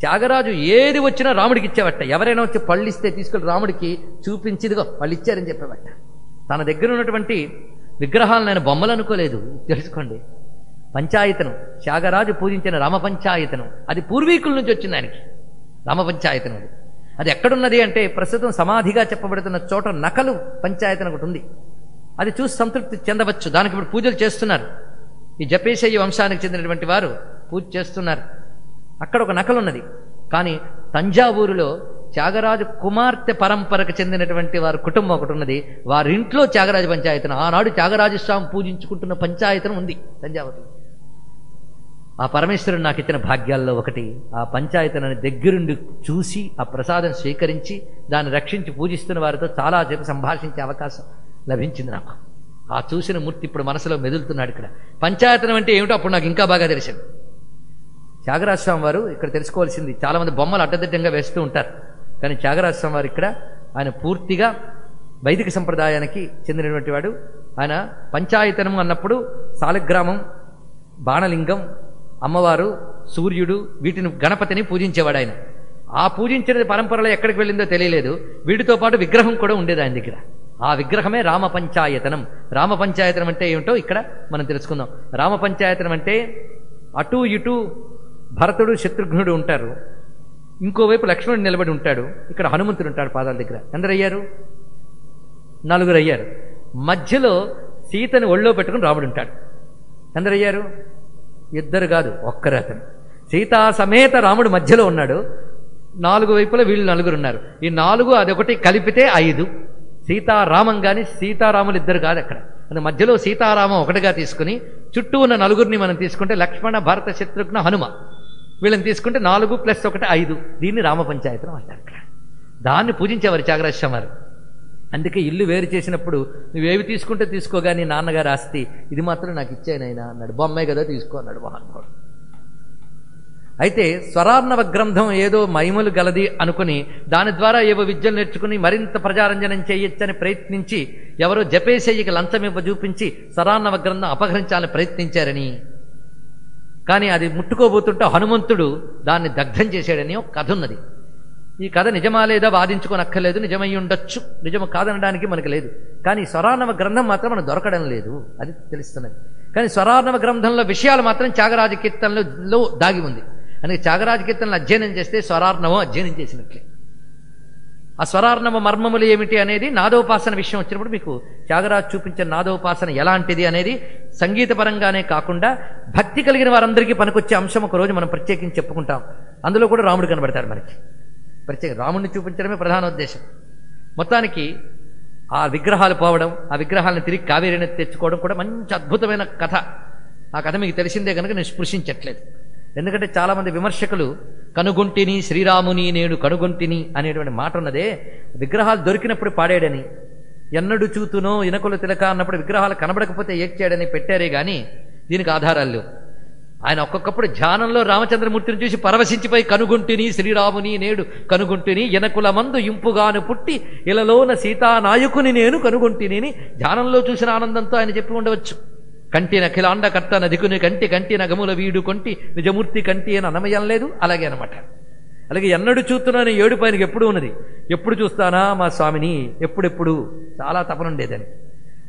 త్యాగరాజు ఏది వచ్చినా రాముడికి ఇచ్చేవట. ఎవరైనా వచ్చి పళ్ళు ఇస్తే తీసుకెళ్ళి రాముడికి చూపించిదిగో వాళ్ళు ఇచ్చారని చెప్పేవట. తన దగ్గర ఉన్నటువంటి విగ్రహాలను ఆయన బొమ్మలు అనుకోలేదు, తెలుసుకోండి. పంచాయతనం త్యాగరాజు పూజించిన రామపంచాయతనం, అది పూర్వీకుల నుంచి వచ్చింది ఆయనకి. రామపంచాయతనం అది ఎక్కడున్నది అంటే ప్రస్తుతం సమాధిగా చెప్పబడుతున్న చోట నకలు పంచాయతనం ఒకటి ఉంది. అది చూసి సంతృప్తి చెందవచ్చు. దానికి ఇప్పుడు పూజలు చేస్తున్నారు. ఈ జపేశయ్య వంశానికి చెందినటువంటి వారు పూజ చేస్తున్నారు. అక్కడ ఒక నకలు ఉన్నది. కానీ తంజావూరులో త్యాగరాజు కుమార్తె పరంపరకు చెందినటువంటి వారి కుటుంబం ఒకటి ఉన్నది. వారింట్లో త్యాగరాజు పంచాయతనం, ఆనాడు త్యాగరాజు స్వామి పూజించుకుంటున్న పంచాయతనం ఉంది తంజావూరులో. ఆ పరమేశ్వరుడు నాకు ఇచ్చిన భాగ్యాల్లో ఒకటి, ఆ పంచాయతనాన్ని దగ్గరుండి చూసి ఆ ప్రసాదం స్వీకరించి దాన్ని రక్షించి పూజిస్తున్న వారితో చాలా చెప్పి సంభాషించే అవకాశం లభించింది నాకు. ఆ చూసిన మూర్తి ఇప్పుడు మనసులో మెదులుతున్నాడు. ఇక్కడ పంచాయతనం అంటే ఏమిటో అప్పుడు నాకు ఇంకా బాగా తెలిసింది. త్యాగరాజ స్వామి వారు ఇక్కడ తెలుసుకోవాల్సింది, చాలా మంది బొమ్మలు అడ్డదిడ్డంగా వేస్తూ ఉంటారు. కానీ త్యాగరాజ స్వామి వారు ఇక్కడ ఆయన పూర్తిగా వైదిక సంప్రదాయానికి చెందినటువంటి వాడు. ఆయన పంచాయతనం అన్నప్పుడు సాలగ్రామం, బాణలింగం, అమ్మవారు, సూర్యుడు, వీటిని గణపతిని పూజించేవాడు ఆయన. ఆ పూజించిన పరంపరలో ఎక్కడికి వెళ్ళిందో తెలియలేదు. వీటితో పాటు విగ్రహం కూడా ఉండేది ఆయన దగ్గర. ఆ విగ్రహమే రామపంచాయతనం. రామపంచాయతనం అంటే ఏమిటో ఇక్కడ మనం తెలుసుకుందాం. రామపంచాయతనం అంటే అటు ఇటు భరతుడు శత్రుఘ్నుడు ఉంటారు, ఇంకోవైపు లక్ష్మణుడు నిలబడి ఉంటాడు, ఇక్కడ హనుమంతుడు ఉంటాడు పాదాల దగ్గర. ఎందరయ్యారు? 4 అయ్యారు. మధ్యలో సీతని ఒళ్ళో పెట్టుకుని రాముడు ఉంటాడు. ఎందరయ్యారు? 2 కాదు, ఒక్కరే అతను. సీతా సమేత రాముడు మధ్యలో ఉన్నాడు. 4 వైపులా వీళ్ళు 4 ఉన్నారు. ఈ 4 అదొకటి కలిపితే 5. సీతారామం కానీ సీతారాములు 2 కాదు అక్కడ. అది మధ్యలో సీతారామం ఒకటిగా తీసుకుని చుట్టూ ఉన్న 4 మనం తీసుకుంటే లక్ష్మణ, భరత, శత్రుఘ్న, హనుమ, వీళ్ళని తీసుకుంటే 4 + 1 5. దీన్ని రామపంచాయతనం అంటారు ఇక్కడ. దాన్ని పూజించేవారు త్యాగరాజ స్వామి వారు. అందుకే ఇల్లు వేరు చేసినప్పుడు నువ్వేవి తీసుకుంటే తీసుకోగా, నీ నాన్నగారు ఆస్తి ఇది మాత్రం నాకు ఇచ్చాయనైనా అన్నాడు. బొమ్మాయి కదా తీసుకో అన్నాడు మహానుభావుడు. అయితే స్వరార్ణవ గ్రంథం ఏదో మహిమలు గలది అనుకుని దాని ద్వారా ఏవో విద్యలు నేర్చుకుని మరింత ప్రజారంజనం చేయొచ్చని ప్రయత్నించి ఎవరో జపేశయ్యకి లంచమివ్వ చూపించి స్వరార్ణవ గ్రంథం అపహరించాలని ప్రయత్నించారని, కానీ అది ముట్టుకోబోతుంటే హనుమంతుడు దాన్ని దగ్ధం చేశాడని ఒక కథ ఉన్నది. ఈ కథ నిజమా లేదా వాదించుకోనక్కర్లేదు, నిజమై ఉండొచ్చు, నిజము కాదనడానికి మనకు లేదు. కానీ స్వరార్ణవ గ్రంథం మాత్రం మనకు దొరకడం లేదు, అది తెలుస్తున్నది. కానీ స్వరార్ణవ గ్రంథంలో విషయాలు మాత్రం త్యాగరాజ కీర్తనలో దాగి ఉంది. అందుకే త్యాగరాజ కీర్తనలు అధ్యయనం చేస్తే స్వరార్ణవం అధ్యయనం చేసినట్లే. ఆ స్వరార్ణవ మర్మములు ఏమిటి అనేది నాదోపాసన విషయం వచ్చినప్పుడు మీకు త్యాగరాజు చూపించిన నాదోపాసన ఎలాంటిది అనేది సంగీతపరంగానే కాకుండా భక్తి కలిగిన వారందరికీ పనికొచ్చే అంశం ఒకరోజు మనం ప్రత్యేకించి చెప్పుకుంటాం. అందులో కూడా రాముడు కనబడతాడు మనకి. ప్రత్యేక రాముడిని చూపించడమే ప్రధాన ఉద్దేశం. మొత్తానికి ఆ విగ్రహాలు పోవడం, ఆ విగ్రహాలను తిరిగి కావేరిని తెచ్చుకోవడం కూడా మంచి అద్భుతమైన కథ. ఆ కథ మీకు తెలిసిందే కనుక నేను స్పృశించట్లేదు. ఎందుకంటే చాలామంది విమర్శకులు కనుగొంటిని శ్రీరాముని నేడు కనుగొంటిని అనేటువంటి మాట ఉన్నదే, విగ్రహాలు దొరికినప్పుడు పాడాడని, ఎన్నడు చూతునో ఇనకుల తిలక అన్నప్పుడు విగ్రహాలు కనబడకపోతే ఏడ్చాడని పెట్టారే కానీ దీనికి ఆధారాలు లేవు. ఆయన ఒక్కొక్కప్పుడు ధ్యానంలో రామచంద్రమూర్తిని చూసి పరవశించిపోయి కనుగొంటిని శ్రీరాముని నేడు కనుగొంటిని ఎనకుల మందు ఇంపుగాను పుట్టి ఇలలోన సీతానాయకుని నేను కనుగొంటిని ధ్యానంలో చూసిన ఆనందంతో ఆయన చెప్పి ఉండవచ్చు. కంటిన అఖిలాండ కర్త నదికుని కంటి కంటిన గముల వీడు కొంటి నిజమూర్తి కంటి అని అనమయం లేదు. అలాగే అనమాట. అలాగే ఎన్నడు చూస్తున్నాను ఏడుపు ఆయనకి ఎప్పుడు ఉన్నది. ఎప్పుడు చూస్తానా మా స్వామిని, ఎప్పుడెప్పుడు చాలా తపనుండేదని.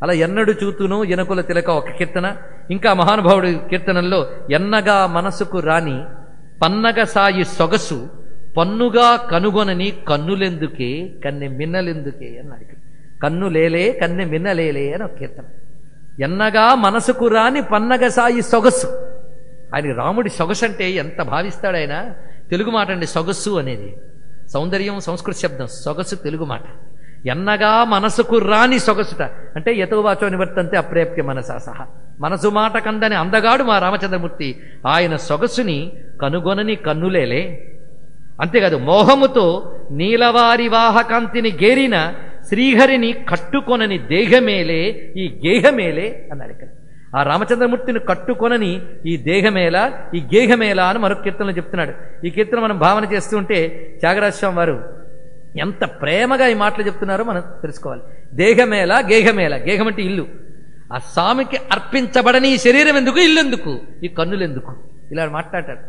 అలా ఎన్నడు చూతును ఎనకుల తిలక ఒక కీర్తన. ఇంకా మహానుభావుడి కీర్తనల్లో ఎన్నగా మనసుకు రాని పన్నగ సాయి సొగసు పన్నుగా కనుగొనని కన్నులెందుకే కన్నె మిన్నలెందుకే అన్నాడు. కన్ను లేలే కన్నె మిన్నలేలే అని ఒక కీర్తన. ఎన్నగా మనసుకు రాని పన్నగ సాయి సొగసు. ఆయన రాముడి సొగసు అంటే ఎంత భావిస్తాడు ఆయన. తెలుగు మాట అండి సొగస్సు అనేది. సౌందర్యం సంస్కృత శబ్దం, సొగసు తెలుగు మాట. ఎన్నగా మనసుకు రాని సొగసుట అంటే యతోవాచో నివర్తంతే అప్రేప్య మనసా సహా. మనసు మాట కందని అందగాడు మా రామచంద్రమూర్తి. ఆయన సొగసుని కనుగొనని కన్నులేలే. అంతేకాదు మోహముతో నీలవారి వాహకాంతిని గేరిన శ్రీహరిని కట్టుకొనని దేహమేలే ఈ గేహమేలే అన్నాడు ఇక్కడ. ఆ రామచంద్రమూర్తిని కట్టుకొనని ఈ దేహమేలా ఈ గేహమేలా అని మరొక కీర్తనలో చెప్తున్నాడు. ఈ కీర్తన మనం భావన చేస్తుంటే త్యాగరాజ స్వామి వారు ఎంత ప్రేమగా ఈ మాటలు చెప్తున్నారో మనం తెలుసుకోవాలి. దేహమేలా గేహమేలా. గేహం అంటే ఇల్లు. ఆ స్వామికి అర్పించబడని ఈ శరీరం ఎందుకు, ఇల్లు ఎందుకు, ఈ కన్నులు ఎందుకు, ఇలా మాట్లాడతాడు.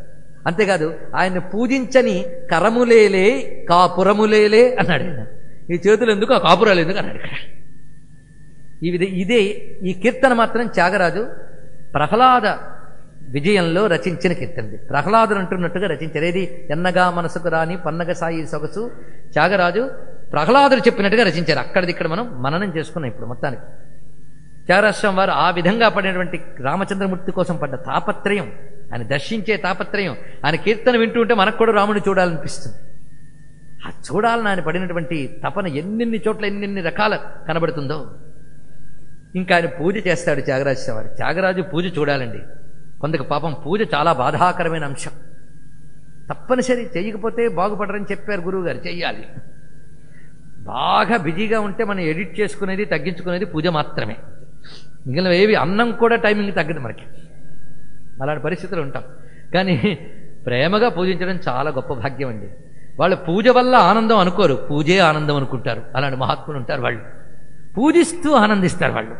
అంతేకాదు ఆయన్ని పూజించని కరములేలే కాపురములేలే అన్నాడు. ఈ చేతులు ఎందుకు, ఆ కాపురాలు ఎందుకు అన్నాడు. ఇదే ఈ కీర్తన మాత్రం త్యాగరాజు ప్రహ్లాద విజయంలో రచించిన కీర్తనది. ప్రహ్లాదులు అంటున్నట్టుగా రచించారు. ఏది ఎన్నగా మనసుకు రాని పన్నగ సాయి సొగసు త్యాగరాజు ప్రహ్లాదులు చెప్పినట్టుగా రచించారు. అక్కడిది ఇక్కడ మనం మననం చేసుకున్నాం ఇప్పుడు మొత్తానికి. త్యాగరాజస్వామి వారు ఆ విధంగా పడినటువంటి రామచంద్రమూర్తి కోసం పడ్డ తాపత్రయం, ఆయన దర్శించే తాపత్రయం, ఆయన కీర్తన వింటూ ఉంటే మనకు కూడా రాముడిని చూడాలనిపిస్తుంది. ఆ చూడాలని ఆయన పడినటువంటి తపన ఎన్నెన్ని చోట్ల ఎన్నెన్ని రకాల కనబడుతుందో. ఇంకా ఆయన పూజ చేస్తాడు త్యాగరాజస్వామి వారు. త్యాగరాజు పూజ చూడాలండి. కొందరికి పాపం పూజ చాలా బాధాకరమైన అంశం. తప్పనిసరి చేయకపోతే బాగుపడరని చెప్పారు గురువు గారు. చెయ్యాలి. బాగా బిజీగా ఉంటే మనం ఎడిట్ చేసుకునేది తగ్గించుకునేది పూజ మాత్రమే. మిగిలిన ఏవి అన్నం కూడా టైమింగ్ తగ్గదు మనకి. అలాంటి పరిస్థితులు ఉంటాం. కానీ ప్రేమగా పూజించడం చాలా గొప్ప భాగ్యం అండి. వాళ్ళు పూజ వల్ల ఆనందం అనుకోరు, పూజే ఆనందం అనుకుంటారు. అలాంటి మహాత్ములు ఉంటారు. వాళ్ళు పూజిస్తూ ఆనందిస్తారు. వాళ్ళు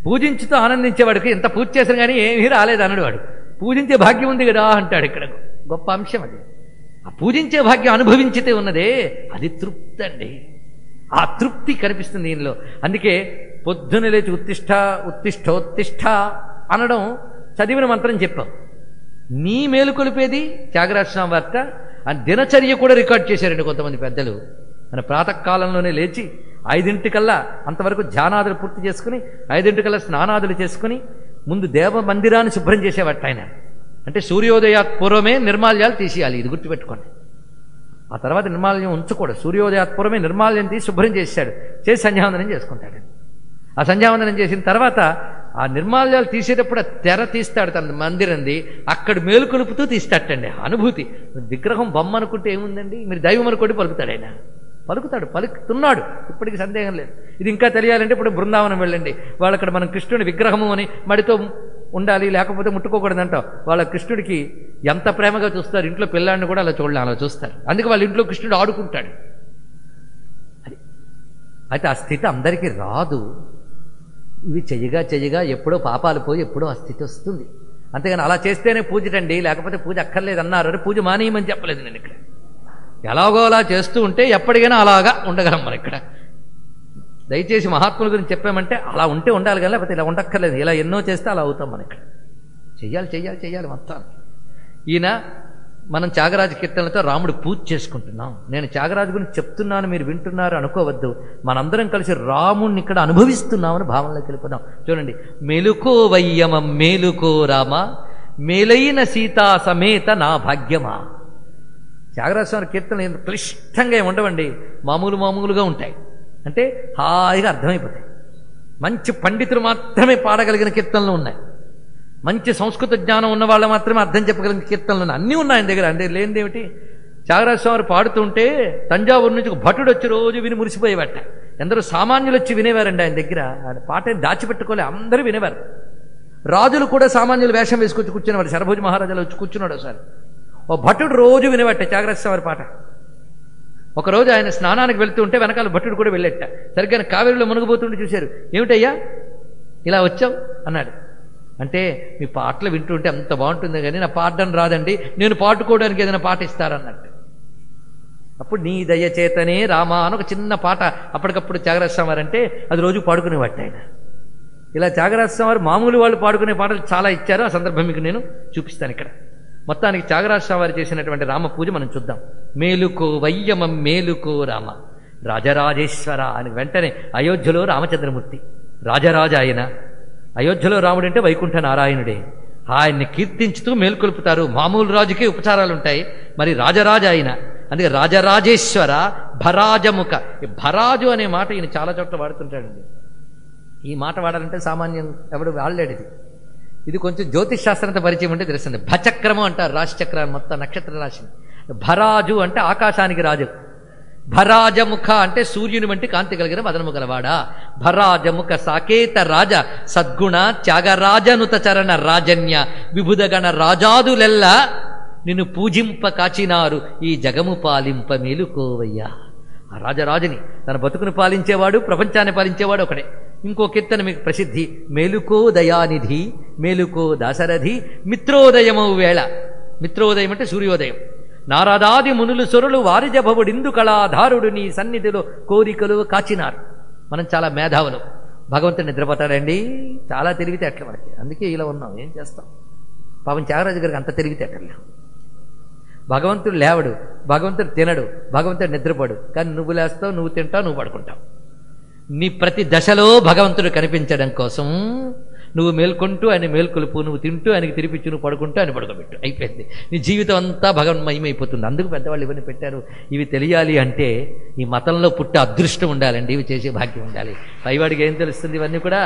పూజించుతూ ఆనందించేవాడికి ఎంత పూజ చేసినా కానీ ఏమీ రాలేదు అన్నాడు. వాడు పూజించే భాగ్యం ఉంది కదా అంటాడు. ఇక్కడ గొప్ప అంశం అది. ఆ పూజించే భాగ్యం అనుభవించితే ఉన్నదే అది తృప్తి అండి. ఆ తృప్తి కనిపిస్తుంది దీనిలో. అందుకే పొద్దున లేచి ఉత్తిష్ట ఉత్తిష్టోత్తిష్ట అనడం చదివిన మంత్రం చెప్పాం. నీ మేలు కొలిపేది త్యాగరాజస్వామి వార్త. ఆ దినచర్య కూడా రికార్డ్ చేశారండి కొంతమంది పెద్దలు. మన ప్రాతకాలంలోనే లేచి 5 అంతవరకు ధ్యానాదులు పూర్తి చేసుకుని 5 స్నానాదులు చేసుకుని ముందు దేవ మందిరాన్ని శుభ్రం చేసేవాట ఆయన. అంటే సూర్యోదయాత్ పూర్వమే నిర్మాల్యాలు తీసేయాలి. ఇది గుర్తుపెట్టుకోండి. ఆ తర్వాత నిర్మాల్యం ఉంచకూడదు. సూర్యోదయాత్ పూర్వమే నిర్మాల్యం తీసి శుభ్రం చేశాడు. చేసి సంధ్యావందనం చేసుకుంటాడు. ఆ సంధ్యావందనం చేసిన తర్వాత ఆ నిర్మాల్యాలు తీసేటప్పుడు ఆ తెర తీస్తాడు తన మందిరంది. అక్కడ మేలుకొలుపుతూ తీస్తాటండి. అనుభూతి. విగ్రహం బొమ్మ అనుకుంటే ఏముందండి, మీరు దైవం అనుకోండి పలుకుతాడు ఆయన. పలుకుతున్నాడు. ఇప్పటికీ సందేహం లేదు. ఇది ఇంకా తెలియాలంటే ఇప్పుడు బృందావనం వెళ్ళండి. వాళ్ళు అక్కడ మనం కృష్ణుడి విగ్రహము అని మడితో ఉండాలి, లేకపోతే ముట్టుకోకూడదంటాం. వాళ్ళ కృష్ణుడికి ఎంత ప్రేమగా చూస్తారు. ఇంట్లో పిల్లాడిని కూడా అలా చూడాలి, అలా చూస్తారు. అందుకే వాళ్ళ ఇంట్లో కృష్ణుడు ఆడుకుంటాడు. అది అయితే ఆ స్థితి అందరికీ రాదు. ఇవి చెయ్యగా ఎప్పుడో పాపాలు పోయి ఎప్పుడో ఆ స్థితి వస్తుంది. అంతేగాని అలా చేస్తేనే పూజటండి, లేకపోతే పూజ అక్కర్లేదు అన్నారు. అరే పూజ మానేయమని చెప్పలేదు నేను ఇక్కడ. ఎలాగో అలా చేస్తూ ఉంటే ఎప్పటికైనా అలాగా ఉండగలం మనం ఇక్కడ. దయచేసి మహాత్ముల గురించి చెప్పామంటే అలా ఉంటే ఉండాలి కానీ, లేకపోతే ఇలా ఉండక్కర్లేదు. ఇలా ఎన్నో చేస్తే అలా అవుతాం మనం ఇక్కడ. చెయ్యాలి మొత్తం. ఈయన మనం త్యాగరాజ కీర్తనలతో రాముడు పూజ చేసుకుంటున్నాం. నేను త్యాగరాజు గురించి చెప్తున్నాను, మీరు వింటున్నారు అనుకోవద్దు. మనందరం కలిసి రాముణ్ణి ఇక్కడ అనుభవిస్తున్నామని భావనలోకి వెళ్ళిపోదాం. చూడండి, మేలుకో వయ్యమ మేలుకో రామ మేలైన సీతా సమేత నా భాగ్యమా. త్యాగరాజస్వామి కీర్తనలు ఎంత క్లిష్టంగా ఉండవండి, మామూలుగా ఉంటాయి. అంటే హాయిగా అర్థమైపోతాయి. మంచి పండితులు మాత్రమే పాడగలిగిన కీర్తనలు ఉన్నాయి. మంచి సంస్కృత జ్ఞానం ఉన్న వాళ్ళు మాత్రమే అర్థం చెప్పగలిగిన కీర్తనలు ఉన్నాయి. అన్నీ ఉన్నాయి ఆయన దగ్గర. అంటే లేనిదేమిటి, త్యాగరాజస్వామి పాడుతుంటే తంజావూరు నుంచి ఒక భటుడు వచ్చి రోజు విని మురిసిపోయేవాట. ఎందరో సామాన్యులు వచ్చి వినేవారండి ఆయన దగ్గర. ఆయన పాటని దాచిపెట్టుకోలే, అందరూ వినేవారు. రాజులు కూడా సామాన్యులు వేషం వేసుకొచ్చి కూర్చునేవాడు. శరభోజి మహారాజాలు వచ్చి కూర్చున్నాడు ఒకసారి. ఓ భటుడు రోజు వినేవాట త్యాగరాజస్వామి పాట. ఒకరోజు ఆయన స్నానానికి వెళ్తూ ఉంటే వెనకాల భటుడు కూడా వెళ్ళేట. సరిగ్గా కావేరిలో మునిగిపోతుంటే చూశారు. ఏమిటయ్యా ఇలా వచ్చావు అన్నాడు. అంటే మీ పాటలు వింటుంటే అంత బాగుంటుంది కానీ నా పాడడం రాదండి, నేను పాడుకోవడానికి ఏదైనా పాట ఇస్తారన్నట్టు. అప్పుడు నీ దయచేతనే రామా అని ఒక చిన్న పాట అప్పటికప్పుడు త్యాగరాజస్వామి వారు అంటే అది రోజు పాడుకునేవాట ఆయన. ఇలా త్యాగరాజస్వామి వారు మామూలు వాళ్ళు పాడుకునే పాటలు చాలా ఇచ్చారు. ఆ సందర్భం మీకు నేను చూపిస్తాను ఇక్కడ. మొత్తానికి త్యాగరాజస్వామి వారు చేసినటువంటి రామ పూజ మనం చూద్దాం. మేలుకో వయ్యమం మేలుకో రామ రాజరాజేశ్వర అని వెంటనే అయోధ్యలో రామచంద్రమూర్తి రాజరాజ ఆయన. అయోధ్యలో రాముడు అంటే వైకుంఠ నారాయణుడే. ఆయన్ని కీర్తించుతూ మేల్కొల్పుతారు. మామూలు రాజుకే ఉపచారాలు ఉంటాయి, మరి రాజరాజ ఆయన. అందుకే రాజరాజేశ్వర భరాజముఖ. ఈ భరాజు అనే మాట ఈయన చాలా చోట్ల వాడుతుంటాడండి. ఈ మాట వాడాలంటే సామాన్యం ఎవడు వాడలేడు. ఇది కొంచెం జ్యోతిష్ శాస్త్రంతో పరిచయం ఉంటే తెలుస్తుంది. భచక్రము అంటారు రాశిచక్రాన్ని, మొత్తం నక్షత్ర రాశిని. భరాజు అంటే ఆకాశానికి రాజు. భరాజముఖ అంటే సూర్యుని వంటి కాంతి కలిగిన వదనము గలవాడా. భరాజముఖ సాకేత రాజ సద్గుణ త్యాగరాజనుత చరణ రాజన్య విభుదగణ రాజాదులెల్లా నిన్ను పూజింప కాచినారు ఈ జగము పాలింప మేలుకోవయ్యా. ఆ రాజరాజుని తన బతుకును పాలించేవాడు, ప్రపంచాన్ని పాలించేవాడు ఒకడే. ఇంకో కీర్తన మీకు ప్రసిద్ధి. మేలుకో దయానిధి మేలుకో దాశరథి మిత్రోదయమవు వేళ. మిత్రోదయం అంటే సూర్యోదయం. నారదాది మునులు సొరులు వారిజభవుడిందు కళాధారుడు నీ సన్నిధిలో కోరికలు కాచినారు. మనం చాలా మేధావులు. భగవంతుడు నిద్రపోతాడండి, చాలా తెలివితే అట్లా మనకి. అందుకే ఇలా ఉన్నాం, ఏం చేస్తాం. పాపం త్యాగరాజు గారికి అంత తెలివితేటలు. భగవంతుడు లేవడు, భగవంతుడు తినడు, భగవంతుడు నిద్రపోడు, కానీ నువ్వు లేస్తావు, నువ్వు తింటావు, నువ్వు పడుకుంటావు. నీ ప్రతి దశలో భగవంతుడు కనిపించడం కోసం నువ్వు మేల్కొంటూ ఆయన మేల్కొలుపు, నువ్వు తింటూ ఆయనకి తినిపించు, నువ్వు పడుకుంటూ ఆయన పడుకోబెట్టు, అయిపోయింది. నీ జీవితం అంతా భగవన్మయమైపోతుంది. అందుకు పెద్దవాళ్ళు ఇవన్నీ పెట్టారు. ఇవి తెలియాలి అంటే ఈ మతంలో పుట్టే అదృష్టం ఉండాలండి, ఇవి చేసే భాగ్యం ఉండాలి. పైవాడికి ఏం తెలుస్తుంది? ఇవన్నీ కూడా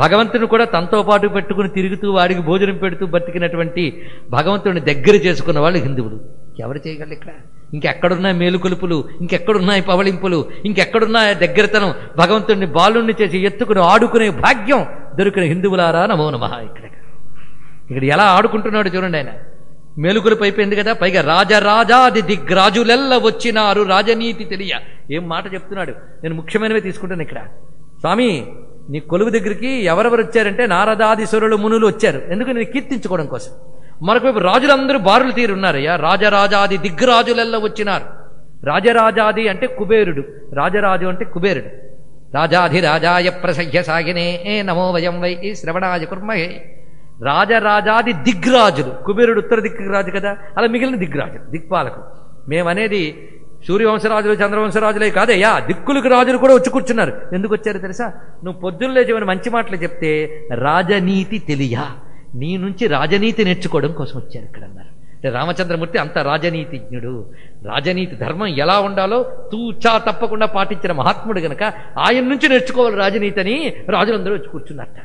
భగవంతుని కూడా తనతో పాటు పెట్టుకుని తిరుగుతూ వాడికి భోజనం పెడుతూ బతికినటువంటి భగవంతుడిని దగ్గర చేసుకున్న వాళ్ళు హిందువులు. ఎవరు చేయగలరు ఇక్కడ? ఇంకెక్కడున్నాయి మేలుకొలుపులు, ఇంకెక్కడున్నాయి పవళింపులు, ఇంకెక్కడున్నాయి దగ్గరతనం? భగవంతుడిని బాలుణ్ణి చేసి ఎత్తుకుని ఆడుకునే భాగ్యం దొరికిన హిందువులారా నమో నమః. ఇక్కడ ఎలా ఆడుకుంటున్నాడు చూడండి. ఆయన మేలుకొలుపు అయిపోయింది కదా, పైగా రాజరాజాది దిగ్రాజులెల్ల వచ్చినారు రాజనీతి తెలియ. ఏం మాట చెప్తున్నాడు! నేను ముఖ్యమైనవి తీసుకుంటాను ఇక్కడ. స్వామి, నీ కొలువు దగ్గరికి ఎవరెవరు వచ్చారంటే నారదాదిశ్వరులు మునులు వచ్చారు. ఎందుకు? నేను కీర్తించుకోవడం కోసం. మరొకవైపు రాజులందరూ బారులు తీరున్నారయ్యా. రాజరాజాది దిగ్రాజులెల్ల వచ్చినారు. రాజరాజాది అంటే కుబేరుడు, రాజరాజు అంటే కుబేరుడు. రాజాధిరాజాయ ప్రసహ్య సాగినే నమో వయం వై శ్రవణాయ కుర్మహే. రాజరాజాది దిగ్రాజులు, కుబేరుడు ఉత్తర దిగ్రాజు కదా, అలా మిగిలిన దిగ్రాజులు, దిక్పాలకు. మేమనేది సూర్యవంశరాజులు చంద్రవంశరాజులే కాదయ్యా, దిక్కులకు రాజులు కూడా వచ్చి కూర్చున్నారు. ఎందుకు వచ్చారు తెలుసా? నువ్వు పొద్దున్న లేచి మంచి మాటలు చెప్తే రాజనీతి తెలియ, నీ నుంచి రాజనీతి నేర్చుకోవడం కోసం వచ్చారు ఇక్కడ అన్నారు. అంటే రామచంద్రమూర్తి అంత రాజనీతిజ్ఞుడు. రాజనీతి ధర్మం ఎలా ఉండాలో తూచా తప్పకుండా పాటించిన మహాత్ముడు గనక ఆయన నుంచి నేర్చుకోవాలి రాజనీతి అని రాజులందరూ వచ్చి కూర్చున్నట్ట.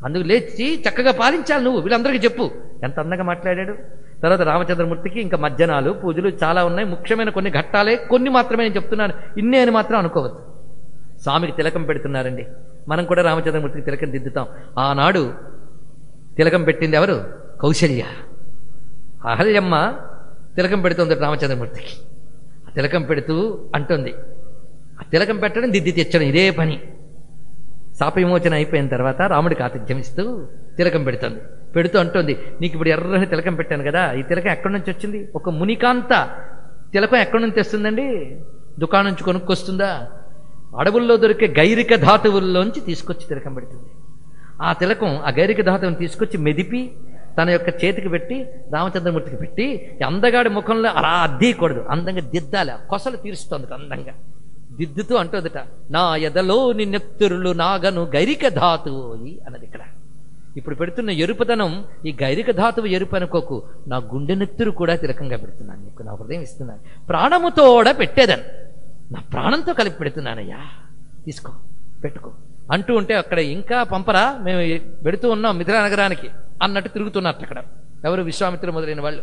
అందుకు లేచి చక్కగా పాలించాలి నువ్వు, వీళ్ళందరికీ చెప్పు. ఎంత అందంగా మాట్లాడాడు. తర్వాత రామచంద్రమూర్తికి ఇంకా మజ్జనాలు పూజలు చాలా ఉన్నాయి. ముఖ్యమైన కొన్ని ఘట్టాలే, కొన్ని మాత్రమే నేను చెప్తున్నాను, ఇన్నే అని మాత్రం అనుకోవద్దు. స్వామికి తిలకం పెడుతున్నారండి. మనం కూడా రామచంద్రమూర్తికి తిలకం దిద్దుతాం. ఆనాడు తిలకం పెట్టింది ఎవరు? కౌశల్య. అహల్యమ్మ తిలకం పెడుతుంది రామచంద్రమూర్తికి. ఆ తిలకం పెడుతూ అంటుంది, ఆ తిలకం పెట్టడం దిద్ది తెచ్చడం ఇదే పని. శాప విమోచన అయిపోయిన తర్వాత రాముడికి ఆతిథ్యం ఇస్తూ తిలకం పెడుతుంది. పెడుతూ అంటుంది, నీకు ఇప్పుడు ఎర్రని తిలకం పెట్టాను కదా, ఈ తిలకం ఎక్కడి నుంచి వచ్చింది? ఒక మునికాంత తిలకం ఎక్కడి నుంచి తెస్తుందండి? దుకాణం నుంచి కొనుక్కొస్తుందా? అడవుల్లో దొరికే గైరిక ధాతువుల్లోంచి తీసుకొచ్చి తిలకం పెడుతుంది. ఆ తిలకం, ఆ గైరిక ధాతువుని తీసుకొచ్చి మెదిపి తన యొక్క చేతికి పెట్టి రామచంద్రమూర్తికి పెట్టి, అందగాడి ముఖంలో అలా అద్దీయకూడదు, అందంగా దిద్దాలి. కొసలు తీరుస్తుంది అందంగా దిద్దుతూ అంటుందట, నా ఎదలో నిన్నెత్తురులు నాగను గైరిక ధాతువు అన్నది ఇక్కడ. ఇప్పుడు పెడుతున్న ఎరుపుతనం ఈ గైరిక ధాతువు ఎరుపు అనుకోకు, నా గుండె నెత్తురు కూడా తిలకంగా పెడుతున్నాను నీకు, నా హృదయం ఇస్తున్నాను, ప్రాణముతోడ పెట్టేదని, నా ప్రాణంతో కలిపి పెడుతున్నానయ్యా, తీసుకో పెట్టుకో అంటూ ఉంటే అక్కడ ఇంకా పంపరా, మేము పెడుతూ ఉన్నాం మిథిలా నగరానికి అన్నట్టు తిరుగుతున్నట్టు అక్కడ ఎవరు? విశ్వామిత్రులు మొదలైన వాళ్ళు.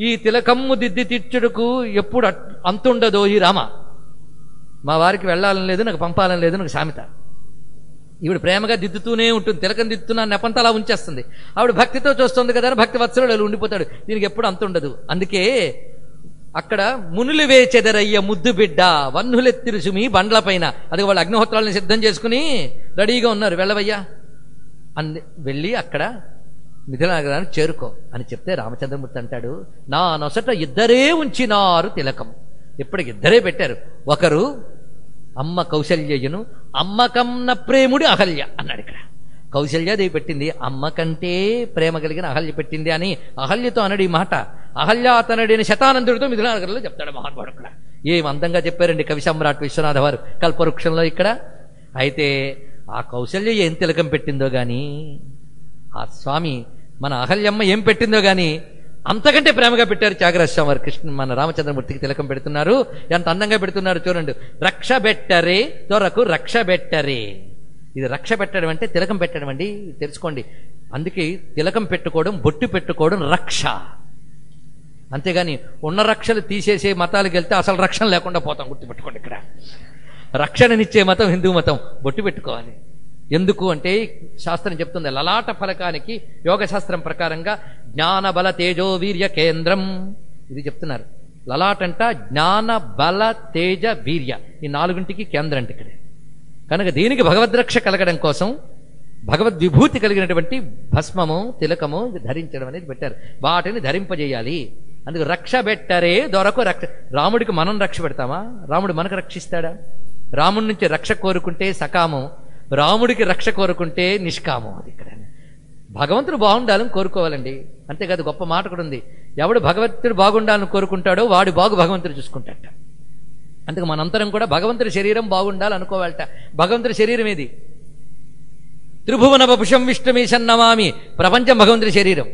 ఈ తిలకమ్ము దిద్ది తిచ్చుడుకు ఎప్పుడు అంతుండదో ఈ రామ, మా వారికి వెళ్ళాలని లేదు, నాకు పంపాలని లేదు, నాకు సామెత. ఈవిడ ప్రేమగా దిద్దుతూనే ఉంటుంది, తిలకం దిద్దుతున్నా నెపంతా అలా ఉంచేస్తుంది. ఆవిడ భక్తితో చూస్తుంది కదా, భక్తి వత్సరుడు ఉండిపోతాడు, దీనికి ఎప్పుడు అంతుండదు. అందుకే అక్కడ మునులు వేచెదరయ్య ముద్దు బిడ్డ వన్నులెత్తిరుసుమి బండ్ల పైన, అది వాళ్ళు అగ్నిహోత్రాలను సిద్ధం చేసుకుని రెడీగా ఉన్నారు, వెళ్ళవయ్యా వెళ్ళి అక్కడ మిథిలా నగరానికి చేరుకో అని చెప్తే రామచంద్రమూర్తి అంటాడు, నా నొసట ఇద్దరే ఉంచినారు తిలకం. ఎప్పటికి ఇద్దరే పెట్టారు, ఒకరు అమ్మ కౌశల్యను, అమ్మ కన్న ప్రేముడి అహల్య అన్నాడు ఇక్కడ. కౌశల్యాదేవి పెట్టింది, అమ్మ కంటే ప్రేమ కలిగిన అహల్య పెట్టింది అని అహల్యతో అనడు ఈ మాట. అహల్య అతనడిని శతానందుడితో మిథిలా నగరంలో చెప్తాడు మహానుభావుడు. అక్కడ ఏం అందంగా చెప్పారండి కవి సమ్రాట్ విశ్వనాథ వారు కల్పవృక్షంలో ఇక్కడ. అయితే ఆ కౌశల్య ఏం తిలకం పెట్టిందో గాని, ఆ స్వామి మన అహల్యమ్మ ఏం పెట్టిందో గాని అంతకంటే ప్రేమగా పెట్టారు త్యాగరాజ స్వామి వారు. కృష్ణ మన రామచంద్రమూర్తికి తిలకం పెడుతున్నారు, ఎంత అందంగా పెడుతున్నారు చూడండి. రక్ష బెట్టరే దొరకు రక్ష బెట్టరే, ఇది రక్ష పెట్టడం అంటే తిలకం పెట్టడం అండి, తెలుసుకోండి. అందుకే తిలకం పెట్టుకోవడం, బొట్టు పెట్టుకోవడం రక్ష. అంతేగాని ఉన్న రక్షలు తీసేసే మతాలకు వెళ్తే అసలు రక్షణ లేకుండా పోతాం, గుర్తుపెట్టుకోండి. ఇక్కడ రక్షణనిచ్చే మతం హిందూ మతం. బొట్టు పెట్టుకోవాలి. ఎందుకు అంటే శాస్త్రం చెప్తుంది, లలాట ఫలకానికి యోగశాస్త్రం ప్రకారంగా జ్ఞాన బల తేజో వీర్య కేంద్రం, ఇది చెప్తున్నారు. లలాట్ అంట జ్ఞాన బల తేజ వీర్య, ఈ నాలుగింటికి కేంద్రం అంటే ఇక్కడే. కనుక దీనికి భగవద్రక్ష కలగడం కోసం భగవద్విభూతి కలిగినటువంటి భస్మము తిలకము ధరించడం అనేది పెట్టారు. వాటిని ధరింపజేయాలి. అందుకు రక్ష బెట్టరే దొరకు రక్ష. రాముడికి మనం రక్ష పెడతామా? రాముడు మనకు రక్షిస్తాడా? రాముడి నుంచి రక్ష కోరుకుంటే సకామం, రాముడికి రక్ష కోరుకుంటే నిష్కామం. అది ఇక్కడ భగవంతుడు బాగుండాలని కోరుకోవాలండి, అంతేకాదు గొప్ప మాట కూడా ఉంది, ఎవడు భగవంతుడు బాగుండాలని కోరుకుంటాడో వాడి బాగు భగవంతుడు చూసుకుంటాడట. అందుకే మనంతరం కూడా భగవంతుడి శరీరం బాగుండాలనుకోవాలట. భగవంతుడి శరీరం ఏది? త్రిభువన వపుషం విష్ణుమీశన్నమామి, ప్రపంచం భగవంతుడి శరీరం.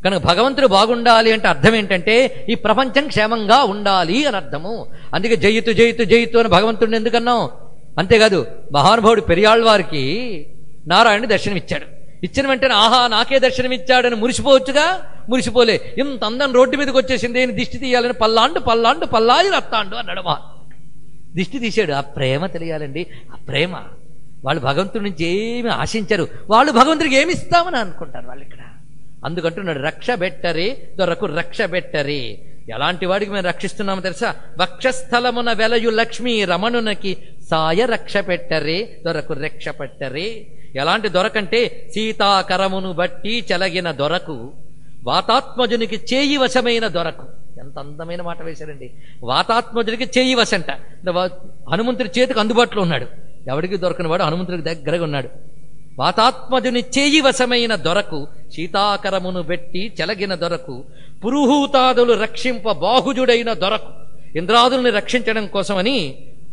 కనుక భగవంతుడు బాగుండాలి అంటే అర్థం ఏంటంటే ఈ ప్రపంచం క్షేమంగా ఉండాలి అని అర్థము. అందుకే జయితు జయితు జయితు అని భగవంతుడిని ఎందుకన్నాం? అంతేకాదు మహానుభావుడు పెరియాళ్వారికి నారాయణుడు దర్శనమిచ్చాడు. ఇచ్చిన వెంటనే ఆహా నాకే దర్శనమిచ్చాడని మురిసిపోవచ్చుగా, మురిసిపోలే. ఇంత అందం రోడ్డు మీదకి వచ్చేసింది, దిష్టి తీయాలని పల్లాండు పల్లాండు పల్లాయి రత్తాండు అన్నాడు. మా దిష్టి తీశాడు. ఆ ప్రేమ తెలియాలండి. ఆ ప్రేమ వాళ్ళు భగవంతుడి నుంచి ఏమి ఆశించరు, వాళ్ళు భగవంతుడికి ఏమి ఇస్తామని అనుకుంటారు వాళ్ళు ఇక్కడ. అందుకంటున్నాడు రక్ష బెట్టరే దొరకు రక్ష బెట్టరే. ఎలాంటి వాడికి మేము రక్షిస్తున్నామో తెలుసా? వక్షస్థలమున వెలయు లక్ష్మీ రమణునకి సాయ రక్ష పెట్టరే దొరకు రక్ష పెట్టరే. ఎలాంటి దొరకంటే సీతాకరమును బట్టి చెలగిన దొరకు, వాతాత్మజునికి చేయి వశమైన దొరకు. ఎంత అందమైన మాట వేశారండి. వాతాత్మజునికి చేయి వశంట, హనుమంతుడి చేతికి అందుబాటులో ఉన్నాడు. ఎవడికి దొరకని వాడు హనుమంతుడికి దగ్గరగా ఉన్నాడు. వాతాత్మజుని చేయి వశమైన దొరకు, సీతాకరమును బెట్టి చెలగిన దొరకు, పురుహూతాదులు రక్షింప బాహుజుడైన దొరకు. ఇంద్రాదుల్ని రక్షించడం కోసమని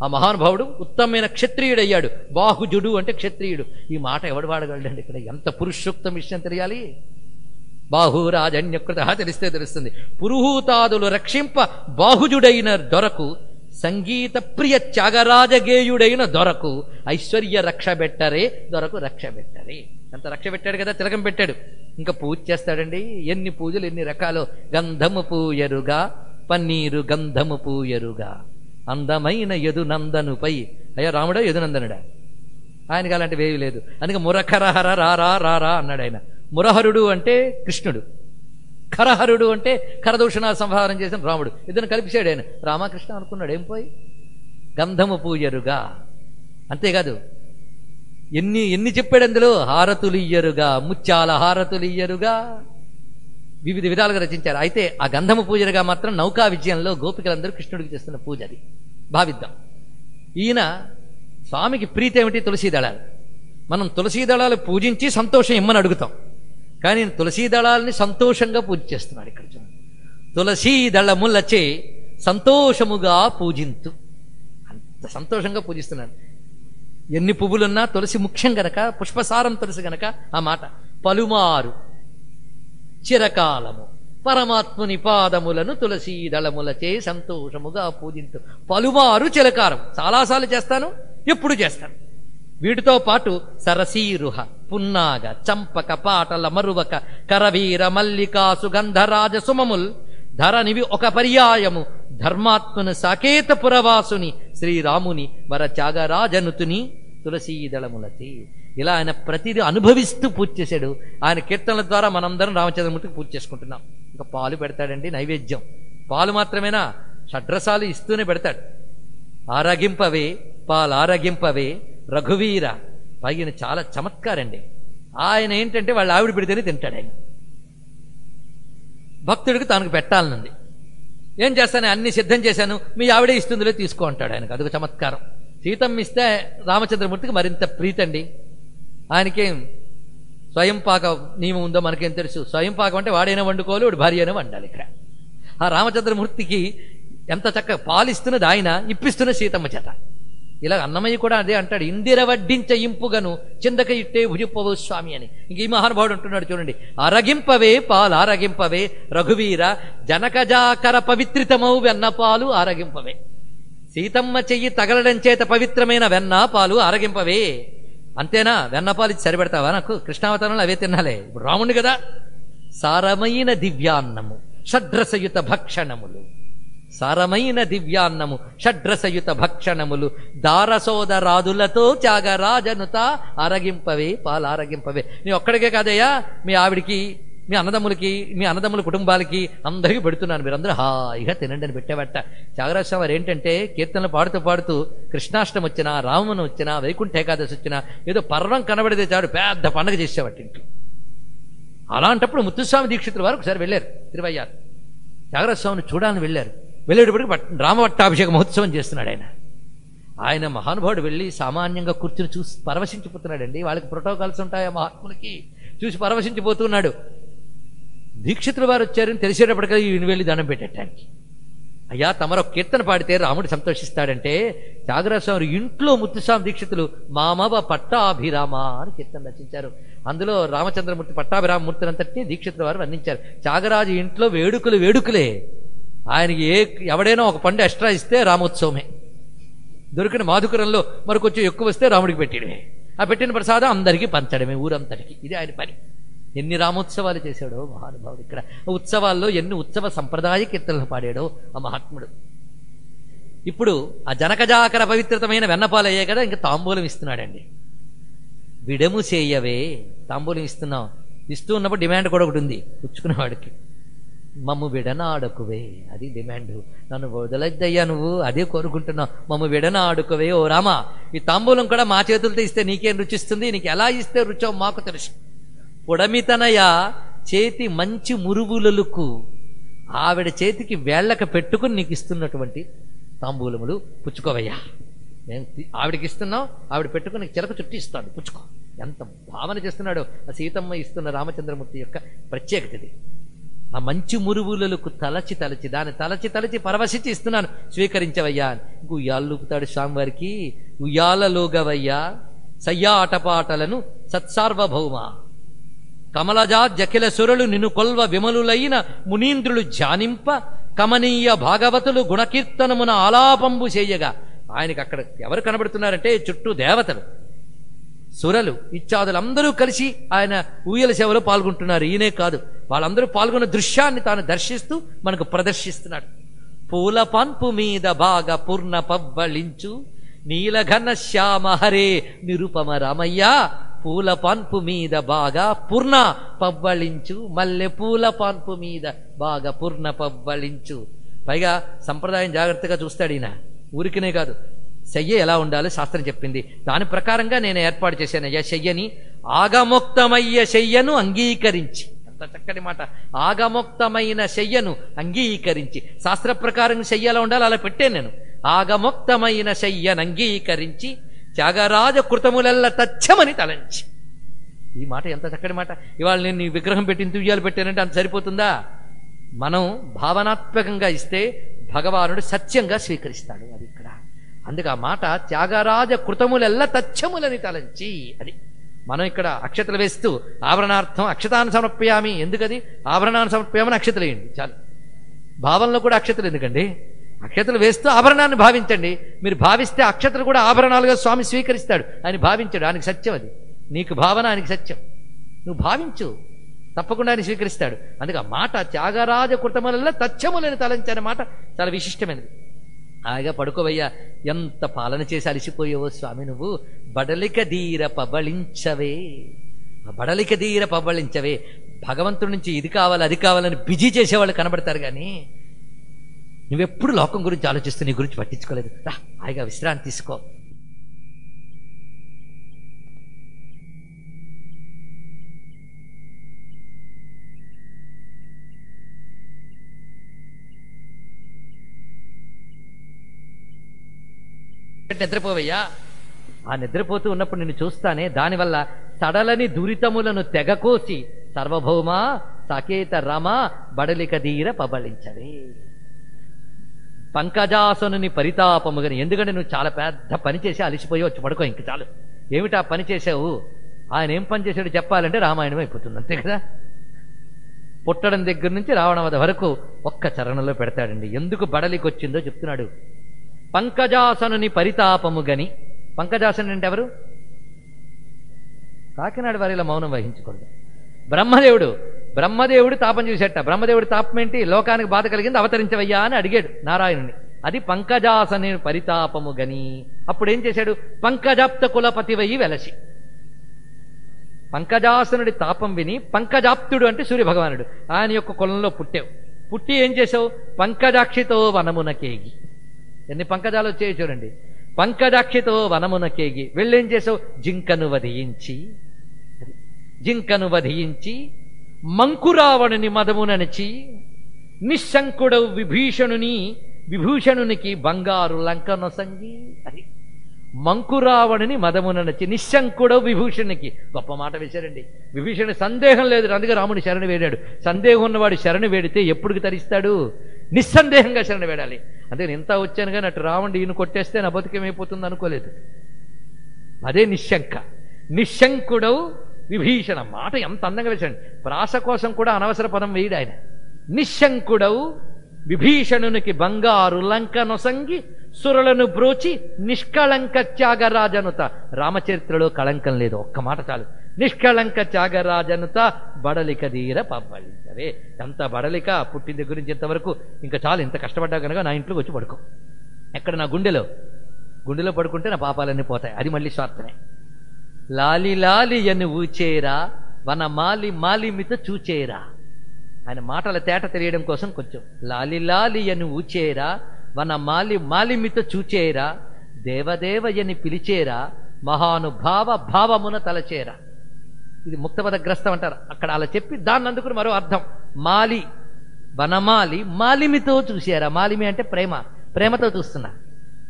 ఆ మహానుభావుడు ఉత్తమమైన క్షత్రియుడయ్యాడు. బాహుజుడు అంటే క్షత్రియుడు. ఈ మాట ఎవడు వాడగలడండి ఇక్కడ? ఎంత పురుషోక్తం విషయం తెలియాలి. బాహురాజన్యకృత తెలిస్తే తెలుస్తుంది. పురుహూతాదులు రక్షింప బాహుజుడైన దొరకు, సంగీత ప్రియ త్యాగరాజగేయుడైన దొరకు, ఐశ్వర్య రక్ష బెట్టరే దొరకు రక్ష బెట్టరే. అంత రక్ష పెట్టాడు కదా, తిలకం పెట్టాడు. ఇంకా పూజ చేస్తాడండి. ఎన్ని పూజలు, ఎన్ని రకాలు. గంధము పూయరుగా పన్నీరు గంధము పూయరుగా, అందమైన యదునందనుపై. అయ్యా రాముడా యదునందనుడా? ఆయనకి అలాంటి వేవి లేదు. అందుకే మురఖరహర రారా రారా అన్నాడు ఆయన. మురహరుడు అంటే కృష్ణుడు, ఖరహరుడు అంటే ఖరదూషణ సంహారం చేసిన రాముడు. ఇద్దరు కలిపిశాడు ఆయన. రామకృష్ణ అనుకున్నాడు. ఏం పోయి గంధము పూయరుగా. అంతేకాదు ఎన్ని ఎన్ని చెప్పాడు అందులో. హారతులు ఇయ్యరుగా, ముత్యాల హారతులు ఇయ్యరుగా, వివిధ విధాలుగా రచించారు. అయితే ఆ గంధము పూజలుగా మాత్రం నౌకా విజయంలో గోపికలందరూ కృష్ణుడికి చేస్తున్న పూజ అది భావిద్దాం. ఈయన స్వామికి ప్రీతి ఏమిటి? తులసీ దళాలు. మనం తులసీ దళాలు పూజించి సంతోషం ఇమ్మని అడుగుతాం, కానీ తులసీ దళాలని సంతోషంగా పూజ చేస్తున్నాడు ఇక్కడ. తులసీ దళములచే సంతోషముగా పూజింతు. అంత సంతోషంగా పూజిస్తున్నాడు. ఎన్ని పువ్వులున్నా తులసి ముఖ్యం గనక, పుష్పసారం తులసి గనక ఆ మాట. పలుమారు చిరకాలము పరమాత్ముని పాదములను తులసీ దళములచే సంతోషముగా పూజింతు. పలుమారు చిరకాలం, చాలాసార్లు చేస్తాను, ఎప్పుడు చేస్తాను. వీటితో పాటు సరసీరుహ, పున్నాగ, చంపక, పాటల, మరువక, కరవీర, మల్లికా, సుగంధరాజ సుమముల్ ధరనివి ఒక పర్యాయము ధర్మాత్మను సాకేత పురవాసుని శ్రీరాముని వర త్యాగరాజనుతుని తులసీదళములచి. ఇలా ఆయన ప్రతిదీ అనుభవిస్తూ పూజ చేశాడు. ఆయన కీర్తనల ద్వారా మనందరం రామచంద్రమూర్తికి పూజ చేసుకుంటున్నాం. ఇంకా పాలు పెడతాడండి, నైవేద్యం. పాలు మాత్రమేనా, షడ్రసాలు ఇస్తూనే పెడతాడు. ఆరగింపవే పాలారగింపవే రఘువీర. పైన చాలా చమత్కారండి. ఆయన ఏంటంటే వాళ్ళ ఆవిడ పెడితేనే తింటాడు ఆయన. భక్తుడికి తనకు పెట్టాలనుంది, ఏం చేస్తాను, అన్ని సిద్ధం చేశాను, మీ ఆవిడే ఇస్తుందిలే తీసుకో అంటాడు ఆయనకు. అదొక చమత్కారం. సీతమ్మ ఇస్తే రామచంద్రమూర్తికి మరింత ప్రీతండి. ఆయనకేం స్వయం పాక నియమం ఉందో మనకేం తెలుసు. స్వయం పాకం అంటే వాడైనా వండుకోవాలి, వాడు భార్య అయినా వండాలి. ఇక్కడ ఆ రామచంద్రమూర్తికి ఎంత చక్కగా పాలిస్తున్నది ఆయన, ఇప్పిస్తున్న సీతమ్మ చేత. ఇలా అన్నమయ్య కూడా అదే అంటాడు, ఇందిర వడ్డించ ఇంపుగను చిందక ఇట్టే భుజిప్పవు స్వామి అని. ఇంక ఈ మహానుభావుడు అంటున్నాడు చూడండి, అరగింపవే పాలు ఆరగింపవే రఘువీర, జనకజాకర పవిత్రితమౌ వెన్న పాలు ఆరగింపవే. సీతమ్మ చెయ్యి తగలడం చేత పవిత్రమైన వెన్న పాలు ఆరగింపవే. అంతేనా, వెన్నపాలు ఇచ్చి సరిపెడతావా నాకు? కృష్ణావతారంలో అవే తినాలే. ఇప్పుడు రాముండి కదా. సారమైన దివ్యాన్నము షడ్రసయుత భక్షణములు, సారమైన దివ్యాన్నము షడ్రసయుత భక్షణములు, దారసోదరాదులతో త్యాగరాజనుత అరగింపవే పాలు ఆరగింపవే. నీ ఒక్కడికే కాదయ్యా, మీ ఆవిడికి, మీ అన్నదమ్ములకి, మీ అన్నదమ్ముల కుటుంబాలకి అందరికీ పెడుతున్నాను, మీరందరూ హాయిగా తినండి అని పెట్టేవట. త్యాగరాజస్వామి వారు ఏంటంటే కీర్తనలు పాడుతూ పాడుతూ కృష్ణాష్టమి వచ్చినా, రామను వచ్చినా, వైకుంఠ ఏకాదశి వచ్చినా ఏదో పర్వం కనబడితే చాడు పెద్ద పండగ చేసేవాటి ఇంట్లో. అలాంటప్పుడు ముత్తుస్వామి దీక్షితుల వారు ఒకసారి వెళ్ళారు తిరువయ్యారు. త్యాగరాజస్వామిని చూడాలని వెళ్ళారు. వెళ్ళేటప్పటికి రామవట్టాభిషేక మహోత్సవం చేస్తున్నాడు ఆయన. ఆయన మహానుభావుడు వెళ్ళి సామాన్యంగా కూర్చుని చూసి పరవశించిపోతున్నాడండి. వాళ్ళకి ప్రోటోకాల్స్ ఉంటాయా మహాత్ములకి? చూసి పరవశించిపోతున్నాడు. దీక్షితుల వారు వచ్చారని తెలిసేటప్పటికీ ఈయన వెళ్ళి దండం పెట్టేటానికి. అయ్యా తమరొక కీర్తన పాడితే రాముడు సంతోషిస్తాడంటే త్యాగరాజస్వామి ఇంట్లో ముత్తుస్వామి దీక్షితులు మామవ పట్టాభిరామ అని కీర్తన రచించారు. అందులో రామచంద్రమూర్తి పట్టాభిరామమూర్తిని అంతటినీ దీక్షితుల వారు వర్ణించారు. త్యాగరాజు ఇంట్లో వేడుకలే. ఆయనకి ఎవడైనా ఒక పండు ఎక్స్ట్రా ఇస్తే రామోత్సవమే. దొరికిన మాధుకరంలో మరికొంచెం ఎక్కువ వస్తే రాముడికి పెట్టడమే. ఆ పెట్టిన ప్రసాదం అందరికీ పంచడమే, ఊరంతటికి. ఇది ఆయన పని. ఎన్ని రామోత్సవాలు చేశాడో మహానుభావుడు. ఇక్కడ ఉత్సవాల్లో ఎన్ని ఉత్సవ సంప్రదాయ కీర్తనలు పాడాడో ఆ మహాత్ముడు. ఇప్పుడు ఆ జనకజాకర పవిత్రతమైన వెన్నపాలు అయ్యాయి కదా, ఇంకా తాంబూలం ఇస్తున్నాడండి. విడము చేయవే, తాంబూలం ఇస్తున్నాం. ఇస్తూ ఉన్నప్పుడు డిమాండ్ కూడా ఒకటి ఉంది పుచ్చుకునేవాడికి. మమ్ము విడనాడుకువే, అది డిమాండ్. నన్ను వదలద్దయ్యా, నువ్వు అదే కోరుకుంటున్నావు. మమ్ము విడనాడుకువే ఓ రామ. ఈ తాంబూలం కూడా మా చేతులతో ఇస్తే నీకేం రుచిస్తుంది, నీకు ఎలా ఇస్తే రుచో మాకు తెలుసు. పొడమితనయ చేతి మంచి మురుగులకు, ఆవిడ చేతికి వేళ్లకు పెట్టుకుని నీకు ఇస్తున్నటువంటి తాంబూలములు పుచ్చుకోవయ్యా. నేను ఆవిడకి ఇస్తున్నాం, ఆవిడ పెట్టుకుని నీకు చిలక చుట్టి ఇస్తాడు, పుచ్చుకో. ఎంత భావన చేస్తున్నాడో ఆ సీతమ్మ ఇస్తున్న రామచంద్రమూర్తి యొక్క ప్రత్యేకత ఇది. ఆ మంచి మురుగులకు తలచి దాన్ని తలచి పరవశించి ఇస్తున్నాను, స్వీకరించవయ్యా. ఉయ్యాలూపుతాడు స్వామివారికి. ఉయ్యాలలోగవయ్యా సయ్యాటపాటలను సత్సార్వభౌమ, కమలజా జకిల సురలు నిన్ను కొల్వ విమలులైన మునీంద్రులు ధ్యానింప, కమనీయ భాగవతులు గుణకీర్తనమున ఆలాపంబు చేయగా. ఆయనకి అక్కడ ఎవరు కనబడుతున్నారంటే చుట్టూ దేవతలు, సురలు ఇత్యాదులందరూ కలిసి ఆయన ఊయల సేవలో పాల్గొంటున్నారు. ఈయనే కాదు, వాళ్ళందరూ పాల్గొన్న దృశ్యాన్ని తాను దర్శిస్తూ మనకు ప్రదర్శిస్తున్నాడు. పూల పంపు మీద బాగా పూర్ణ పవ్వళించు నీలఘన శ్యామ హరే నిరుపమ రామయ్య. పూల పాన్పు మీద బాగా పూర్ణ పవ్వళించు, మల్లె పూల పాన్పు మీద బాగా పూర్ణ పవ్వళించు. పైగా సంప్రదాయం జాగ్రత్తగా చూస్తాడు ఈయన. ఊరికినే కాదు, శయ్య ఎలా ఉండాలో శాస్త్రం చెప్పింది. దాని ప్రకారంగా నేను ఏర్పాటు చేశాను అయ్యా శయ్యని. ఆగమోక్తమయ్య శయ్యను అంగీకరించి, అంత చక్కటి మాట. ఆగమోక్తమైన శయ్యను అంగీకరించి, శాస్త్ర ప్రకారం శయ్య ఎలా ఉండాలో అలా పెట్టాను నేను. ఆగమోక్తమైన శయ్యను అంగీకరించి త్యాగరాజ కృతములెల్ల తచ్చమని తలంచి. ఈ మాట ఎంత చక్కటి మాట. ఇవాళ నేను నీ విగ్రహం పెట్టి తుయ్యాలు పెట్టానంటే అంత సరిపోతుందా? మనం భావనాత్మకంగా ఇస్తే భగవానుడు సత్యంగా స్వీకరిస్తాడు. అది ఇక్కడ. అందుకే ఆ మాట త్యాగరాజ కృతములెల్ల తచ్చములని తలంచి. అది మనం ఇక్కడ అక్షతలు వేస్తూ ఆభరణార్థం అక్షతాన్ని సమర్పయామి. ఎందుకది? ఆభరణాన్ని సమర్పయామని అక్షతలు వేయండి చాలు. భావనలో కూడా అక్షతలు ఎందుకండి? అక్షతలు వేస్తూ ఆభరణాన్ని భావించండి. మీరు భావిస్తే అక్షతలు కూడా ఆభరణాలుగా స్వామి స్వీకరిస్తాడు. ఆయన భావించాడు, ఆయనకి సత్యం అది. నీకు భావన ఆయనకి సత్యం. నువ్వు భావించు, తప్పకుండా ఆయన స్వీకరిస్తాడు. అందుకే ఆ మాట త్యాగరాజ కృతములెల్ల తచ్చములని తలంచనే మాట చాలా విశిష్టమైనది. హాయిగా పడుకోవయ్యా. ఎంత పాలన చేసి అలిసిపోయావో స్వామి నువ్వు. బడలిక దీర పబళించవే, బడలిక దీర పబళించవే. భగవంతుడి నుంచి ఇది కావాలి అది కావాలని బిజీ చేసేవాళ్ళు కనబడతారు, కానీ నువ్వెప్పుడు లోకం గురించి ఆలోచిస్తూ నీ గురించి పట్టించుకోలేదు. రా హాయిగా విశ్రాంతి తీసుకో. నిద్రపోవయ్యా. ఆ నిద్రపోతూ ఉన్నప్పుడు నిన్ను చూస్తానే, దానివల్ల సడలని దురితములను తెగకోసి సర్వభౌమ సాకేత రామ బడలిక దీర పబళించవే. పంకజాసనుని పరితాపముగని. ఎందుకంటే నువ్వు చాలా పెద్ద పని చేసి అలిసిపోయి వచ్చి పడుకో, ఇంక చాలు. ఏమిటా పని చేసావు? ఆయన ఏం పని చేశాడు చెప్పాలంటే రామాయణం అయిపోతుంది, అంతే కదా. పుట్టడం దగ్గర నుంచి రావణవధ వరకు ఒక్క చరణంలో పెడతాడండి. ఎందుకు బడలికి వచ్చిందో చెప్తున్నాడు. పంకజాసనుని పరితాపముగని. పంకజాసను అంటే ఎవరు? కాకినాడ వారిలో మౌనం వహించకూడదు. బ్రహ్మదేవుడు తాపం చూసేట. బ్రహ్మదేవుడి తాపం ఏంటి? లోకానికి బాధ కలిగింది, అవతరించవయ్యా అని అడిగాడు నారాయణుని. అది పంకజాసని పరితాపముగని. అప్పుడేం చేశాడు? పంకజాప్త కులపతివయి వెలసి. పంకజాసనుడి తాపం విని, పంకజాప్తుడు అంటే సూర్యభగవానుడు, ఆయన యొక్క కులంలో పుట్టావు. పుట్టి ఏం చేసావు? పంకజాక్షితో వనమునకేగి. ఎన్ని పంకజాలు వచ్చాయి చూడండి. పంకజాక్షితో వనమునకేగి వెళ్ళేం చేసావు? జింకను వధించి మంకురావణుని మదమునచి నిశంకుడవు విభీషణునికి బంగారు లంకనొసంగి. అది మంకురావణుని మదమున నచ్చి నిశంకుడవు విభూషణునికి. గొప్ప మాట వేశారండి. విభీషణుని సందేహం లేదు, అందుకే రాముని శరణు వేడాడు. సందేహం ఉన్నవాడు శరణు వేడితే ఎప్పుడుకి తరిస్తాడు? నిస్సందేహంగా శరణు వేడాలి. అందుకని ఇంత వచ్చాను కానీ అటు రావణుడు ఈయన కొట్టేస్తే నా బతుకేమైపోతుంది అనుకోలేదు. అదే నిశంక. నిశంకుడవు విభీషణ. మాట ఎంత అందంగా వేశాడు. ప్రాస కోసం కూడా అనవసర పదం వేయడు ఆయన. నిశంకుడవు విభీషణునికి బంగారు లంక నొసంగి సురలను బ్రోచి నిష్కళంక త్యాగరాజనుత. రామచరిత్రలో కళంకం లేదు, ఒక్క మాట చాలు. నిష్కళంక త్యాగరాజనుత బడలిక దీర పబ్బలించవే. ఎంత బడలిక పుట్టిన దగ్గర నుంచి ఇంతవరకు. ఇంకా చాలు, ఇంత కష్టపడ్డా కనుక నా ఇంట్లోకి వచ్చి పడుకో. ఎక్కడ? నా గుండెలో పడుకుంటే నా పాపాలన్నీ పోతాయి. అది మళ్ళీ స్వార్థమే. లాలి లాలి అని ఊచేరా వన మాలి మాలిమిత చూచేరా. ఆయన మాటల తేట తెలియడం కోసం కొంచెం. లాలి లాలి అని ఊచేరా వన మాలి మాలిమిత చూచేరా దేవదేవయని పిలిచేరా మహానుభావ భావమున తలచేరా. ఇది ముక్తపదగ్రస్తం అంటారు. అక్కడ అలా చెప్పి దాన్ని అందుకుని మరో అర్థం. మాలి వనమాలి మాలిమితో చూసేరా. మాలిమి అంటే ప్రేమ, ప్రేమతో చూస్తున్నా.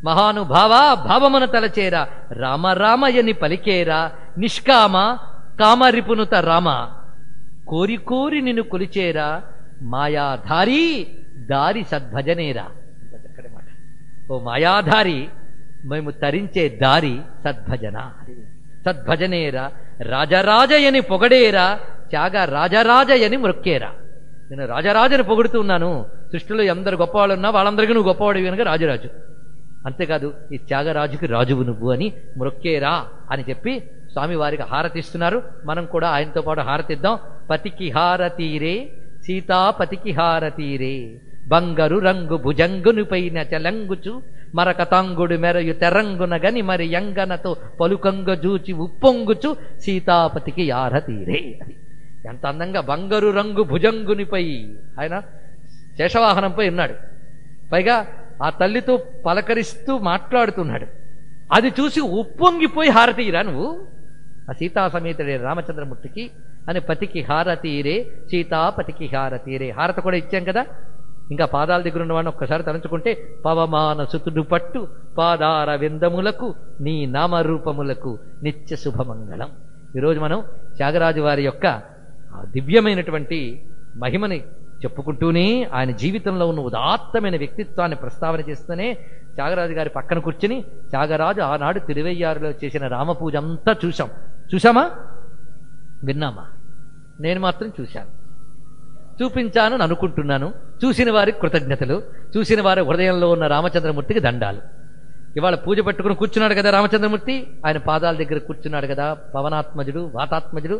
మహానుభావ భావమున తలచేరా రామ రామయని పలికేరా నిష్కామ కామరిపునుత రామ కోరి కోరి నిన్ను కొలిచేరా మాయాధారి దారి సద్భజనేరా. చక్కటి మాట. ఓ మాయాధారి, మేము తరించే దారి సద్భజన. సద్భజనేరా రాజరాజయని పొగడేరా త్యాగ రాజరాజయని మృక్కేరా. నేను రాజరాజని పొగుడుతూ ఉన్నాను. సృష్టిలో ఎందరు గొప్పవాళ్ళు ఉన్నా వాళ్ళందరికీ నువ్వు గొప్పవాడు కనుక రాజురాజు. అంతేకాదు ఈ త్యాగరాజుకి రాజువు నువ్వు అని మృక్కేరా అని చెప్పి స్వామివారికి హారతిస్తున్నారు. మనం కూడా ఆయనతో పాటు హారతిద్దాం. పతికి హారతీరే సీతాపతికి హారతీరే బంగరు రంగు భుజంగునిపైన చలంగుచు మరకతాంగుడు మెరయు తెరంగున గని మరి యంగనతో పలుకంగ జూచి ఉప్పొంగుచు సీతాపతికి హారతీరే. అది ఎంత అందంగా. బంగారు రంగు భుజంగునిపై ఆయన శేషవాహనంపై ఉన్నాడు. పైగా ఆ తల్లితో పలకరిస్తూ మాట్లాడుతున్నాడు. అది చూసి ఉప్పొంగిపోయి హారతీరా నువ్వు ఆ సీతా సమేతుడే రామచంద్రమూర్తికి అని. పతికి హారతీరే సీతాపతికి హారతీరే. హారత కూడా ఇచ్చాం కదా. ఇంకా పాదాల దగ్గర ఉన్నవాడిని ఒక్కసారి తలంచుకుంటే పవమాన సుతుడు పట్టు పాదార విందములకు నీ నామరూపములకు నిత్య శుభమంగళం. ఈరోజు మనం త్యాగరాజు వారి యొక్క దివ్యమైనటువంటి మహిమని చెప్పుకుంటూనే ఆయన జీవితంలో ఉన్న ఉదాత్తమైన వ్యక్తిత్వాన్ని ప్రస్తావన చేస్తూనే త్యాగరాజు గారి పక్కన కూర్చుని త్యాగరాజు ఆనాడు తిరువయ్యారులో చేసిన రామపూజ అంతా చూసామా విన్నామా? నేను మాత్రం చూశాను, చూపించాను అనుకుంటున్నాను. చూసిన వారికి కృతజ్ఞతలు, చూసిన వారి హృదయంలో ఉన్న రామచంద్రమూర్తికి దండాలు. ఇవాళ పూజ పెట్టుకుని కూర్చున్నాడు కదా రామచంద్రమూర్తి, ఆయన పాదాల దగ్గర కూర్చున్నాడు కదా పవనాత్మజుడు వాతాత్మజుడు.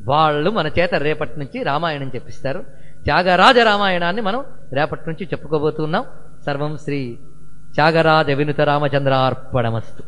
వాళ్ళు మన చేత రేపటి నుంచి రామాయణం చెప్పిస్తారు. త్యాగరాజ రామాయణాన్ని మనం రేపటి నుంచి చెప్పుకోబోతున్నాం. సర్వం శ్రీ త్యాగరాజ వినుత రామచంద్రార్పణమస్తు.